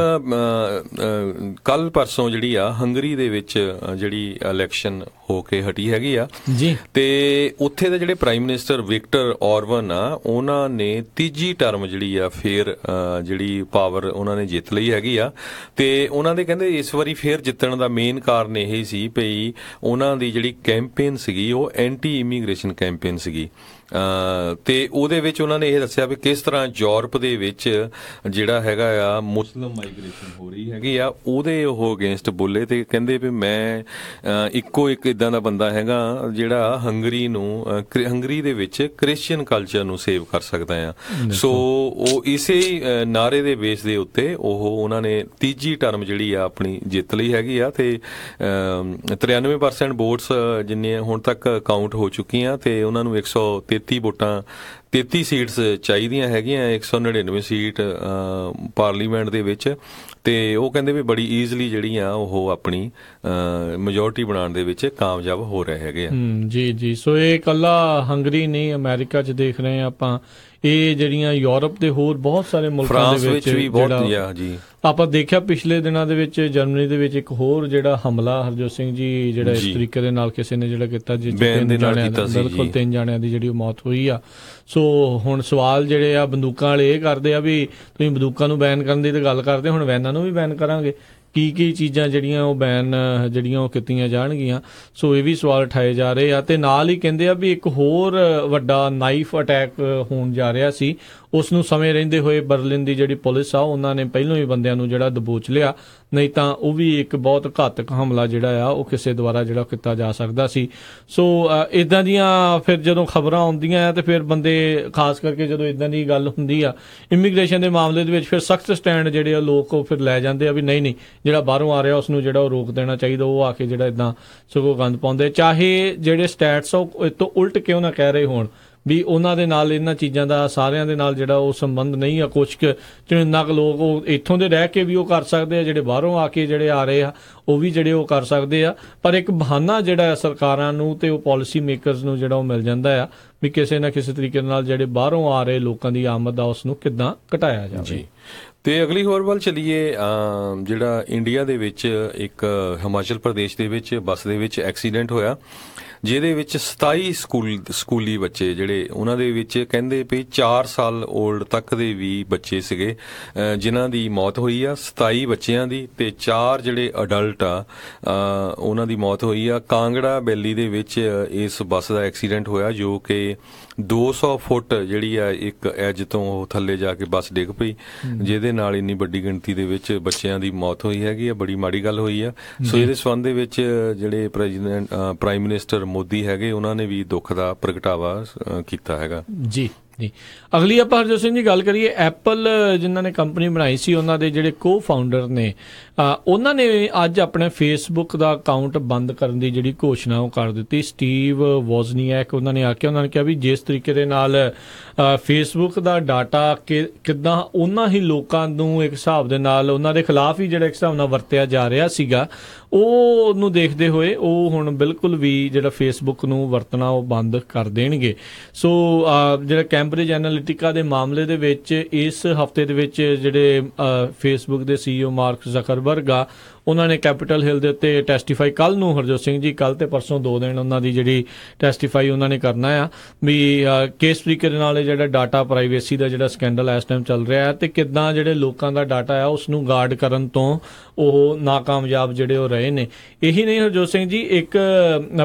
ਕੱਲ ਪਰਸੋਂ ਜਿਹੜੀ ਆ ਹੰਗਰੀ ਦੇ ਵਿੱਚ ਜਿਹੜੀ ਇਲੈਕਸ਼ਨ ਹੋ ਕੇ ਹਟੀ ਹੈਗੀ ਆ ਜੀ, ਤੇ ਉੱਥੇ ਦੇ ਜਿਹੜੇ ਪ੍ਰਾਈਮ ਮਿਨਿਸਟਰ ਵਿਕਟਰ ਔਰਬਨ ਆ, ਉਹਨਾਂ ਨੇ ਤੀਜੀ ਟਰਮ ਜਿਹੜੀ ਆ ਫੇਰ ਜਿਹੜੀ ਪਾਵਰ ਉਹਨਾਂ ਨੇ ਜਿੱਤ ਲਈ ਹੈਗੀ ਆ। ਤੇ ਉਹਨਾਂ ਦੇ ਕਹਿੰਦੇ ਇਸ ਵਾਰੀ ਫੇਰ ਜਿੱਤਣ ਦਾ ਮੇਨ ਕਾਰਨ ਇਹ ਸੀ ਭਈ ਉਹਨਾਂ ਦੀ ਜਿਹੜੀ ਕੈਂਪੇਨ ਸੀਗੀ ਉਹ ਐਂਟੀ ਇਮੀਗ੍ਰੇਸ਼ਨ ਕੈਂਪੇਨ ਸੀਗੀ। ਤੇ ਉਹਦੇ ਵਿੱਚ ਉਹਨਾਂ ਨੇ ਇਹ ਦੱਸਿਆ ਵੀ ਕਿਸ ਤਰ੍ਹਾਂ ਯੂਰਪ ਦੇ ਵਿੱਚ ਜਿਹੜਾ ਹੈਗਾ ਆ ਮੁਸਲਿਮ ਮਾਈਗ੍ਰੇਸ਼ਨ ਹੋ ਰਹੀ ਹੈਗੀ ਆ, ਉਹਦੇ ਉਹ ਅਗੇਂਸਟ ਬੋਲੇ। ਤੇ ਕਹਿੰਦੇ ਵੀ ਮੈਂ ਇੱਕੋ ਇੱਕ ਇਦਾਂ ਦਾ ਬੰਦਾ ਹੈਗਾ ਜਿਹੜਾ ਹੰਗਰੀ ਦੇ ਵਿੱਚ ਕ੍ਰਿਸਚੀਅਨ ਕਲਚਰ ਨੂੰ ਸੇਵ ਕਰ ਸਕਦਾ ਆ। ਸੋ ਉਹ ਇਸੇ ਨਾਰੇ ਦੇ ਬੇਸ ਦੇ ਉੱਤੇ ਉਹਨਾਂ ਨੇ ਤੀਜੀ ਟਰਮ ਜਿਹੜੀ ਆ ਆਪਣੀ ਜਿੱਤ ਲਈ ਹੈਗੀ ਆ। ਤੇ 93% ਵੋਟਸ ਜਿੰਨੇ ਹੁਣ ਤੱਕ ਕਾਊਂਟ ਹੋ ਚੁੱਕੀਆਂ ਤੇ ਉਹਨਾਂ ਨੂੰ 133 ਵੋਟਾਂ 33 ਸੀਟਸ ਚਾਹੀਦੀਆਂ ਹੈਗੀਆਂ, 199 ਸੀਟ ਪਾਰਲੀਮੈਂਟ ਦੇ ਵਿੱਚ। ਤੇ ਉਹ ਕਹਿੰਦੇ ਵੀ ਬੜੀ ਈਜ਼ਲੀ ਜਿਹੜੀਆਂ ਉਹ ਆਪਣੀ ਮੈਜੋਰਟੀ ਬਣਾਉਣ ਦੇ ਵਿੱਚ ਕਾਮਯਾਬ ਹੋ ਰਹੇ ਹੈਗੇ ਆ। ਜੀ ਜੀ, ਸੋ ਇਹ ਇਕੱਲਾ ਹੰਗਰੀ ਨਹੀਂ, ਅਮਰੀਕਾ 'ਚ ਦੇਖ ਰਹੇ ਹਾਂ ਆਪਾਂ, ਇਹ ਜਿਹੜੀਆਂ ਯੂਰਪ ਦੇ ਹੋਰ ਬਹੁਤ ਸਾਰੇ ਮੁਲਕਾਂ ਦੇ ਵਿੱਚ ਵੀ ਬਹੁਤ ਜੀ ਆਪਾਂ ਦੇਖਿਆ ਪਿਛਲੇ ਦਿਨਾਂ ਦੇ ਵਿੱਚ ਜਰਮਨੀ ਦੇ ਵਿੱਚ ਇੱਕ ਹੋਰ ਜਿਹੜਾ ਹਮਲਾ ਹਰਜੋਤ ਸਿੰਘ ਜੀ ਜਿਹੜਾ ਇਸ ਤਰੀਕੇ ਦੇ ਨਾਲ ਕਿਸੇ ਨੇ ਜਿਹੜਾ ਕੀਤਾ, ਬਿਲਕੁਲ 3 ਜਾਣਿਆਂ ਦੀ ਜਿਹੜੀ ਮੌਤ ਹੋਈ ਆ। ਸੋ ਹੁਣ ਸਵਾਲ ਜਿਹੜੇ ਆ ਬੰਦੂਕਾਂ ਵਾਲੇ ਇਹ ਕਰਦੇ ਆ ਵੀ ਤੁਸੀਂ ਬੰਦੂਕਾਂ ਨੂੰ ਬੈਨ ਕਰਨ ਦੀ ਤਾਂ ਗੱਲ ਕਰਦੇ, ਹੁਣ ਵੈਨਾਂ ਨੂੰ ਵੀ ਬੈਨ ਕਰਾਂਗੇ, ਕੀ ਚੀਜ਼ਾਂ ਜਿਹੜੀਆਂ ਉਹ ਬੈਨ ਜਿਹੜੀਆਂ ਉਹ ਕੀਤੀਆਂ ਜਾਣਗੀਆਂ। ਸੋ ਇਹ ਵੀ ਸਵਾਲ ਉਠਾਏ ਜਾ ਰਹੇ ਆ। ਤੇ ਨਾਲ ਹੀ ਕਹਿੰਦੇ ਆ ਵੀ ਇੱਕ ਹੋਰ ਵੱਡਾ ਨਾਈਫ ਅਟੈਕ ਹੋਣ ਜਾ ਰਿਹਾ ਸੀ, ਉਸ ਨੂੰ ਸਮੇਂ ਰਹਿੰਦੇ ਹੋਏ ਬਰਲਿਨ ਦੀ ਜਿਹੜੀ ਪੁਲਿਸ ਆ ਉਹਨਾਂ ਨੇ ਪਹਿਲਾਂ ਹੀ ਬੰਦਿਆਂ ਨੂੰ ਜਿਹੜਾ ਦਬੋਚ ਲਿਆ, ਨਹੀਂ ਤਾਂ ਉਹ ਵੀ ਇੱਕ ਬਹੁਤ ਘਾਤਕ ਹਮਲਾ ਜਿਹੜਾ ਆ ਉਹ ਕਿਸੇ ਦੁਆਰਾ ਜਿਹੜਾ ਕੀਤਾ ਜਾ ਸਕਦਾ ਸੀ। ਸੋ ਇਦਾਂ ਦੀਆਂ ਫਿਰ ਜਦੋਂ ਖਬਰਾਂ ਆਉਂਦੀਆਂ ਆ ਤੇ ਫਿਰ ਬੰਦੇ ਖਾਸ ਕਰਕੇ ਜਦੋਂ ਇਦਾਂ ਦੀ ਗੱਲ ਹੁੰਦੀ ਆ ਇਮੀਗ੍ਰੇਸ਼ਨ ਦੇ ਮਾਮਲੇ ਦੇ ਵਿੱਚ, ਫਿਰ ਸਖਤ ਸਟੈਂਡ ਜਿਹੜੇ ਆ ਲੋਕ ਉਹ ਫਿਰ ਲੈ ਜਾਂਦੇ ਆ ਵੀ ਨਹੀਂ ਜਿਹੜਾ ਬਾਹਰੋਂ ਆ ਰਿਹਾ ਉਸ ਨੂੰ ਜਿਹੜਾ ਉਹ ਰੋਕ ਦੇਣਾ ਚਾਹੀਦਾ। ਉਹ ਆ ਕੇ ਜਿਹੜਾ ਇਦਾਂ ਸਗੋਂ ਗੰਦ ਪਾਉਂਦੇ, ਚਾਹੇ ਜਿਹੜੇ ਸਟੈਟਸ ਆ ਉਹ ਤੋਂ ਉਲਟ ਕਿਉਂ ਨਾ ਕਹਿ ਰਹੇ ਹੋਣ ਵੀ ਉਹਨਾਂ ਦੇ ਨਾਲ ਇਹਨਾਂ ਚੀਜ਼ਾਂ ਦਾ ਸਾਰਿਆਂ ਦੇ ਨਾਲ ਜਿਹੜਾ ਉਹ ਸੰਬੰਧ ਨਹੀਂ ਆ। ਕੁਛ ਚੁਣਿੰਦਾ ਲੋਕ ਉਹ ਇੱਥੋਂ ਦੇ ਰਹਿ ਕੇ ਵੀ ਉਹ ਕਰ ਸਕਦੇ ਆ, ਜਿਹੜੇ ਬਾਹਰੋਂ ਆ ਕੇ ਜਿਹੜੇ ਆ ਰਹੇ ਆ ਉਹ ਵੀ ਜਿਹੜੇ ਉਹ ਕਰ ਸਕਦੇ ਆ। ਪਰ ਇੱਕ ਬਹਾਨਾ ਜਿਹੜਾ ਸਰਕਾਰਾਂ ਨੂੰ ਤੇ ਉਹ ਪਾਲਿਸੀ ਮੇਕਰਸ ਨੂੰ ਜਿਹੜਾ ਉਹ ਮਿਲ ਜਾਂਦਾ ਆ ਵੀ ਕਿਸੇ ਨਾ ਕਿਸੇ ਤਰੀਕੇ ਨਾਲ ਜਿਹੜੇ ਬਾਹਰੋਂ ਆ ਰਹੇ ਲੋਕਾਂ ਦੀ ਆਮਦ ਆ ਉਸ ਨੂੰ ਕਿੱਦਾਂ ਘਟਾਇਆ ਜਾਵੇ। ਤੇ ਅਗਲੀ ਹੋਰ ਵੱਲ ਚਲੀਏ, ਜਿਹੜਾ ਇੰਡੀਆ ਦੇ ਵਿੱਚ ਇੱਕ ਹਿਮਾਚਲ ਪ੍ਰਦੇਸ਼ ਦੇ ਵਿੱਚ ਬੱਸ ਦੇ ਵਿੱਚ ਐਕਸੀਡੈਂਟ ਹੋਇਆ, ਜਿਹਦੇ ਵਿੱਚ 27 ਸਕੂਲੀ ਬੱਚੇ ਜਿਹੜੇ ਉਹਨਾਂ ਦੇ ਵਿੱਚ ਕਹਿੰਦੇ ਵੀ 4 ਸਾਲ ਓਲਡ ਤੱਕ ਦੇ ਵੀ ਬੱਚੇ ਸੀਗੇ ਜਿਨ੍ਹਾਂ ਦੀ ਮੌਤ ਹੋਈ ਆ। 27 ਬੱਚਿਆਂ ਦੀ ਤੇ 4 ਜਿਹੜੇ ਅਡਲਟ ਆ ਉਹਨਾਂ ਦੀ ਮੌਤ ਹੋਈ ਆ। ਕਾਂਗੜਾ ਬੈਲੀ ਦੇ ਵਿੱਚ ਇਸ ਬੱਸ ਦਾ ਐਕਸੀਡੈਂਟ ਹੋਇਆ, ਜੋ ਕਿ 200 ਫੁੱਟ ਜਿਹੜੀ ਆ ਇੱਕ ਐਜ ਤੋਂ ਥੱਲੇ ਜਾ ਕੇ ਬੱਸ ਡਿੱਗ ਪਈ, ਜਿਹਦੇ ਨਾਲ ਇੰਨੀ ਵੱਡੀ ਗਿਣਤੀ ਦੇ ਵਿੱਚ ਬੱਚਿਆਂ ਦੀ ਮੌਤ ਹੋਈ ਹੈਗੀ ਆ। ਬੜੀ ਮਾੜੀ ਗੱਲ ਹੋਈ ਆ। ਸੋ ਇਹਦੇ ਸੰਬੰਧ ਦੇ ਵਿੱਚ ਜਿਹੜੇ ਪ੍ਰਾਈਮ ਮਿਨਿਸਟਰ ਮੋਦੀ ਹੈਗੇ ਉਹਨਾਂ ਨੇ ਵੀ ਦੁੱਖ ਦਾ ਪ੍ਰਗਟਾਵਾ ਕੀਤਾ ਹੈਗਾ। ਜੀ ਜੀ, ਅਗਲੀ ਆਪਾਂ ਹਰਜੋਤ ਸਿੰਘ ਜੀ ਗੱਲ ਕਰੀਏ, ਐਪਲ ਜਿਨ੍ਹਾਂ ਨੇ ਕੰਪਨੀ ਬਣਾਈ ਸੀ ਉਹਨਾਂ ਦੇ ਜਿਹੜੇ ਕੋ ਫਾਊਂਡਰ ਨੇ ਉਹਨਾਂ ਨੇ ਅੱਜ ਆਪਣੇ ਫੇਸਬੁੱਕ ਦਾ ਅਕਾਊਂਟ ਬੰਦ ਕਰਨ ਦੀ ਜਿਹੜੀ ਘੋਸ਼ਣਾ ਉਹ ਕਰ ਦਿੱਤੀ। ਸਟੀਵ ਵੋਜ਼ਨੀਐਕ ਉਹਨਾਂ ਨੇ ਕਿਹਾ ਵੀ ਜਿਸ ਤਰੀਕੇ ਦੇ ਨਾਲ ਫੇਸਬੁੱਕ ਦਾ ਡਾਟਾ ਕਿੱਦਾਂ ਉਹਨਾਂ ਹੀ ਲੋਕਾਂ ਨੂੰ ਇੱਕ ਹਿਸਾਬ ਦੇ ਨਾਲ ਉਹਨਾਂ ਦੇ ਖਿਲਾਫ ਹੀ ਜਿਹੜਾ ਇੱਕ ਹਿਸਾਬ ਨਾਲ ਵਰਤਿਆ ਜਾ ਰਿਹਾ ਸੀਗਾ, ਉਹ ਨੂੰ ਦੇਖਦੇ ਹੋਏ ਉਹ ਹੁਣ ਬਿਲਕੁਲ ਵੀ ਜਿਹੜਾ ਫੇਸਬੁੱਕ ਨੂੰ ਵਰਤਣਾ ਉਹ ਬੰਦ ਕਰ ਦੇਣਗੇ। ਸੋ ਜਿਹੜਾ ਕੈਂਬਰਿਜ ਐਨਾਲਿਟਿਕਾ ਦੇ ਮਾਮਲੇ ਦੇ ਵਿੱਚ ਇਸ ਹਫਤੇ ਦੇ ਵਿੱਚ ਜਿਹੜੇ ਫੇਸਬੁੱਕ ਦੇ CEO ਮਾਰਕ ਜ਼ਕਰਬਰਗ ਆ, ਉਹਨਾਂ ਨੇ ਕੈਪੀਟਲ ਹਿੱਲ ਦੇ ਉੱਤੇ ਟੈਸਟੀਫਾਈ ਕੱਲ ਨੂੰ, ਹਰਜੋਤ ਸਿੰਘ ਜੀ, ਕੱਲ ਤੇ ਪਰਸੋਂ 2 ਦਿਨ ਉਹਨਾਂ ਦੀ ਜਿਹੜੀ ਟੈਸਟੀਫਾਈ ਉਹਨਾਂ ਨੇ ਕਰਨਾ ਆ ਵੀ ਕਿਸ ਤਰੀਕੇ ਦੇ ਨਾਲ ਜਿਹੜਾ ਡਾਟਾ ਪ੍ਰਾਈਵੇਸੀ ਦਾ ਜਿਹੜਾ ਸਕੈਂਡਲ ਇਸ ਟਾਈਮ ਚੱਲ ਰਿਹਾ ਹੈ ਤੇ ਕਿੱਦਾਂ ਜਿਹੜੇ ਲੋਕਾਂ ਦਾ ਡਾਟਾ ਆ ਉਸ ਨੂੰ ਗਾਰਡ ਕਰਨ ਤੋਂ ਉਹ ਨਾਕਾਮਯਾਬ ਜਿਹੜੇ ਉਹ ਰਹੇ ਨੇ। ਇਹੀ ਨਹੀਂ ਹਰਜੋਤ ਸਿੰਘ ਜੀ, ਇੱਕ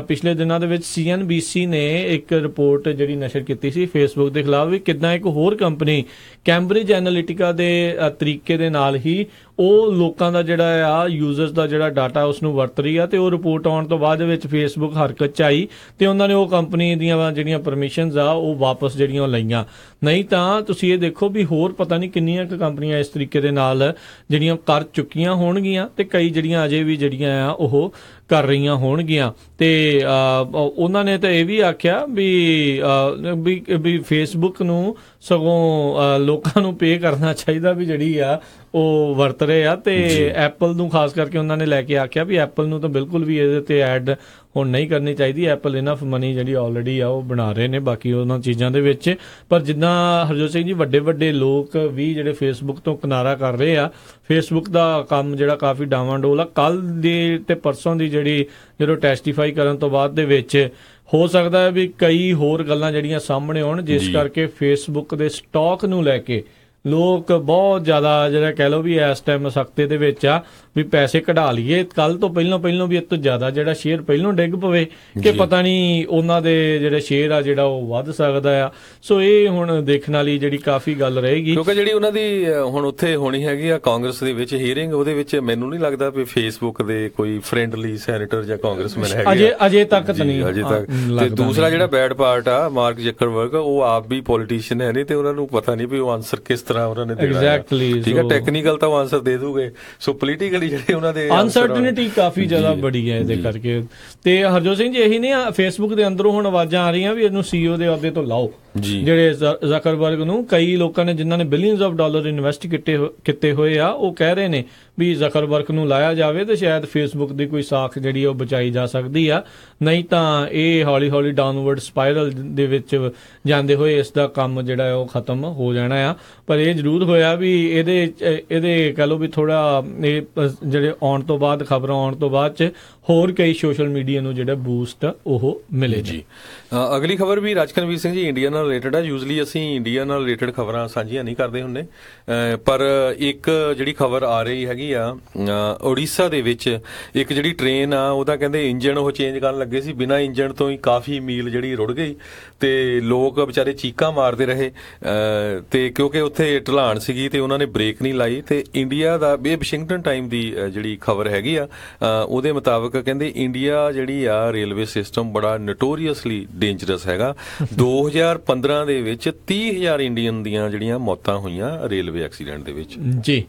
ਪਿਛਲੇ ਦਿਨਾਂ ਦੇ ਵਿੱਚ CNBC ਨੇ ਇੱਕ ਰਿਪੋਰਟ ਜਿਹੜੀ ਨਸ਼ਰ ਕੀਤੀ ਸੀ ਫੇਸਬੁੱਕ ਦੇ ਖਿਲਾਫ ਵੀ ਕਿੱਦਾਂ ਇੱਕ ਹੋਰ ਕੰਪਨੀ ਕੈਂਬਰਿਜ ਐਨਾਲਿਟਿਕਾ ਦੇ ਤਰੀਕੇ ਦੇ ਨਾਲ ਹੀ ਉਹ ਲੋਕਾਂ ਦਾ ਜਿਹੜਾ ਆ ਯੂਜ਼ਰਸ ਦਾ ਜਿਹੜਾ ਡਾਟਾ ਉਸ ਨੂੰ ਵਰਤ ਰਹੀ ਆ ਤੇ ਉਹ ਰਿਪੋਰਟ ਆਉਣ ਤੋਂ ਬਾਅਦ ਦੇ ਵਿੱਚ ਫੇਸਬੁੱਕ ਹਰਕਤ 'ਚ ਆਈ ਤੇ ਉਹਨਾਂ ਨੇ ਉਹ ਕੰਪਨੀ ਦੀਆਂ ਜਿਹੜੀਆਂ ਪਰਮਿਸ਼ਨਸ ਆ ਉਹ ਵਾਪਸ ਜਿਹੜੀਆਂ ਲਈਆਂ। ਨਹੀਂ ਤਾਂ ਤੁਸੀਂ ਇਹ ਦੇਖੋ ਵੀ ਹੋਰ ਪਤਾ ਨਹੀਂ ਕਿੰਨੀਆਂ ਕੁ ਕੰਪਨੀਆਂ ਇਸ ਤਰੀਕੇ ਦੇ ਨਾਲ ਜਿਹੜੀਆਂ ਕਰ ਚੁੱਕੀਆਂ ਹੋਣਗੀਆਂ ਤੇ ਕਈ ਜਿਹੜੀਆਂ ਅਜੇ ਵੀ ਜਿਹੜੀਆਂ ਆ ਉਹ ਕਰ ਰਹੀਆਂ ਹੋਣਗੀਆਂ। ਤੇ ਉਹਨਾਂ ਨੇ ਤਾਂ ਇਹ ਵੀ ਆਖਿਆ ਵੀ ਫੇਸਬੁੱਕ ਨੂੰ ਸਗੋਂ ਲੋਕਾਂ ਨੂੰ ਪੇ ਕਰਨਾ ਚਾਹੀਦਾ ਵੀ ਜਿਹੜੀ ਆ ਉਹ ਵਰਤ ਰਹੇ ਆ ਤੇ ਐਪਲ ਨੂੰ ਖਾਸ ਕਰਕੇ ਉਹਨਾਂ ਨੇ ਲੈ ਕੇ ਆਖਿਆ ਵੀ ਐਪਲ ਨੂੰ ਤਾਂ ਬਿਲਕੁਲ ਵੀ ਇਹਦੇ ਤੇ ਐਡ ਹੁਣ ਨਹੀਂ ਕਰਨੀ ਚਾਹੀਦੀ। ਐਪਲ ਇਨਫ ਮਨੀ ਜਿਹੜੀ ਆਲਰੇਡੀ ਆ ਉਹ ਬਣਾ ਰਹੇ ਨੇ ਬਾਕੀ ਉਹਨਾਂ ਚੀਜ਼ਾਂ ਦੇ ਵਿੱਚ। ਪਰ ਜਿੱਦਾਂ ਹਰਜੋਤ ਸਿੰਘ ਜੀ ਵੱਡੇ ਵੱਡੇ ਲੋਕ ਵੀ ਜਿਹੜੇ ਫੇਸਬੁੱਕ ਤੋਂ ਕਿਨਾਰਾ ਕਰ ਰਹੇ ਆ, ਫੇਸਬੁੱਕ ਦਾ ਕੰਮ ਜਿਹੜਾ ਕਾਫੀ ਡਾਵਾਂਡੋਲ ਆ। ਕੱਲ ਦੀ ਤੇ ਪਰਸੋਂ ਦੀ ਜਿਹੜੀ ਜਦੋਂ ਟੈਸਟੀਫਾਈ ਕਰਨ ਤੋਂ ਬਾਅਦ ਦੇ ਵਿੱਚ ਹੋ ਸਕਦਾ ਹੈ ਵੀ ਕਈ ਹੋਰ ਗੱਲਾਂ ਜਿਹੜੀਆਂ ਸਾਹਮਣੇ ਆਉਣ ਜਿਸ ਕਰਕੇ ਫੇਸਬੁੱਕ ਦੇ ਸਟਾਕ ਨੂੰ ਲੈ ਕੇ ਲੋਕ ਬਹੁਤ ਜ਼ਿਆਦਾ ਜਿਹੜਾ ਕਹਿ ਲਓ ਵੀ ਇਸ ਟਾਈਮ ਸਖਤੇ ਦੇ ਵਿੱਚ ਆ ਵੀ ਪੈਸੇ ਕਢਾ ਲਈਏ ਕੱਲ ਤੋਂ ਪਹਿਲਾਂ ਵੀ ਇਹ ਤੋਂ ਜ਼ਿਆਦਾ ਜਿਹੜਾ ਸ਼ੇਅਰ ਪਹਿਲਾਂ ਡਿੱਗ ਪਵੇ ਕਿ ਪਤਾ ਨਹੀਂ ਉਹਨਾਂ ਦੇ ਜਿਹੜੇ ਸ਼ੇਅਰ ਆ ਜਿਹੜਾ ਉਹ ਵੱਧ ਸਕਦਾ ਆ। ਸੋ ਇਹ ਹੁਣ ਦੇਖਣ ਵਾਲੀ ਜਿਹੜੀ ਕਾਫੀ ਗੱਲ ਰਹੇਗੀ ਕਿਉਂਕਿ ਜਿਹੜੀ ਉਹਨਾਂ ਦੀ ਹੁਣ ਉੱਥੇ ਹੋਣੀ ਹੈਗੀ ਆ ਕਾਂਗਰਸ ਦੇ ਵਿੱਚ ਹੀਅਰਿੰਗ, ਉਹਦੇ ਵਿੱਚ ਮੈਨੂੰ ਨਹੀਂ ਲੱਗਦਾ ਵੀ ਫੇਸਬੁੱਕ ਦੇ ਕੋਈ ਫਰੈਂਡਲੀ ਸੈਨੇਟਰ ਜਾਂ ਕਾਂਗਰਸਮੈਨ ਹੈਗੇ ਅਜੇ ਤੱਕ ਤਾਂ ਨਹੀਂ ਅਜੇ ਤੱਕ। ਤੇ ਦੂਸਰਾ ਜਿਹੜਾ ਬੈਡ ਪਾਰਟ ਆ ਮਾਰਕ ਜ਼ਕਰਬਰਗ, ਉਹ ਆਪ ਵੀ ਪੋਲੀਟੀਸ਼ੀਅਨ ਹੈ ਨਹੀਂ ਤੇ ਉਹਨਾਂ ਨੂੰ ਪਤਾ ਨਹੀਂ ਵੀ ਉਹ ਆਨਸਰ ਕਿਸ ਤਰ੍ਹਾਂ ਉਹਨਾਂ ਨੇ ਦੇਣਾ। ਠੀਕ ਹੈ, ਟੈਕਨੀਕਲ ਤਾਂ ਉਹ ਆਨਸਰ ਦੇ ਦੂਗੇ, ਸੋ ਪੋਲੀਟੀਕਲੀ ਜਿਹੜੇ ਉਹਨਾਂ ਦੇ ਅਨਸਰਟਨਿਟੀ ਕਾਫੀ ਜ਼ਿਆਦਾ ਬੜੀ ਹੈ ਇਹਦੇ ਕਰਕੇ। ਤੇ ਹਰਜੋਤ ਸਿੰਘ ਜੀ ਇਹੀ ਨਹੀਂ ਫੇਸਬੁੱਕ ਦੇ ਅੰਦਰੋਂ ਹੁਣ ਆਵਾਜ਼ਾਂ ਆ ਰਹੀਆਂ ਵੀ ਇਹਨੂੰ CEO ਦੇ ਅਹੁਦੇ ਤੋਂ ਲਾਓ ਜਿਹੜੇ ਜ਼ਕਰਬਰਗ ਨੂੰ। ਕਈ ਲੋਕਾਂ ਨੇ ਜਿਨ੍ਹਾਂ ਨੇ ਬਿਲੀਅਨਸ ਆਫ ਡਾਲਰ ਇਨਵੈਸਟ ਕੀਤੇ ਹੋਏ ਆ ਉਹ ਕਹਿ ਰਹੇ ਨੇ ਵੀ ਜ਼ਕਰਬਰਗ ਨੂੰ ਲਾਇਆ ਜਾਵੇ ਤੇ ਸ਼ਾਇਦ ਫੇਸਬੁੱਕ ਦੀ ਕੋਈ ਸਾਖ ਜਿਹੜੀ ਉਹ ਬਚਾਈ ਜਾ ਸਕਦੀ ਆ। ਨਹੀਂ ਤਾਂ ਇਹ ਹੌਲੀ ਹੌਲੀ ਡਾਊਨਵਰਡ ਸਪਾਇਰਲ ਦੇ ਵਿੱਚ ਜਾਂਦੇ ਹੋਏ ਇਸ ਦਾ ਕੰਮ ਜਿਹੜਾ ਉਹ ਖਤਮ ਹੋ ਜਾਣਾ ਆ। ਪਰ ਇਹ ਜ਼ਰੂਰ ਹੋਇਆ ਵੀ ਇਹਦੇ ਕਹਿ ਲਓ ਵੀ ਥੋੜਾ ਇਹ ਜਿਹੜੇ ਆਉਣ ਤੋਂ ਬਾਅਦ ਖਬਰਾਂ ਆਉਣ ਤੋਂ ਬਾਅਦ ਚ ਹੋਰ ਕਈ ਸੋਸ਼ਲ ਮੀਡੀਆ ਨੂੰ ਜਿਹੜਾ ਬੂਸਟ ਉਹ ਮਿਲੇ ਜੀ। ਅਗਲੀ ਖਬਰ ਵੀ ਰਾਜਕਨਵੀਰ ਸਿੰਘ ਜੀ ਇੰਡੀਆ ਨਾਲ ਰਿਲੇਟਡ ਆ। ਯੂਜ਼ਲੀ ਅਸੀਂ ਇੰਡੀਆ ਨਾਲ ਰਿਲੇਟਡ ਖਬਰਾਂ ਸਾਂਝੀਆਂ ਨਹੀਂ ਕਰਦੇ ਹੁੰਦੇ, ਪਰ ਇੱਕ ਜਿਹੜੀ ਖਬਰ ਆ ਰਹੀ ਹੈਗੀ ਆ ਉੜੀਸਾ ਦੇ ਵਿੱਚ ਇੱਕ ਜਿਹੜੀ ਟ੍ਰੇਨ ਆ ਉਹਦਾ ਕਹਿੰਦੇ ਇੰਜਣ ਉਹ ਚੇਂਜ ਕਰਨ ਲੱਗੇ ਸੀ, ਬਿਨਾਂ ਇੰਜਣ ਤੋਂ ਹੀ ਕਾਫੀ ਮੀਲ ਜਿਹੜੀ ਰੁੜ ਗਈ ਤੇ ਲੋਕ ਵਿਚਾਰੇ ਚੀਕਾਂ ਮਾਰਦੇ ਰਹੇ ਤੇ ਕਿਉਂਕਿ ਉੱਥੇ ਢਲਾਣ ਸੀਗੀ ਤੇ ਉਹਨਾਂ ਨੇ ਬ੍ਰੇਕ ਨਹੀਂ ਲਾਈ। ਤੇ ਇੰਡੀਆ ਦਾ ਇਹ ਵਾਸ਼ਿੰਗਟਨ ਟਾਈਮ ਦੀ ਜਿਹੜੀ ਖਬਰ ਹੈਗੀ ਆ ਉਹਦੇ ਮੁਤਾਬਕ ਕਹਿੰਦੇ ਇੰਡੀਆ ਜਿਹੜੀ ਆ ਰੇਲਵੇ ਸਿਸਟਮ ਬੜਾ ਨੋਟੋਰੀਅਸਲੀ ਡੇਂਜਰਸ ਹੈਗਾ। 2015 ਦੇ ਵਿੱਚ 30,000 ਇੰਡੀਅਨ ਦੀਆਂ ਜਿਹੜੀਆਂ ਮੌਤਾਂ ਹੋਈਆਂ ਰੇਲਵੇ ਐਕਸੀਡੈਂਟ ਦੇ ਵਿੱਚ। ਜੀ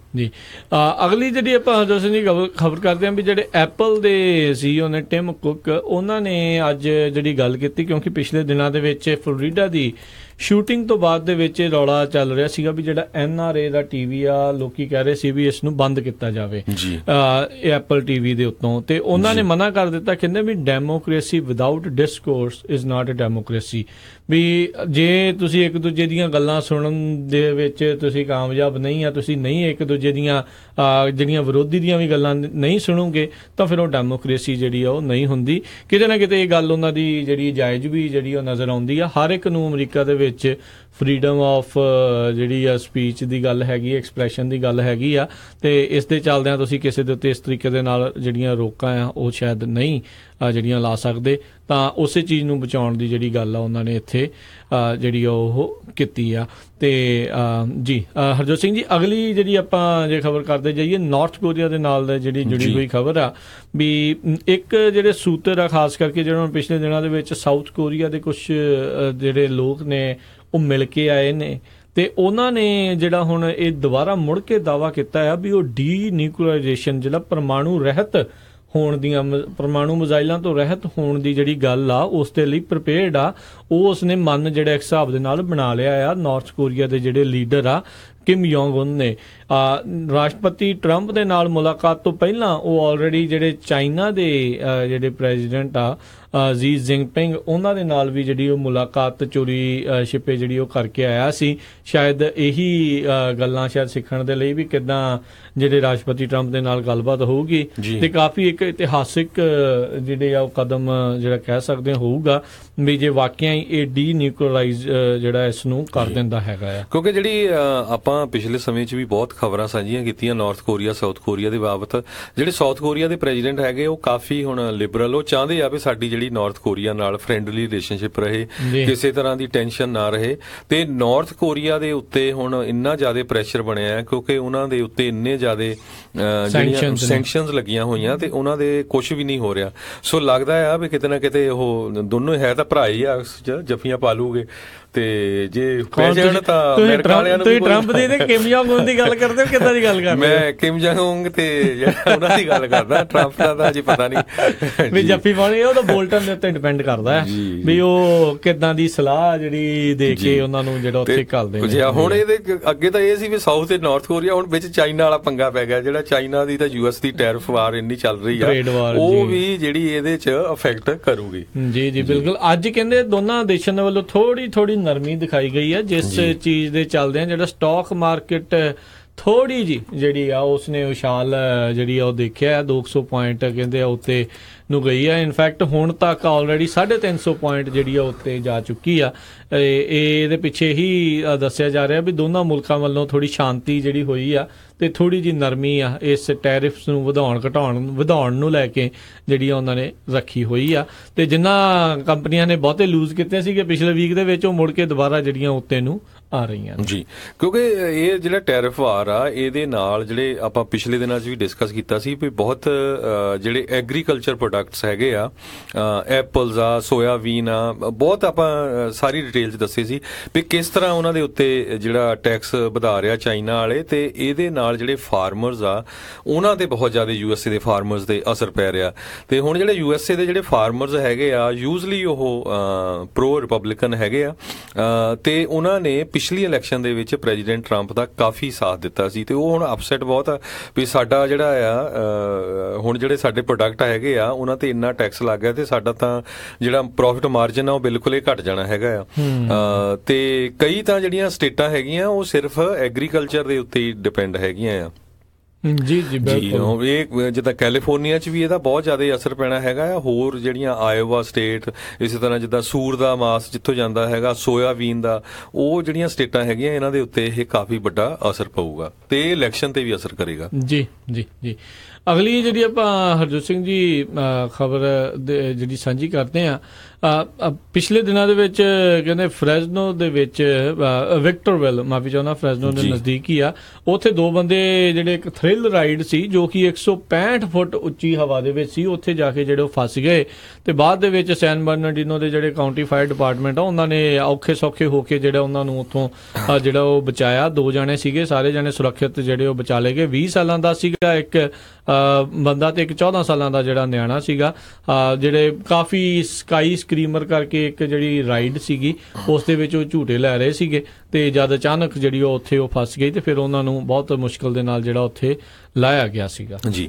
ਅਗਲੀ ਜਿਹੜੀ ਆਪਾਂ ਹਰਜੋਤ ਜੀ ਖਬਰ ਕਰਦੇ ਹਾਂ ਵੀ ਜਿਹੜੇ ਐਪਲ ਦੇ CEO ਨੇ ਟਿਮ ਕੁੱਕ, ਉਹਨਾਂ ਨੇ ਅੱਜ ਜਿਹੜੀ ਗੱਲ ਕੀਤੀ ਕਿਉਂਕਿ ਪਿਛਲੇ ਦਿਨਾਂ ਦੇ ਵਿੱਚ ਫਲੋਰੀਡਾ ਦੀ ਸ਼ੂਟਿੰਗ ਤੋਂ ਬਾਅਦ ਦੇ ਵਿੱਚ ਰੌਲਾ ਚੱਲ ਰਿਹਾ ਸੀਗਾ ਵੀ ਜਿਹੜਾ NRA ਦਾ TV ਆ ਲੋਕੀ ਕਹਿ ਰਹੇ ਸੀ ਵੀ ਇਸ ਨੂੰ ਬੰਦ ਕੀਤਾ ਜਾਵੇ ਐਪਲ TV ਦੇ ਉੱਤੋਂ। ਤੇ ਉਹਨਾਂ ਨੇ ਮਨਾ ਕਰ ਦਿੱਤਾ, ਕਹਿੰਦੇ ਵੀ democracy without discourse is not a democracy. ਵੀ ਜੇ ਤੁਸੀਂ ਇੱਕ ਦੂਜੇ ਦੀਆਂ ਗੱਲਾਂ ਸੁਣਨ ਦੇ ਵਿੱਚ ਤੁਸੀਂ ਕਾਮਯਾਬ ਨਹੀਂ ਆ, ਤੁਸੀਂ ਨਹੀਂ ਇੱਕ ਦੂਜੇ ਦੀਆਂ ਜਿਹੜੀਆਂ ਵਿਰੋਧੀ ਦੀਆਂ ਵੀ ਗੱਲਾਂ ਨਹੀਂ ਸੁਣੋਗੇ ਤਾਂ ਫਿਰ ਉਹ ਡੈਮੋਕ੍ਰੇਸੀ ਜਿਹੜੀ ਆ ਉਹ ਨਹੀਂ ਹੁੰਦੀ। ਕਿਤੇ ਨਾ ਕਿਤੇ ਇਹ ਗੱਲ ਉਹਨਾਂ ਦੀ ਜਿਹੜੀ ਜਾਇਜ਼ ਵੀ ਜਿਹੜੀ ਉਹ ਨਜ਼ਰ ਆਉਂਦੀ ਆ। ਹਰ ਇੱਕ ਨੂੰ ਅਮਰੀਕਾ ਦੇ ਵਿੱਚ ਫਰੀਡਮ ਆਫ ਜਿਹੜੀ ਆ ਸਪੀਚ ਦੀ ਗੱਲ ਹੈਗੀ, ਐਕਸਪ੍ਰੈਸ਼ਨ ਦੀ ਗੱਲ ਹੈਗੀ ਆ ਤੇ ਇਸ ਦੇ ਚੱਲਦਿਆਂ ਤੁਸੀਂ ਕਿਸੇ ਦੇ ਉੱਤੇ ਇਸ ਤਰੀਕੇ ਦੇ ਨਾਲ ਜਿਹੜੀਆਂ ਰੋਕਾਂ ਆ ਉਹ ਸ਼ਾਇਦ ਨਹੀਂ ਜਿਹੜੀਆਂ ਲਾ ਸਕਦੇ। ਤਾਂ ਉਸੇ ਚੀਜ਼ ਨੂੰ ਬਚਾਉਣ ਦੀ ਜਿਹੜੀ ਗੱਲ ਆ ਉਹਨਾਂ ਨੇ ਇੱਥੇ ਜਿਹੜੀ ਉਹ ਕੀਤੀ ਆ। ਤੇ ਜੀ ਹਰਜੋਤ ਸਿੰਘ ਜੀ ਅਗਲੀ ਜਿਹੜੀ ਆਪਾਂ ਜੇ ਖਬਰ ਕਰਦੇ ਜਾਈਏ ਨਾਰਥ ਕੋਰੀਆ ਦੇ ਨਾਲ ਜਿਹੜੀ ਜੁੜੀ ਹੋਈ ਖਬਰ ਆ ਵੀ ਇੱਕ ਜਿਹੜੇ ਸੂਤਰ ਆ ਖਾਸ ਕਰਕੇ ਜਿਹੜਾ ਪਿਛਲੇ ਦਿਨਾਂ ਦੇ ਵਿੱਚ ਸਾਊਥ ਕੋਰੀਆ ਦੇ ਕੁਝ ਜਿਹੜੇ ਲੋਕ ਨੇ ਉਹ ਮਿਲ ਕੇ ਆਏ ਨੇ ਤੇ ਉਹਨਾਂ ਨੇ ਜਿਹੜਾ ਹੁਣ ਇਹ ਦੁਬਾਰਾ ਮੁੜ ਕੇ ਦਾਅਵਾ ਕੀਤਾ ਆ ਵੀ ਉਹ ਡੀਨਿਊਕਲੀਅਰਾਈਜੇਸ਼ਨ ਜਿਹੜਾ ਪਰਮਾਣੂ ਰਹਿਤ ਹੋਣ ਦੀਆਂ ਪਰਮਾਣੂ ਮਿਜ਼ਾਈਲਾਂ ਤੋਂ ਰਹਿਤ ਹੋਣ ਦੀ ਜਿਹੜੀ ਗੱਲ ਆ ਉਸ ਦੇ ਲਈ ਪ੍ਰੀਪੇਅਰਡ ਆ। ਉਹ ਉਸਨੇ ਮਨ ਜਿਹੜਾ ਇੱਕ ਹਿਸਾਬ ਦੇ ਨਾਲ ਬਣਾ ਲਿਆ ਆ। ਨਾਰਥ ਕੋਰੀਆ ਦੇ ਜਿਹੜੇ ਲੀਡਰ ਆ ਕਿਮ ਯੋਂਗ ਉਨ ਨੇ ਰਾਸ਼ਟਰਪਤੀ ਟਰੰਪ ਦੇ ਨਾਲ ਮੁਲਾਕਾਤ ਤੋਂ ਪਹਿਲਾਂ ਉਹ ਆਲਰੇਡੀ ਜਿਹੜੇ ਚਾਈਨਾ ਦੇ ਜਿਹੜੇ ਪ੍ਰੈਜ਼ੀਡੈਂਟ ਆ ਜੀ ਜਿੰਗਪਿੰਗ, ਉਹਨਾਂ ਦੇ ਨਾਲ ਵੀ ਜਿਹੜੀ ਉਹ ਮੁਲਾਕਾਤ ਚੋਰੀ ਛਿਪੇ ਜਿਹੜੀ ਉਹ ਕਰਕੇ ਆਇਆ ਸੀ। ਸ਼ਾਇਦ ਇਹੀ ਗੱਲਾਂ ਸ਼ਾਇਦ ਸਿੱਖਣ ਦੇ ਲਈ ਵੀ ਕਿੱਦਾਂ ਜਿਹੜੇ ਰਾਸ਼ਟਰਪਤੀ ਟਰੰਪ ਦੇ ਨਾਲ ਗੱਲਬਾਤ ਹੋਊਗੀ, ਤੇ ਕਾਫੀ ਇੱਕ ਇਤਿਹਾਸਿਕ ਜਿਹੜੇ ਆ ਉਹ ਕਦਮ ਜਿਹੜਾ ਕਹਿ ਸਕਦੇ ਹੋਊਗਾ ਵੀ ਜੇ ਵਾਕਿਆ ਹੀ ਇਹ ਡੀਨਿਊਕਲੀਅਰਾਈਜ਼ ਜਿਹੜਾ ਇਸ ਨੂੰ ਕਰ ਦਿੰਦਾ ਹੈਗਾ ਆ। ਕਿਉਂਕਿ ਜਿਹੜੀ ਆਪਾਂ ਪਿਛਲੇ ਸਮੇਂ 'ਚ ਵੀ ਬਹੁਤ ਖਬਰਾਂ ਸਾਂਝੀਆਂ ਕੀਤੀਆਂ ਨਾਰਥ ਕੋਰੀਆ ਸਾਊਥ ਕੋਰੀਆ ਦੇ ਬਾਬਤ। ਜਿਹੜੇ ਸਾਊਥ ਕੋਰੀਆ ਦੇ ਪ੍ਰੈਜ਼ੀਡੈਂਟ ਹੈਗੇ ਉਹ ਕਾਫੀ ਹੁਣ ਲਿਬਰਲ, ਉਹ ਚਾਹੁੰਦੇ ਆ ਵੀ ਸਾਡੀ ਜਿਹੜੀ ਨਾਰਥ ਕੋਰੀਆ ਨਾਲ ਫਰੈਂਡਲੀ ਰਿਲੇਸ਼ਨਸ਼ਿਪ ਰਹੇ, ਕਿਸੇ ਤਰ੍ਹਾਂ ਦੀ ਟੈਨਸ਼ਨ ਨਾ ਰਹੇ। ਤੇ ਨਾਰਥ ਕੋਰੀਆ ਦੇ ਉੱਤੇ ਹੁਣ ਇੰਨਾ ਜ਼ਿਆਦਾ ਪ੍ਰੈਸ਼ਰ ਬਣਿਆ ਹੈ ਕਿਉਂਕਿ ਉਹਨਾਂ ਦੇ ਉੱਤੇ ਇੰਨੇ ਜ਼ਿਆਦਾ ਜਿਹੜੀਆਂ ਸੈਂਕਸ਼ਨਸ ਲੱਗੀਆਂ ਹੋਈਆਂ ਤੇ ਉਹਨਾਂ ਦੇ ਕੁਝ ਵੀ ਨਹੀਂ ਹੋ ਰਿਹਾ। ਸੋ ਲੱਗਦਾ ਆ ਵੀ ਕਿਤੇ ਨਾ ਕਿਤੇ ਉਹ ਦੋਨੋਂ ਹੈ ਤਾਂ ਭਰਾ ਹੀ ਆ, ਜੱਫੀਆਂ ਪਾ ਲੂਗੇ। ਤੇ ਜੇ ਪੈਜਣ ਤਾਂ ਅਮਰੀਕਾ ਵਾਲਿਆਂ ਨੂੰ, ਤੁਸੀਂ ਟਰੰਪ ਦੀ ਤੇ ਕਿਮ ਜੋਂਗ ਉਨ ਦੀ ਗੱਲ ਕਰਦੇ ਹੋ, ਕਿੱਦਾਂ ਦੀ ਗੱਲ ਕਰਦੇ ਹੋ? ਮੈਂ ਕਿਮ ਜੋਂਗ ਉਨ ਤੇ ਜਿਹੜਾ ਉਹਨਾਂ ਦੀ ਗੱਲ ਕਰਦਾ, ਟਰੰਪ ਦਾ ਤਾਂ ਅਜੇ ਪਤਾ ਨਹੀਂ ਵੀ ਜੱਫੀ ਪਾਉਣੀ। ਉਹ ਤਾਂ ਬੋਲਟਨ ਦੇ ਉੱਤੇ ਡਿਪੈਂਡ ਕਰਦਾ ਹੈ ਵੀ ਉਹ ਕਿੱਦਾਂ ਦੀ ਸਲਾਹ ਜਿਹੜੀ ਦੇ ਕੇ ਉਹਨਾਂ ਨੂੰ ਜਿਹੜਾ ਉੱਥੇ ਘੱਲਦੇ ਨੇ। ਹੁਣ ਇਹਦੇ ਅੱਗੇ ਤਾਂ ਇਹ ਸੀ ਵੀ ਸਾਊਥ ਤੇ ਨਾਰਥ ਕੋਰੀਆ, ਹੁਣ ਵਿੱਚ ਚਾਈਨਾ ਵਾਲਾ ਪੰਗਾ ਪੈ ਗਿਆ। ਜਿਹੜਾ ਚਾਈਨਾ ਦੀ ਤਾਂ US ਦੀ ਟੈਰਿਫ ਵਾਰ ਇੰਨੀ ਚੱਲ ਰਹੀ ਆ, ਉਹ ਵੀ ਜਿਹੜੀ ਇਹਦੇ 'ਚ ਅਫੈਕਟ ਕਰੂਗੀ। ਜੀ ਜੀ ਬਿਲਕੁਲ। ਅੱਜ ਕਹਿੰਦੇ ਦੋਨਾਂ ਦੇਸ਼ਾਂ ਦੇ ਵੱਲੋਂ ਥੋੜੀ ਨਰਮੀ ਦਿਖਾਈ ਗਈ ਹੈ, ਜਿਸ ਚੀਜ਼ ਦੇ ਚੱਲਦੇ ਆ ਜਿਹੜਾ ਸਟਾਕ ਮਾਰਕੀਟ ਥੋੜੀ ਜੀ ਜਿਹੜੀ ਆ ਉਸਨੇ ਉਛਾਲ ਜਿਹੜੀ ਆ ਉਹ ਦੇਖਿਆ 200 ਪੁਆਇੰਟ ਕਹਿੰਦੇ ਆ ਉੱਤੇ ਨੂੰ ਗਈ ਆ। ਇਨਫੈਕਟ ਹੁਣ ਤੱਕ ਆਲਰੇਡੀ 350 ਪੁਆਇੰਟ ਜਿਹੜੀ ਆ ਉੱਤੇ ਜਾ ਚੁੱਕੀ ਆ। ਇਹਦੇ ਪਿੱਛੇ ਹੀ ਦੱਸਿਆ ਜਾ ਰਿਹਾ ਵੀ ਦੋਨਾਂ ਮੁਲਕਾਂ ਵੱਲੋਂ ਥੋੜੀ ਸ਼ਾਂਤੀ ਜਿਹੜੀ ਹੋਈ ਆ ਤੇ ਥੋੜੀ ਜੀ ਨਰਮੀ ਆ ਇਸ ਟੈਰਿਫਸ ਨੂੰ ਵਧਾਉਣ ਨੂੰ ਲੈ ਕੇ ਜਿਹੜੀ ਆ ਉਹਨਾਂ ਨੇ ਰੱਖੀ ਹੋਈ ਆ। ਤੇ ਜਿਨ੍ਹਾਂ ਕੰਪਨੀਆਂ ਨੇ ਬਹੁਤੇ ਲੂਜ਼ ਕੀਤੇ ਸੀਗੇ ਪਿਛਲੇ ਵੀਕ ਦੇ ਵਿੱਚ, ਉਹ ਮੁੜ ਕੇ ਦੁਬਾਰਾ ਜਿਹੜੀਆਂ ਉੱਤੇ ਨੂੰ ਆ ਰਹੀਆਂ ਜੀ। ਕਿਉਂਕਿ ਇਹ ਜਿਹੜਾ ਟੈਰਿਫ ਵਾਰ ਆ ਇਹਦੇ ਨਾਲ ਜਿਹੜੇ ਆਪਾਂ ਪਿਛਲੇ ਦਿਨਾਂ 'ਚ ਵੀ ਡਿਸਕਸ ਕੀਤਾ ਸੀ ਵੀ ਬਹੁਤ ਜਿਹੜੇ ਐਗਰੀਕਲਚਰ ਪ੍ਰੋਡਕਟਸ ਹੈਗੇ ਆ, ਐਪਲਸ ਆ, ਸੋਇਆਬੀਨ ਆ, ਬਹੁਤ ਆਪਾਂ ਸਾਰੀ ਡਿਟੇਲ 'ਚ ਦੱਸੇ ਸੀ ਵੀ ਕਿਸ ਤਰ੍ਹਾਂ ਉਹਨਾਂ ਦੇ ਉੱਤੇ ਜਿਹੜਾ ਟੈਕਸ ਵਧਾ ਰਿਹਾ ਚਾਈਨਾ ਵਾਲੇ, ਤੇ ਇਹਦੇ ਨਾਲ ਜਿਹੜੇ ਫਾਰਮਰਸ ਆ ਉਹਨਾਂ ਤੇ ਬਹੁਤ ਜ਼ਿਆਦਾ USA ਦੇ ਫਾਰਮਰਸ ਤੇ ਅਸਰ ਪੈ ਰਿਹਾ। ਤੇ ਹੁਣ ਜਿਹੜੇ USA ਦੇ ਜਿਹੜੇ ਫਾਰਮਰਸ ਹੈਗੇ ਆ ਯੂਜ਼ਲੀ ਉਹ ਪ੍ਰੋ ਰਿਪਬਲਿਕਨ ਹੈਗੇ ਆ, ਤੇ ਉਹਨਾਂ ਨੇ ਪਿਛਲੀ ਇਲੈਕਸ਼ਨ ਦੇ ਵਿੱਚ ਪ੍ਰੈਜ਼ੀਡੈਂਟ ਟਰੰਪ ਦਾ ਕਾਫੀ ਸਾਥ ਦਿੱਤਾ ਸੀ। ਤੇ ਉਹ ਹੁਣ ਅਪਸੈਟ ਬਹੁਤ ਆ ਵੀ ਸਾਡਾ ਜਿਹੜਾ ਆ ਹੁਣ ਜਿਹੜੇ ਸਾਡੇ ਪ੍ਰੋਡਕਟ ਹੈਗੇ ਆ ਉਹਨਾਂ ਤੇ ਇੰਨਾ ਟੈਕਸ ਲੱਗ ਗਿਆ ਤੇ ਸਾਡਾ ਤਾਂ ਜਿਹੜਾ ਪ੍ਰੋਫਿਟ ਮਾਰਜਨ ਆ ਉਹ ਬਿਲਕੁਲ ਹੀ ਘਟ ਜਾਣਾ ਹੈਗਾ ਆ। ਤੇ ਕਈ ਤਾਂ ਜਿਹੜੀਆਂ ਸਟੇਟਾਂ ਹੈਗੀਆਂ ਉਹ ਸਿਰਫ ਐਗਰੀਕਲਚਰ ਦੇ ਉੱਤੇ ਹੀ ਡਿਪੈਂਡ ਹੈਗੀਆਂ ਆ। ਜੀ ਜੀ ਬਿਲਕੁਲ। ਇਹ ਜਿੱਦਾਂ ਕੈਲੀਫੋਰਨੀਆ 'ਚ ਵੀ ਇਹਦਾ ਬਹੁਤ ਜ਼ਿਆਦਾ ਅਸਰ ਪੈਣਾ ਹੈਗਾ ਆ। ਹੋਰ ਜਿਹੜੀਆਂ ਆਇਓਵਾ ਸਟੇਟ, ਇਸੇ ਤਰ੍ਹਾਂ ਜਿੱਦਾਂ ਸੂਰ ਦਾ ਮਾਸ ਜਿੱਥੋਂ ਜਾਂਦਾ ਹੈਗਾ, ਸੋਇਆਬੀਨ ਦਾ, ਉਹ ਜਿਹੜੀਆਂ ਸਟੇਟਾਂ ਹੈਗੀਆਂ ਇਹਨਾਂ ਦੇ ਉੱਤੇ ਇਹ ਕਾਫੀ ਵੱਡਾ ਅਸਰ ਪਊਗਾ ਤੇ ਇਹ ਇਲੈਕਸ਼ਨ ਤੇ ਵੀ ਅਸਰ ਕਰੇਗਾ। ਜੀ ਜੀ ਜੀ। ਅਗਲੀ ਜਿਹੜੀ ਆਪਾਂ ਹਰਜੋਤ ਸਿੰਘ ਜੀ ਖਬਰ ਜਿਹੜੀ ਸਾਂਝੀ ਕਰਦੇ ਆ, ਪਿਛਲੇ ਦਿਨਾਂ ਦੇ ਵਿੱਚ ਕਹਿੰਦੇ ਫਰੈਜ਼ਨੋ ਦੇ ਵਿੱਚ ਵਿਕਟਰਵਿਲ, ਮਾਫੀ ਚਾਹੁੰਦਾ, ਫਰੈਜ਼ਨੋ ਦੇ ਨਜ਼ਦੀਕ ਹੀ ਆ, ਉੱਥੇ ਦੋ ਬੰਦੇ ਜਿਹੜੇ ਇੱਕ ਥ੍ਰਿਲ ਰਾਈਡ ਸੀ ਜੋ ਕਿ 165 ਫੁੱਟ ਉੱਚੀ ਹਵਾ ਦੇ ਵਿੱਚ ਸੀ, ਉੱਥੇ ਜਾ ਕੇ ਜਿਹੜੇ ਉਹ ਫਸ ਗਏ। ਤੇ ਬਾਅਦ ਦੇ ਵਿੱਚ ਸੈਨ ਬਰਨਾਰਡੀਨੋ ਦੇ ਜਿਹੜੇ ਕਾਉਂਟੀ ਫਾਇਰ ਡਿਪਾਰਟਮੈਂਟ ਆ ਉਹਨਾਂ ਨੇ ਔਖੇ ਸੌਖੇ ਹੋ ਕੇ ਜਿਹੜਾ ਉਹਨਾਂ ਨੂੰ ਉੱਥੋਂ ਜਿਹੜਾ ਉਹ ਬਚਾਇਆ। 2 ਜਣੇ ਸੀਗੇ, ਸਾਰੇ ਜਣੇ ਸੁਰੱਖਿਅਤ ਜਿਹੜੇ ਉਹ ਬਚਾ ਲਏ ਗਏ। 20 ਸਾਲਾਂ ਦਾ ਸੀਗਾ ਇੱਕ ਬੰਦਾ ਤੇ ਇੱਕ 14 ਸਾਲਾਂ ਦਾ ਜਿਹੜਾ ਨਿਆਣਾ ਸੀਗਾ। ਜਿਹੜੇ ਕਾਫੀ ਸਕਾਈ ਸਕਰੀਮਰ ਕਰਕੇ ਇੱਕ ਜਿਹੜੀ ਰਾਈਡ ਸੀਗੀ ਉਸ ਦੇ ਵਿੱਚ ਉਹ ਝੂਟੇ ਲੈ ਰਹੇ ਸੀਗੇ ਤੇ ਜਦ ਅਚਾਨਕ ਜਿਹੜੀ ਉਹ ਉੱਥੇ ਉਹ ਫਸ ਗਈ ਤੇ ਫਿਰ ਉਹਨਾਂ ਨੂੰ ਬਹੁਤ ਮੁਸ਼ਕਲ ਦੇ ਨਾਲ ਜਿਹੜਾ ਉੱਥੇ ਲਾਇਆ ਗਿਆ ਸੀਗਾ। ਜੀ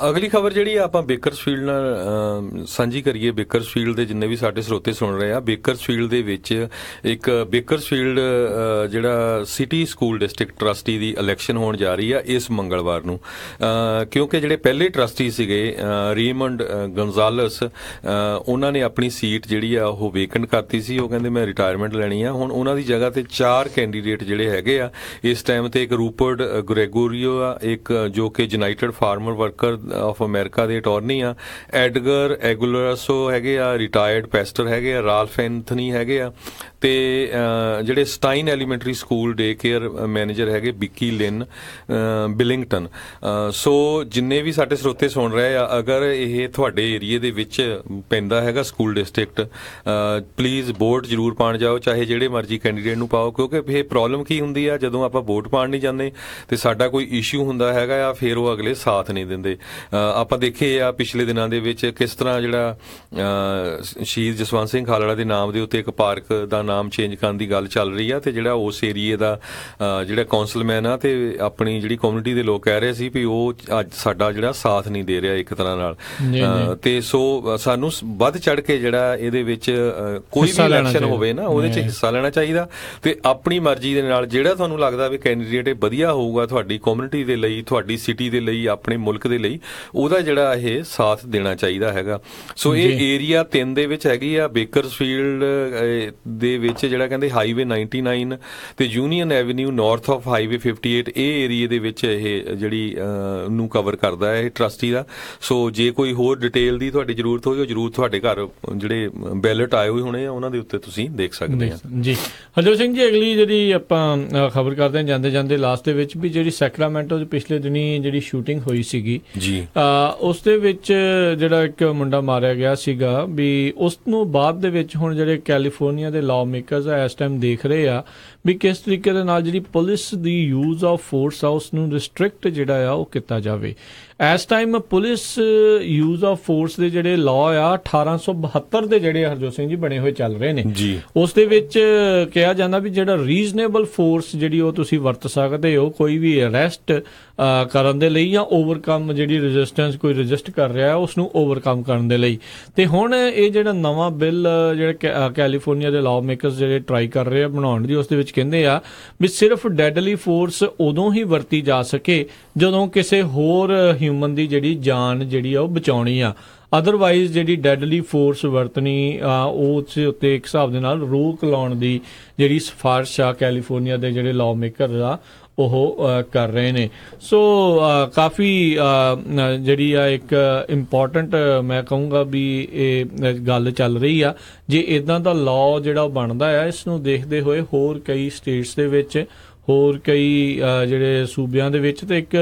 ਅਗਲੀ ਖਬਰ ਜਿਹੜੀ ਆਪਾਂ ਬੇਕਰਸਫੀਲਡ ਨਾਲ ਸਾਂਝੀ ਕਰੀਏ। ਬੇਕਰਸਫੀਲਡ ਦੇ ਜਿੰਨੇ ਵੀ ਸਾਡੇ ਸਰੋਤੇ ਸੁਣ ਰਹੇ ਆ, ਬੇਕਰਸਫੀਲਡ ਦੇ ਵਿੱਚ ਇੱਕ ਬੇਕਰਸਫੀਲਡ ਜਿਹੜਾ ਸਿਟੀ ਸਕੂਲ ਡਿਸਟ੍ਰਿਕਟ ਟਰਸਟੀ ਦੀ ਇਲੈਕਸ਼ਨ ਹੋਣ ਜਾ ਰਹੀ ਆ ਇਸ ਮੰਗਲਵਾਰ ਨੂੰ। ਕਿਉਂਕਿ ਜਿਹੜੇ ਪਹਿਲੇ ਟਰਸਟੀ ਸੀਗੇ ਰੀਮੰਡ ਗੰਜ਼ਾਲਸ, ਉਹਨਾਂ ਨੇ ਆਪਣੀ ਸੀਟ ਜਿਹੜੀ ਆ ਉਹ ਵੇਕੈਂਟ ਕਰਤੀ ਸੀ। ਉਹ ਕਹਿੰਦੇ ਮੈਂ ਰਿਟਾਇਰਮੈਂਟ ਲੈਣੀ ਆ। ਹੁਣ ਉਹਨਾਂ ਦੀ ਜਗ੍ਹਾ ਤੇ 4 ਕੈਂਡੀਡੇਟ ਜਿਹੜੇ ਹੈਗੇ ਆ ਇਸ ਟਾਈਮ ਤੇ। ਇੱਕ ਰੂਪਰਟ ਗ੍ਰੈਗੋਰੀਓ ਆ, ਇੱਕ ਜੋ ਕਿ United farmer worker of America ਦੇ ਅਟਾਰਨੀ ਆ, ਐਡਗਰ ਐਗੁਲਰਸੋ ਹੈਗੇ ਆ, ਰਿਟਾਇਰਡ ਪੈਸਟਰ ਹੈਗੇ ਆ, ਰਾਲਫ ਐਂਥਨੀ ਹੈਗੇ ਆ, ਤੇ ਜਿਹੜੇ stain elementary school day care manager ਹੈਗੇ ਬਿੱਕੀ ਲਿਨ ਬਿਲਿੰਗਟਨ। ਸੋ ਜਿੰਨੇ ਵੀ ਸਾਡੇ ਸਰੋਤੇ ਸੁਣ ਰਹੇ ਆ, ਅਗਰ ਇਹ ਤੁਹਾਡੇ ਏਰੀਏ ਦੇ ਵਿੱਚ ਪੈਂਦਾ ਹੈਗਾ ਸਕੂਲ ਡਿਸਟ੍ਰਿਕਟ, ਪਲੀਜ਼ ਵੋਟ ਜ਼ਰੂਰ ਪਾਉਣ ਜਾਓ, ਚਾਹੇ ਜਿਹੜੇ ਮਰਜ਼ੀ ਕੈਂਡੀਡੇਟ ਨੂੰ ਪਾਓ। ਕਿਉਂਕਿ ਇਹ ਪ੍ਰੋਬਲਮ ਕੀ ਹੁੰਦੀ ਆ, ਜਦੋਂ ਆਪਾਂ ਵੋਟ ਪਾਉਣ ਨਹੀਂ ਜਾਂਦੇ ਤੇ ਸਾਡਾ ਕੋਈ ਇਸ਼ੂ ਹੁੰਦਾ ਹੈਗਾ ਆ, ਫਿਰ ਉਹ ਅਗਲੇ ਸਾਥ ਨਹੀਂ ਦਿੰਦੇ। ਆਪਾਂ ਦੇਖੇ ਆ ਪਿਛਲੇ ਦਿਨਾਂ ਦੇ ਵਿੱਚ ਕਿਸ ਤਰ੍ਹਾਂ ਜਿਹੜਾ ਸ਼ਹੀਦ ਜਸਵੰਤ ਸਿੰਘ ਖਾਲੜਾ ਦੇ ਨਾਮ ਦੇ ਉੱਤੇ ਇੱਕ ਪਾਰਕ ਦਾ ਨਾਮ ਚੇਂਜ ਕਰਨ ਦੀ ਗੱਲ ਚੱਲ ਰਹੀ ਆ ਤੇ ਜਿਹੜਾ ਉਸ ਏਰੀਏ ਦਾ ਜਿਹੜਾ ਕੌਂਸਲਮੈਨ ਆ ਤੇ ਆਪਣੀ ਜਿਹੜੀ ਕਮਿਊਨਿਟੀ ਦੇ ਲੋਕ ਕਹਿ ਰਹੇ ਸੀ ਵੀ ਉਹ ਅੱਜ ਸਾਡਾ ਜਿਹੜਾ ਸਾਥ ਨਹੀਂ ਦੇ ਰਿਹਾ ਇੱਕ ਤਰ੍ਹਾਂ ਨਾਲ, ਤੇ ਸੋ ਸਾਨੂੰ ਵੱਧ ਚੜ ਕੇ ਜਿਹੜਾ ਇਹਦੇ ਵਿੱਚ ਕੋਈ ਵੀ ਇਲੈਕਸ਼ਨ ਹੋਵੇ ਨਾ ਉਹਦੇ 'ਚ ਹਿੱਸਾ ਲੈਣਾ ਚਾਹੀਦਾ ਤੇ ਆਪਣੀ ਮਰਜ਼ੀ ਦੇ ਨਾਲ ਜਿਹੜਾ ਤੁਹਾਨੂੰ ਲੱਗਦਾ ਵੀ ਕੈਂਡੀਡੇਟ ਵਧੀਆ ਹੋਊਗਾ ਤੁਹਾਡੀ ਕਮਿਊਨਿਟੀ ਦੇ ਲਈ, ਤੁਹਾਡੀ ਸਿਟੀ ਦੇ ਲਈ, ਆਪਣੇ ਮੁਲਕ ਦੇ ਲਈ, ਉਹਦਾ ਜਿਹੜਾ ਇਹ ਸਾਥ ਦੇਣਾ ਚਾਹੀਦਾ ਹੈਗਾ। ਸੋ ਇਹ ਏਰੀਆ 3 ਦੇ ਵਿੱਚ ਹੈਗੀ ਆ, ਬੇਕਰਸਫੀਲਡ ਦੇ ਵਿੱਚ ਜਿਹੜਾ ਕਹਿੰਦੇ ਹਾਈਵੇ 99 ਤੇ union avenue north of highway 58 ਇਹ ਏਰੀਏ ਦੇ ਵਿੱਚ ਇਹ ਜਿਹੜੀ ਨੂੰ ਕਵਰ ਕਰਦਾ ਹੈ ਇਹ ਟਰਸਟੀ ਦਾ। ਸੋ ਜੇ ਕੋਈ ਹੋਰ ਡਿਟੇਲ ਦੀ ਤੁਹਾਡੀ ਜ਼ਰੂਰਤ ਹੋਈ ਉਹ ਜ਼ਰੂਰ ਤੁਹਾਡੇ ਘਰ ਜਿਹੜੇ ਬੈਲਟ ਆਏ ਹੋਏ ਹੋਣੇ ਆ ਉਹਨਾਂ ਦੇ ਉੱਤੇ ਤੁਸੀਂ ਦੇਖ ਸਕਦੇ ਆ ਜੀ। ਹਰਜੋਤ ਸਿੰਘ ਜੀ, ਅਗਲੀ ਜਿਹੜੀ ਆਪਾਂ ਖਬਰ ਕਰਦੇ ਹਾਂ ਜਾਂਦੇ ਜਾਂਦੇ ਲਾਸਟ ਦੇ ਵਿੱਚ ਵੀ ਜਿਹੜੀ ਸੈਕਰਾਮੈਂਟੋ 'ਚ ਪਿਛਲੇ ਦਿਨੀ ਜਿਹੜੀ ਸ਼ੂਟਿੰਗ ਹੋਈ ਸੀਗੀ ਜੀ, ਉਸ ਦੇ ਵਿੱਚ ਜਿਹੜਾ ਇੱਕ ਮੁੰਡਾ ਮਾਰਿਆ ਗਿਆ ਸੀਗਾ ਵੀ ਉਸ ਨੂੰ ਬਾਅਦ ਦੇ ਵਿੱਚ ਹੁਣ ਜਿਹੜੇ ਕੈਲੀਫੋਰਨੀਆ ਦੇ ਲਾਅ ਮੇਕਰਸ ਆ ਇਸ ਟਾਈਮ ਦੇਖ ਰਹੇ ਆ ਵੀ ਕਿਸ ਤਰੀਕੇ ਦੇ ਨਾਲ ਜਿਹੜੀ police the use of force ਆ ਉਸ ਨੂੰ ਰਿਸਟ੍ਰਿਕਟ ਜਿਹੜਾ ਆ ਉਹ ਕੀਤਾ ਜਾਵੇ। ਇਸ time police use of force ਦੇ ਜਿਹੜੇ ਲਾਅ ਆ 1872 ਦੇ ਜਿਹੜੇ ਹਰਜੋਤ ਸਿੰਘ ਜੀ ਬਣੇ ਹੋਏ ਚੱਲ ਰਹੇ ਨੇ ਜੀ, ਉਸ ਦੇ ਵਿੱਚ ਕਿਹਾ ਜਾਂਦਾ ਵੀ ਜਿਹੜਾ ਰੀਜ਼ਨੇਬਲ ਫੋਰਸ ਜਿਹੜੀ ਉਹ ਤੁਸੀਂ ਵਰਤ ਸਕਦੇ ਹੋ ਕੋਈ ਵੀ ਅਰੈਸਟ ਕਰਨ ਦੇ ਲਈ ਜਾਂ ਓਵਰਕਮ ਜਿਹੜੀ ਰੈਜ਼ਿਸਟੈਂਸ ਕੋਈ ਰੈਜ਼ਿਸਟ ਕਰ ਰਿਹਾ ਉਸ ਨੂੰ ਓਵਰਕਮ ਕਰਨ ਦੇ ਲਈ। ਤੇ ਹੁਣ ਇਹ ਜਿਹੜਾ ਨਵਾਂ ਬਿੱਲ ਜਿਹੜਾ ਕੈਲੀਫੋਰਨੀਆ ਦੇ ਲਾਅ ਮੇਕਰਸ ਜਿਹੜੇ ਟਰਾਈ ਕਰ ਰਹੇ ਆ ਬਣਾਉਣ ਦੀ, ਉਸ ਦੇ ਵਿੱਚ ਕਹਿੰਦੇ ਆ ਵੀ ਸਿਰਫ ਡੈਡਲੀ ਫੋਰਸ ਉਦੋਂ ਹੀ ਵਰਤੀ ਜਾ ਸਕੇ ਜਦੋਂ ਕਿਸੇ ਹੋਰ ਹਿਊਮਨ ਦੀ ਜਿਹੜੀ ਜਾਨ ਜਿਹੜੀ ਆ ਉਹ ਬਚਾਉਣੀ ਆ, ਅਦਰਵਾਈਜ਼ ਜਿਹੜੀ ਡੈਡਲੀ ਫੋਰਸ ਵਰਤਣੀ ਉਸ ਉੱਤੇ ਇੱਕ ਹਿਸਾਬ ਦੇ ਨਾਲ ਰੋਕ ਲਾਉਣ ਦੀ ਜਿਹੜੀ ਸਿਫਾਰਿਸ਼ ਆ ਕੈਲੀਫੋਰਨੀਆ ਦੇ ਜਿਹੜੇ ਲਾਅ ਮੇਕਰ ਆ ਉਹ ਕਰ ਰਹੇ ਨੇ। ਸੋ ਕਾਫੀ ਜਿਹੜੀ ਆ ਇੱਕ ਇੰਪੋਰਟੈਂਟ ਮੈਂ ਕਹੂੰਗਾ ਵੀ ਇਹ ਗੱਲ ਚੱਲ ਰਹੀ ਆ। ਜੇ ਇਦਾਂ ਦਾ ਲਾਅ ਜਿਹੜਾ ਉਹ ਬਣਦਾ ਆ, ਇਸ ਨੂੰ ਦੇਖਦੇ ਹੋਏ ਹੋਰ ਕਈ ਸਟੇਟਸ ਦੇ ਵਿੱਚ, ਹੋਰ ਕਈ ਜਿਹੜੇ ਸੂਬਿਆਂ ਦੇ ਵਿੱਚ ਤੇ ਇੱਕ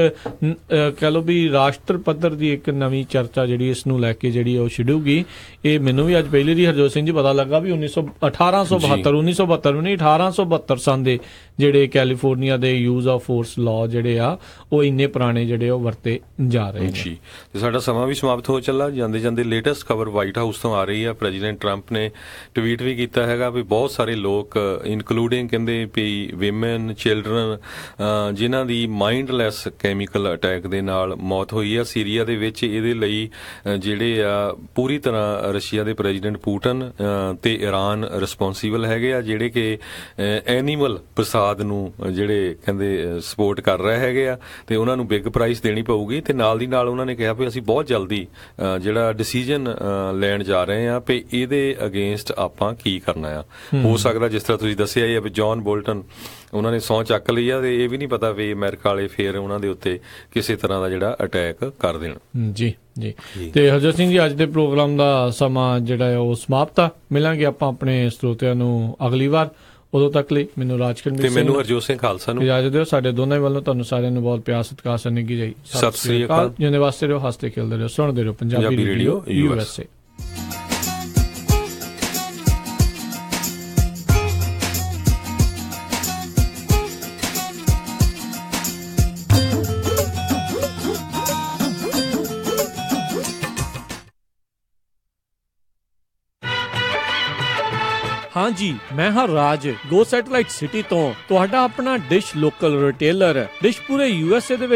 ਕਹਿ ਲਓ ਵੀ ਰਾਸ਼ਟਰ ਪੱਧਰ ਦੀ ਇੱਕ ਨਵੀਂ ਚਰਚਾ ਜਿਹੜੀ ਇਸ ਨੂੰ ਲੈ ਕੇ ਜਿਹੜੀ ਉਹ ਛਿੜੂਗੀ। ਇਹ ਮੈਨੂੰ ਵੀ ਅੱਜ ਪਹਿਲੀ ਵਾਰੀ ਹਰਜੋਤ ਸਿੰਘ ਜੀ ਪਤਾ ਲੱਗਾ ਵੀ 1872 ਸੰਨ ਦੇ ਜਿਹੜੇ ਕੈਲੀਫੋਰਨੀਆ ਦੇ ਯੂਜ਼ ਆਫ ਫੋਰਸ ਲਾਅ ਜਿਹੜੇ ਆ ਉਹ ਇੰਨੇ ਪੁਰਾਣੇ ਜਿਹੜੇ ਉਹ ਵਰਤੇ ਜਾ ਰਹੇ ਨੇ ਜੀ। ਤੇ ਸਾਡਾ ਸਮਾਂ ਵੀ ਸਮਾਪਤ ਹੋ ਚੱਲਾ। ਜਾਂਦੇ ਜਾਂਦੇ ਲੇਟੈਸਟ ਖਬਰ ਵਾਈਟ ਹਾਊਸ ਤੋਂ ਆ ਰਹੀ ਆ। ਪ੍ਰੈਜ਼ੀਡੈਂਟ ਟਰੰਪ ਨੇ ਟਵੀਟ ਵੀ ਕੀਤਾ ਹੈਗਾ ਵੀ ਬਹੁਤ ਸਾਰੇ ਲੋਕ ਇਨਕਲੂਡਿੰਗ ਕਹਿੰਦੇ ਵੀ ਵਿਮਨ, ਚਿਲਡਰਨ ਜਿਨ੍ਹਾਂ ਦੀ ਮਾਈਂਡਲੈਸ ਕੈਮੀਕਲ ਅਟੈਕ ਦੇ ਨਾਲ ਮੌਤ ਹੋਈ ਆ ਸੀਰੀਆ ਦੇ ਵਿੱਚ। ਇਹਦੇ ਲਈ ਜਿਹੜੇ ਆ ਪੂਰੀ ਤਰ੍ਹਾਂ ਰਸ਼ੀਆ ਦੇ ਪ੍ਰੈਜ਼ੀਡੈਂਟ ਪੁਟਿਨ ਤੇ ਈਰਾਨ ਰਿਸਪੌਂਸੀਬਲ ਹੈਗੇ ਆ ਜਿਹੜੇ ਕਿ ਐਨੀਮਲ ਪ੍ਰਸਾਦ ਨੂੰ ਜਿਹੜੇ ਕਹਿੰਦੇ ਸਪੋਰਟ ਕਰ ਰਹੇ ਹੈਗੇ ਆ ਤੇ ਉਹਨਾਂ ਨੂੰ ਬਿਗ ਪ੍ਰਾਈਸ ਦੇਣੀ ਪਊਗੀ। ਤੇ ਨਾਲ ਦੀ ਨਾਲ ਉਹਨਾਂ ਨੇ ਕਿਹਾ ਵੀ ਅਸੀਂ ਬਹੁਤ ਜਲਦੀ ਜਿਹੜਾ ਡਿਸੀਜਨ ਲੈਣ ਜਾ ਰਹੇ ਆ ਵੀ ਇਹਦੇ ਅਗੇਂਸਟ ਆਪਾਂ ਕੀ ਕਰਨਾ ਆ। ਹੋ ਸਕਦਾ ਜਿਸ ਤਰ੍ਹਾਂ ਤੁਸੀਂ ਦੱਸਿਆ ਹੀ ਆ ਵੀ ਜੌਨ ਬੋਲਟਨ ਉਹਨਾਂ ਨੇ ਸਹੁੰ ਚੱਕ ਲਈ ਆ ਤੇ ਇਹ ਵੀ ਨਹੀਂ ਪਤਾ ਵੀ ਅਮਰੀਕਾ ਵਾਲੇ ਫੇਰ ਉਹਨਾਂ ਦੇ ਉੱਤੇ ਕਿਸੇ ਤਰ੍ਹਾਂ ਦਾ ਜਿਹੜਾ ਅਟੈਕ ਕਰ ਦੇਣ। ਜੀ ਜੀ। ਤੇ ਹਰਜੋਤ ਸਿੰਘ ਜੀ, ਅੱਜ ਦੇ ਪ੍ਰੋਗਰਾਮ ਦਾ ਸਮਾਂ ਜਿਹੜਾ ਉਹ ਸਮਾਪਤ ਆ। ਮਿਲਾਂਗੇ ਆਪਾਂ ਆਪਣੇ ਸਰੋਤਿਆਂ ਨੂੰ ਅਗਲੀ ਵਾਰ। ਉਦੋਂ ਤੱਕ ਲਈ ਮੈਨੂੰ ਰਾਜਕਰਨ ਤੇ ਮੈਨੂੰ ਹਰਜੋਤ ਸਿੰਘ ਖਾਲਸਾ ਨੂੰ ਇਜਾਜ਼ਤ ਦਿਓ। ਸਾਡੇ ਦੋਨਾਂ ਵੱਲੋਂ ਤੁਹਾਨੂੰ ਸਾਰਿਆਂ ਨੂੰ ਬਹੁਤ ਪਿਆਰ ਸਤਿਕਾਰ ਸੰਨਿਗੀ ਜਾਈ। ਸਤਿ ਸ੍ਰੀ ਅਕਾਲ। ਜਿਉਂਦੇ ਵਾਸਤੇ ਰਹੋ, ਹੱਸਦੇ ਖੇਡਦੇ ਰਹੋ, ਸੁਣਦੇ ਰਹੋ ਪੰਜਾਬੀ ਰੇਡੀਓ USA। हाँ जी, मैं हाँ राज गो सैटेलाइट सिटी तो ਤੁਹਾਡਾ ਆਪਣਾ ਡਿਸ਼ ਲੋਕਲ ਰਿਟੇਲਰ। ਡਿਸ਼ ਪੂਰੇ USA ਦੇ